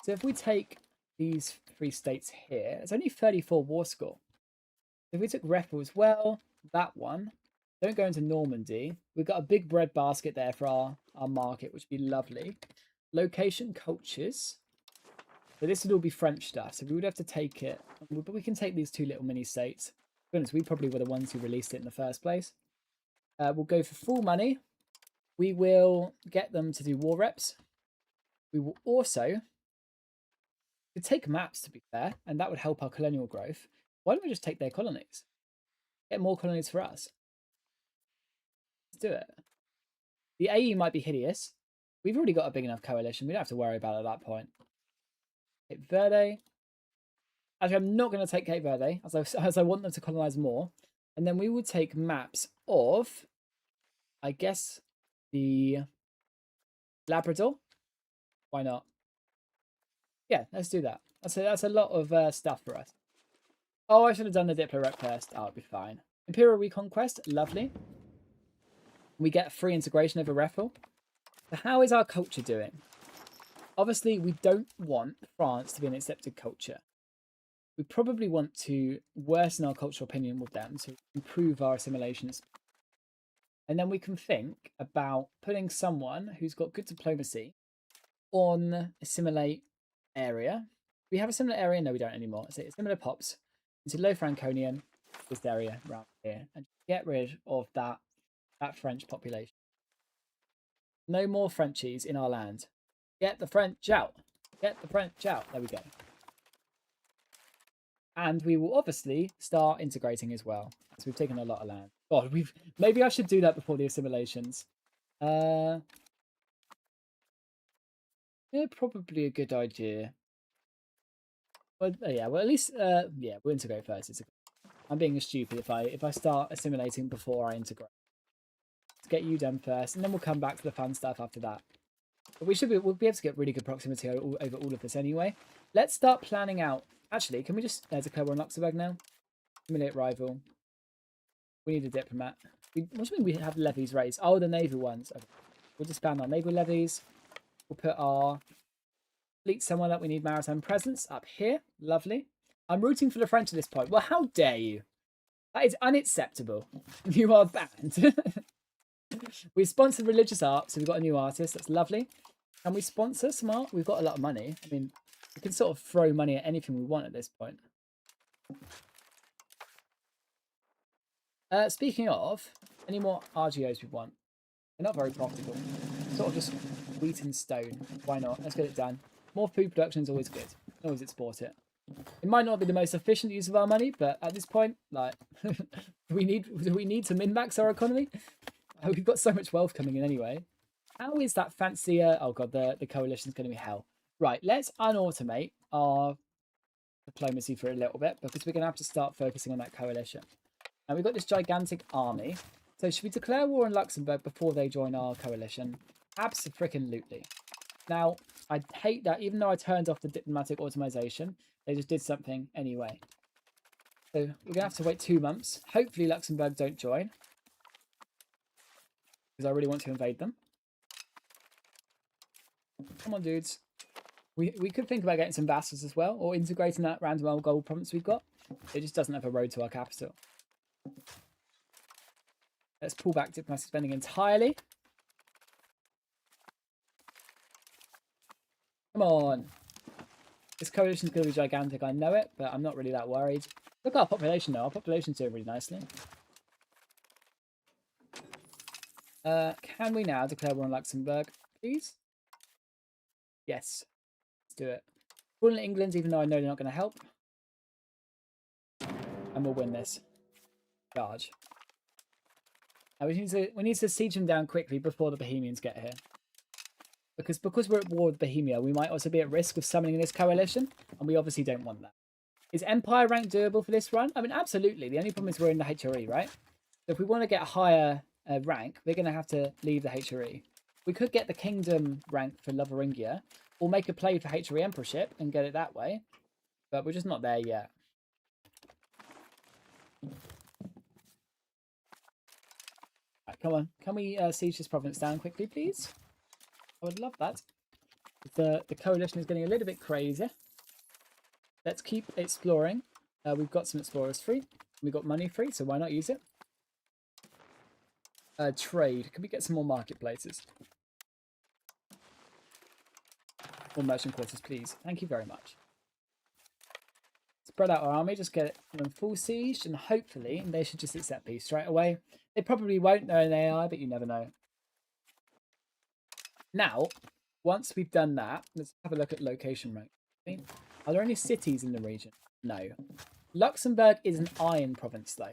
So if we take these 3 states here, it's only 34 war score. If we took Reffel as well, that one, don't go into Normandy. We've got a big bread basket there for our market, which would be lovely. Location, cultures. So this would all be French stuff, so we would have to take it. But we can take these 2 little mini states. To be honest, we probably were the ones who released it in the first place. We'll go for full money. We will get them to do war reps. We will also take maps, to be fair, and that would help our colonial growth. Why don't we just take their colonies? Get more colonies for us. Let's do it. The AE might be hideous. We've already got a big enough coalition. We don't have to worry about it at that point. Cape Verde. Actually, I'm not going to take Cape Verde, as I want them to colonize more. And then we will take maps of, I guess, the Labrador. Why not? Yeah, let's do that. That's a lot of stuff for us. Oh, I should have done the Diplo rep first. Oh, it'll be fine. Imperial Reconquest, lovely. We get free integration over Reffel. So how is our culture doing? Obviously, we don't want France to be an accepted culture. We probably want to worsen our cultural opinion with them to improve our assimilations. And then we can think about putting someone who's got good diplomacy on assimilate area. We have a similar area? No, we don't anymore. So similar pops into Low Franconian, this area around here, and get rid of that French population. No more Frenchies in our land. Get the French out. Get the French out. There we go. And we will obviously start integrating as well. So we've taken a lot of land. God, maybe I should do that before the assimilations. Yeah, probably a good idea. Well, yeah, well at least yeah, we'll integrate first. I'm being stupid if I start assimilating before I integrate. Let's get you done first, and then we'll come back to the fun stuff after that. But we'll be able to get really good proximity over all of this anyway. Let's start planning out. Actually, can we just declare we're in Luxembourg now? Assimilate rival. We need a diplomat. What do you mean we have levies raised? Oh, the naval ones. Okay. We'll disband our naval levies. We'll put our fleet somewhere that we need maritime presence up here. Lovely. I'm rooting for the French at this point. Well, how dare you? That is unacceptable. You are banned. We sponsored religious art, so we've got a new artist. That's lovely. Can we sponsor some art? We've got a lot of money. I mean, we can sort of throw money at anything we want at this point. Speaking of, any more RGOs we want? They're not very profitable. Sort of just wheat and stone. Why not? Let's get it done. More food production is always good. Always export it. It might not be the most efficient use of our money, but at this point, like, do we need to min-max our economy? We've got so much wealth coming in anyway. How is that fancy? Oh god, the coalition's going to be hell. Right, let's unautomate our diplomacy for a little bit because we're going to have to start focusing on that coalition. Now we've got this gigantic army. So should we declare war on Luxembourg before they join our coalition? Abso-freaking-lutely. Now, I hate that even though I turned off the diplomatic automation, they just did something anyway. So we're going to have to wait 2 months. Hopefully Luxembourg don't join. Because I really want to invade them. Come on, dudes. We could think about getting some vassals as well, or integrating that random old gold province we've got. It just doesn't have a road to our capital. Let's pull back diplomatic spending entirely. Come on. This coalition's going to be gigantic, I know it, but I'm not really that worried. Look at our population though. Our population's doing really nicely. Can we now declare war on Luxembourg, please? Yes. Let's do it. We'll in England, even though I know they're not going to help. And we'll win this. Charge. Now we need to siege them down quickly before the Bohemians get here. Because we're at war with Bohemia, we might also be at risk of summoning this coalition, and we obviously don't want that. Is Empire rank doable for this run? I mean, absolutely. The only problem is we're in the HRE, right? So if we want to get a higher rank, we're going to have to leave the HRE. We could get the Kingdom rank for Lovaringia, or make a play for HRE Emperorship and get it that way, but we're just not there yet. Right, come on. Can we siege this province down quickly, please? I would love that. The coalition is getting a little bit crazy. Let's keep exploring. We've got some explorers free. We've got money free, so why not use it? Trade. Can we get some more marketplaces? Or merchant quarters, please. Thank you very much. Spread out our army. Just get them full siege, and hopefully they should just accept peace straight away. They probably won't know an AI, but you never know. Now, once we've done that, let's have a look at location rank. Are there any cities in the region? No. Luxembourg is an iron province, though.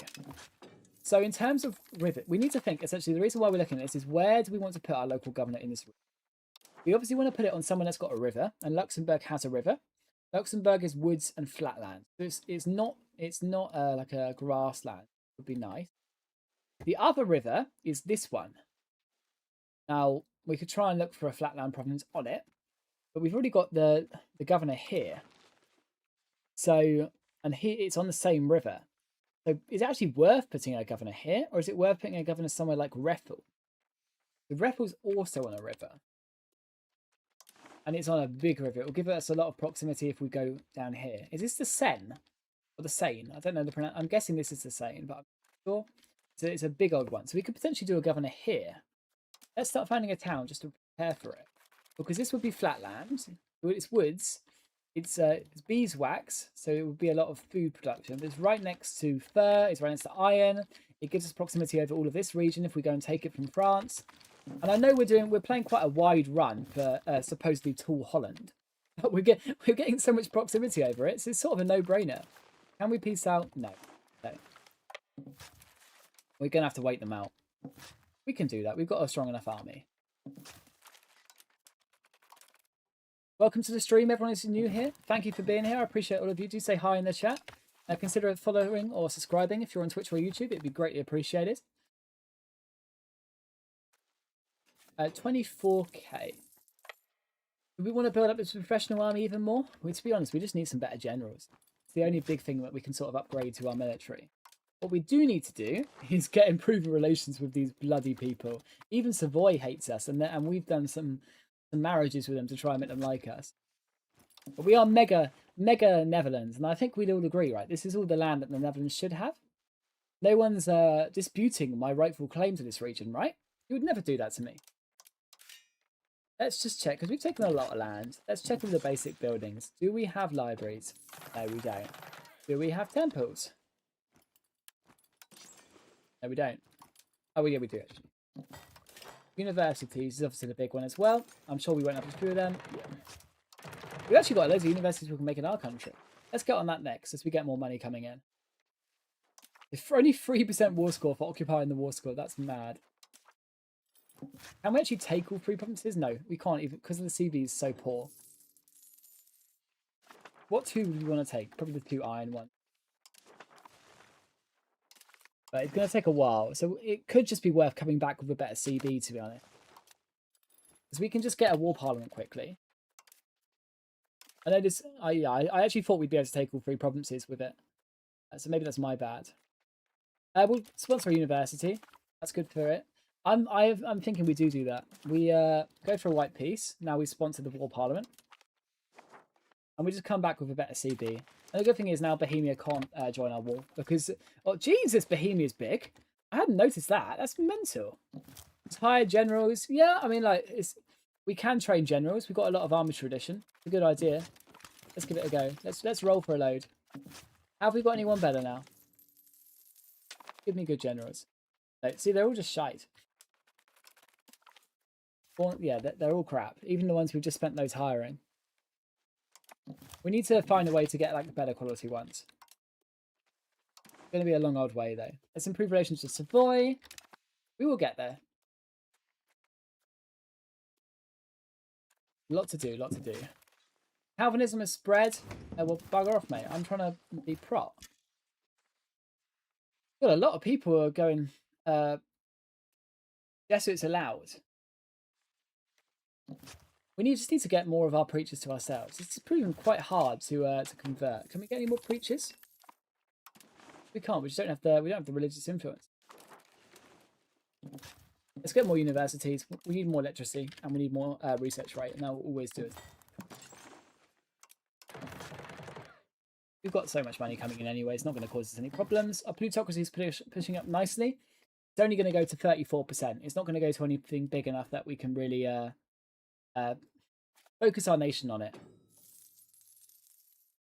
So in terms of river, we need to think, essentially, the reason why we're looking at this is where do we want to put our local governor in this region? We obviously want to put it on someone that's got a river, and Luxembourg has a river. Luxembourg is woods and flatland. So it's not like a grassland. It would be nice. The other river is this one. Now, we could try and look for a flatland province on it, but we've already got the governor here. So, and here it's on the same river. So is it actually worth putting a governor here, or is it worth putting a governor somewhere like Reffel? The Reffel's also on a river. And it's on a big river. It will give us a lot of proximity if we go down here. Is this the Seine? Or the Seine? I don't know the pronoun. I'm guessing this is the Seine, but I'm not sure. So it's a big old one. So we could potentially do a governor here. Let's start finding a town just to prepare for it. Because this would be flatland. It's woods. It's beeswax, so it would be a lot of food production. It's right next to fur. It's right next to iron. It gives us proximity over all of this region if we go and take it from France. And I know we're playing quite a wide run for supposedly tall Holland, but we're getting so much proximity over it, so it's sort of a no-brainer. Can we peace out? No. We're gonna have to wait them out. We can do that. We've got a strong enough army. Welcome to the stream, everyone who's new here. Thank you for being here. I appreciate all of you. Do say hi in the chat. Consider following or subscribing if you're on Twitch or YouTube. It'd be greatly appreciated. 24k. Do we want to build up this professional army even more? Well, to be honest, we just need some better generals. It's the only big thing that we can sort of upgrade to our military. What we do need to do is get improving relations with these bloody people. Even Savoy hates us, and we've done some marriages with them to try and make them like us. But we are mega Netherlands, and I think we'd all agree, right? This is all the land that the Netherlands should have. No one's disputing my rightful claim to this region, right? You would never do that to me. Let's just check, because we've taken a lot of land. Let's check all the basic buildings. Do we have libraries? No, we don't. Do we have temples? No, we don't. Oh, yeah, we do actually. Universities is obviously the big one as well. I'm sure we won't have to do them. Yeah. We've actually got loads of universities we can make in our country. Let's get on that next as we get more money coming in. If only 3% war score for occupying the war score, that's mad. Can we actually take all 3 provinces? No, we can't even because the CV is so poor. What 2 do you want to take? Probably the 2 iron ones. But it's going to take a while, so it could just be worth coming back with a better CV, to be honest. Because we can just get a war parliament quickly. I know this. I actually thought we'd be able to take all 3 provinces with it, so maybe that's my bad. We'll sponsor a university. That's good for it. I'm thinking we do that. We go for a white peace. Now we sponsor the war parliament, and we just come back with a better CB. And the good thing is now Bohemia can't join our war because oh Jesus, Bohemia's big. I hadn't noticed that. That's mental. It's higher generals. Yeah, I mean like we can train generals. We've got a lot of army tradition. It's a good idea. Let's give it a go. Let's roll for a load. Have we got anyone better now? Give me good generals. No, see, they're all just shite. Well, yeah, they're all crap. Even the ones we've just spent those hiring. We need to find a way to get like better quality ones. It's going to be a long old way though. Let's improve relations with Savoy. We will get there. Lot to do, lot to do. Calvinism has spread. Well, bugger off, mate. I'm trying to be prop. Got a lot of people who are going. Jesuits allowed. We just need to get more of our preachers to ourselves. It's proven quite hard to convert. Can we get any more preachers? We can't. We just don't have the religious influence. Let's get more universities. We need more literacy and we need more research rate, and that will always do it. We've got so much money coming in anyway. It's not going to cause us any problems. Our plutocracy is pushing up nicely. It's only going to go to 34%. It's not going to go to anything big enough that we can really focus our nation on it.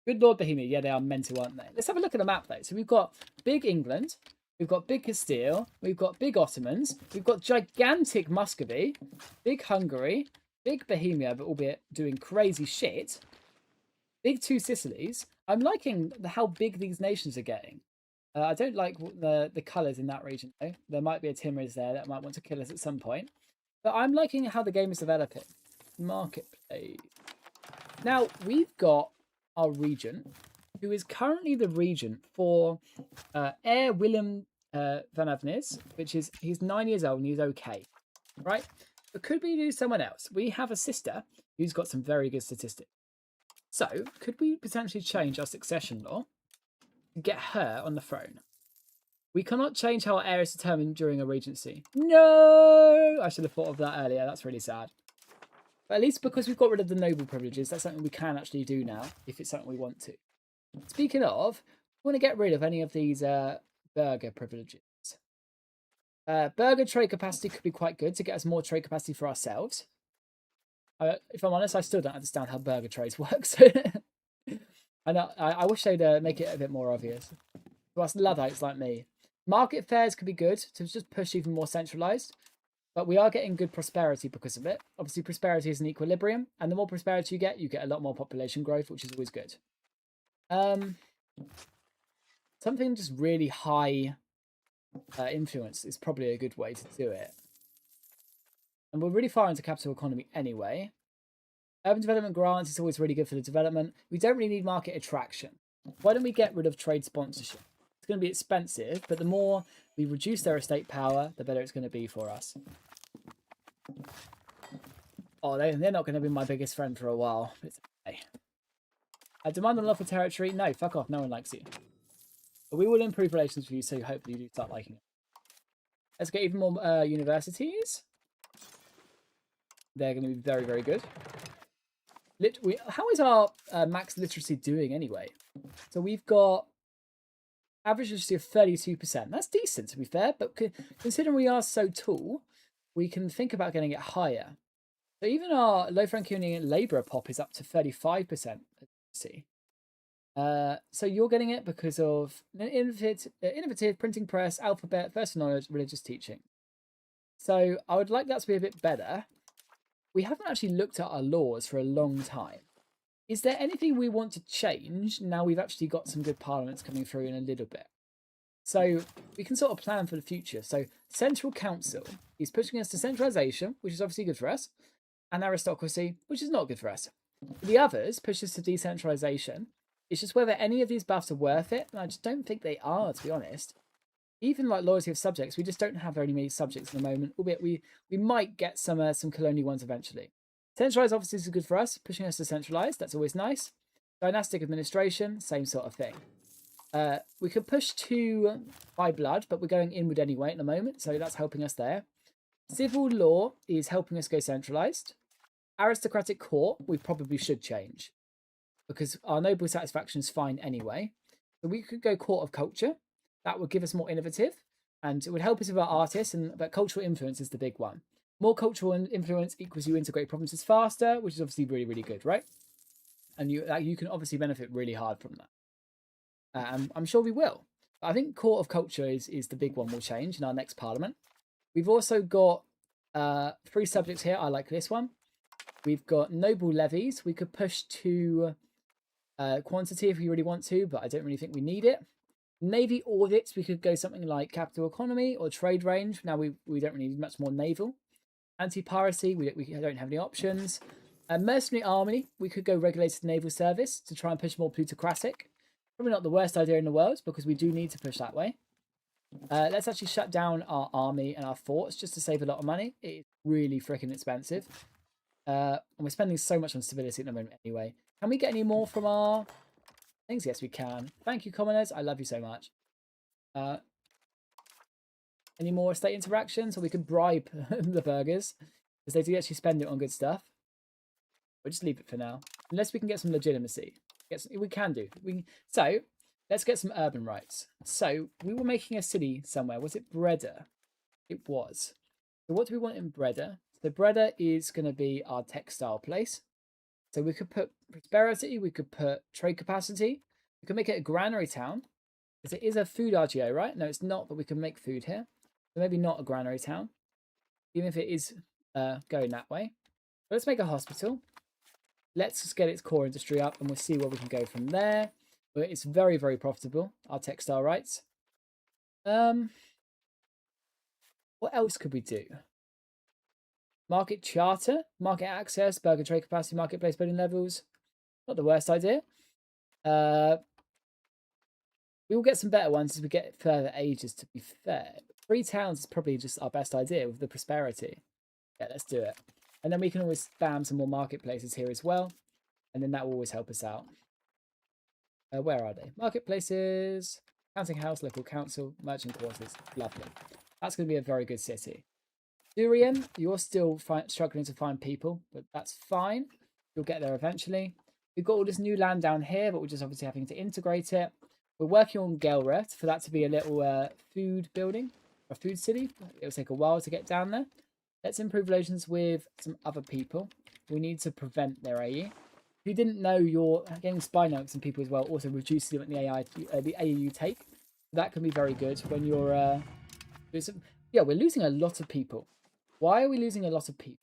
Good Lord Bohemia. Yeah, they are mental, aren't they? Let's have a look at the map, though. So we've got big England. We've got big Castile. We've got big Ottomans. We've got gigantic Muscovy. Big Hungary. Big Bohemia, but albeit doing crazy shit. Big 2 Sicilies. I'm liking how big these nations are getting. I don't like the colours in that region, though. There might be a Timurids there that might want to kill us at some point. But I'm liking how the game is developing. Marketplace. Now, we've got our regent, who is currently the regent for Heir Willem van Avenis, which is, he's 9 years old and he's okay, right? But could we do someone else? We have a sister who's got some very good statistics. So, could we potentially change our succession law to get her on the throne? We cannot change how our heir is determined during a regency. No! I should have thought of that earlier. That's really sad. But at least because we've got rid of the noble privileges, that's something we can actually do now, if it's something we want to. Speaking of, we want to get rid of any of these burgher privileges. Burgher trade capacity could be quite good to get us more trade capacity for ourselves. If I'm honest, I still don't understand how burger trades works. I wish they'd make it a bit more obvious. To us Luddites like me. Market fairs could be good to just push even more centralised. But we are getting good prosperity because of it. Obviously, prosperity is an equilibrium. And the more prosperity you get a lot more population growth, which is always good. Something just really high influence is probably a good way to do it. And we're really far into capital economy anyway. Urban development grants is always really good for the development. We don't really need market attraction. Why don't we get rid of trade sponsorship? It's going to be expensive, but the more we reduce their estate power, the better it's going to be for us. Oh, they're not going to be my biggest friend for a while. It's okay. I demand unlawful territory. No, fuck off. No one likes you. But we will improve relations with you, so hopefully you do start liking it. Let's get even more universities. They're going to be very, very good. How is our max literacy doing anyway? So we've got average literacy of 32%. That's decent, to be fair, but considering we are so tall, we can think about getting it higher. So even our low Franconian labourer pop is up to 35%. See, So you're getting it because of an innovative printing press, alphabet, first knowledge, religious teaching. So I would like that to be a bit better. We haven't actually looked at our laws for a long time. Is there anything we want to change now we've actually got some good parliaments coming through in a little bit? So we can sort of plan for the future. So central council is pushing us to centralisation, which is obviously good for us, and aristocracy, which is not good for us. The others push us to decentralisation. It's just whether any of these buffs are worth it, and I just don't think they are, to be honest. Even like loyalty of subjects, we just don't have very many subjects at the moment, albeit we might get some colonial ones eventually. Centralised offices is good for us, pushing us to centralised, that's always nice. Dynastic administration, same sort of thing. We could push to high blood, but we're going inward anyway at the moment, so that's helping us there. Civil law is helping us go centralised. Aristocratic court, we probably should change because our noble satisfaction is fine anyway. So we could go court of culture. That would give us more innovative and it would help us with our artists, but cultural influence is the big one. More cultural influence equals you integrate provinces faster, which is obviously really, really good, right? And you can obviously benefit really hard from that. I'm sure we will. I think Court of Culture is the big one we'll change in our next parliament. We've also got 3 subjects here. I like this one. We've got noble levies. We could push to quantity if we really want to, but I don't really think we need it. Navy audits, we could go something like capital economy or trade range. Now we don't really need much more naval. Anti-piracy, we don't have any options. Mercenary army, we could go regulated naval service to try and push more plutocratic. Probably not the worst idea in the world because we do need to push that way. Let's actually shut down our army and our forts just to save a lot of money. It is really freaking expensive. And we're spending so much on stability at the moment anyway. Can we get any more from our things? Yes, we can. Thank you, commoners. I love you so much. Any more estate interactions? Or we could bribe the burgers because they do actually spend it on good stuff. We'll just leave it for now. Unless we can get some legitimacy. We can do. So, let's get some urban rights. So, we were making a city somewhere. Was it Breda? It was. So, what do we want in Breda? So, Breda is going to be our textile place. So, we could put prosperity. We could put trade capacity. We could make it a granary town. Because it is a food RGO, right? No, it's not, but we can make food here. So, maybe not a granary town. Even if it is going that way. But let's make a hospital. Let's just get its core industry up and we'll see where we can go from there. But it's very, very profitable, our textile rights. What else could we do? Market charter, market access, burger trade capacity, marketplace building levels. Not the worst idea. We will get some better ones as we get further ages, to be fair. 3 towns is probably just our best idea with the prosperity. Yeah, let's do it. And then we can always spam some more marketplaces here as well. And then that will always help us out. Where are they? Marketplaces, counting house, local council, merchant quarters. Lovely. That's going to be a very good city. Durian, you're still struggling to find people, but that's fine. You'll get there eventually. We've got all this new land down here, but we're just obviously having to integrate it. We're working on Gelret for that to be a little food building, a food city. It'll take a while to get down there. Let's improve relations with some other people. We need to prevent their AE. If you didn't know, you're getting spy notes and people as well also reduces the AE you take. That can be very good when you're... yeah, we're losing a lot of people. Why are we losing a lot of people?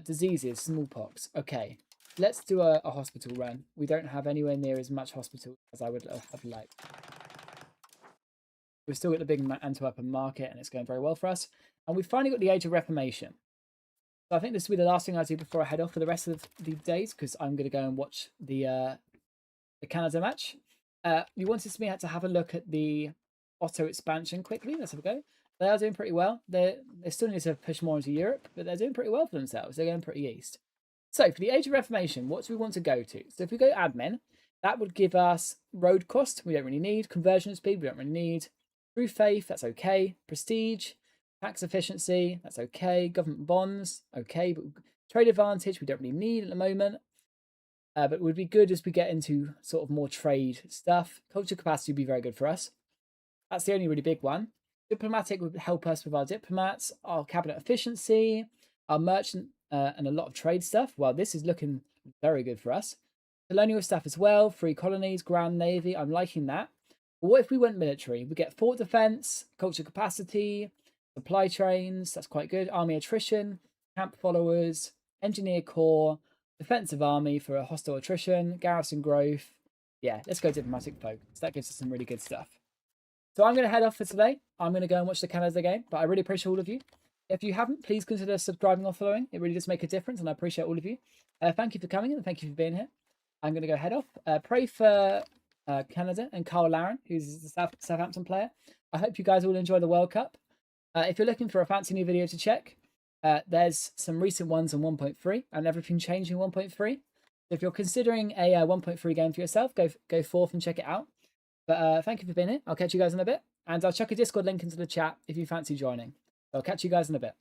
Diseases, smallpox. Okay, let's do a hospital run. We don't have anywhere near as much hospital as I would have liked. We've still got the big Antwerp market and it's going very well for us. And we've finally got the Age of Reformation. So I think this will be the last thing I do before I head off for the rest of the days because I'm going to go and watch the Canada match. You wanted me to have a look at the Otto expansion quickly. Let's have a go. They are doing pretty well. They still need to push more into Europe, but they're doing pretty well for themselves. They're going pretty east. So for the Age of Reformation, what do we want to go to? So if we go admin, that would give us road cost. We don't really need. Conversion speed. We don't really need. True faith. That's okay. Prestige. Tax efficiency, that's okay. Government bonds, okay. But trade advantage, we don't really need at the moment. But it would be good as we get into sort of more trade stuff. Culture capacity would be very good for us. That's the only really big one. Diplomatic would help us with our diplomats, our cabinet efficiency, our merchant, and a lot of trade stuff. Well, this is looking very good for us. Colonial stuff as well, free colonies, ground navy. I'm liking that. But what if we went military? We get fort defense, culture capacity, supply trains. That's quite good. Army attrition, camp followers, engineer corps, defensive army for a hostile attrition, garrison growth. Yeah, let's go diplomatic focus. That gives us some really good stuff. So I'm going to head off for today. I'm going to go and watch the Canada game, but I really appreciate all of you. If you haven't, please consider subscribing or following. It really does make a difference, and I appreciate all of you. Thank you for coming and thank you for being here. I'm going to go head off. Pray for Canada and Carl Laren, who's the Southampton player. I hope you guys all enjoy the World Cup. If you're looking for a fancy new video to check, there's some recent ones on 1.3 and everything changing 1.3. If you're considering a 1.3 game for yourself, go forth and check it out. But thank you for being here. I'll catch you guys in a bit. And I'll chuck a Discord link into the chat if you fancy joining. I'll catch you guys in a bit.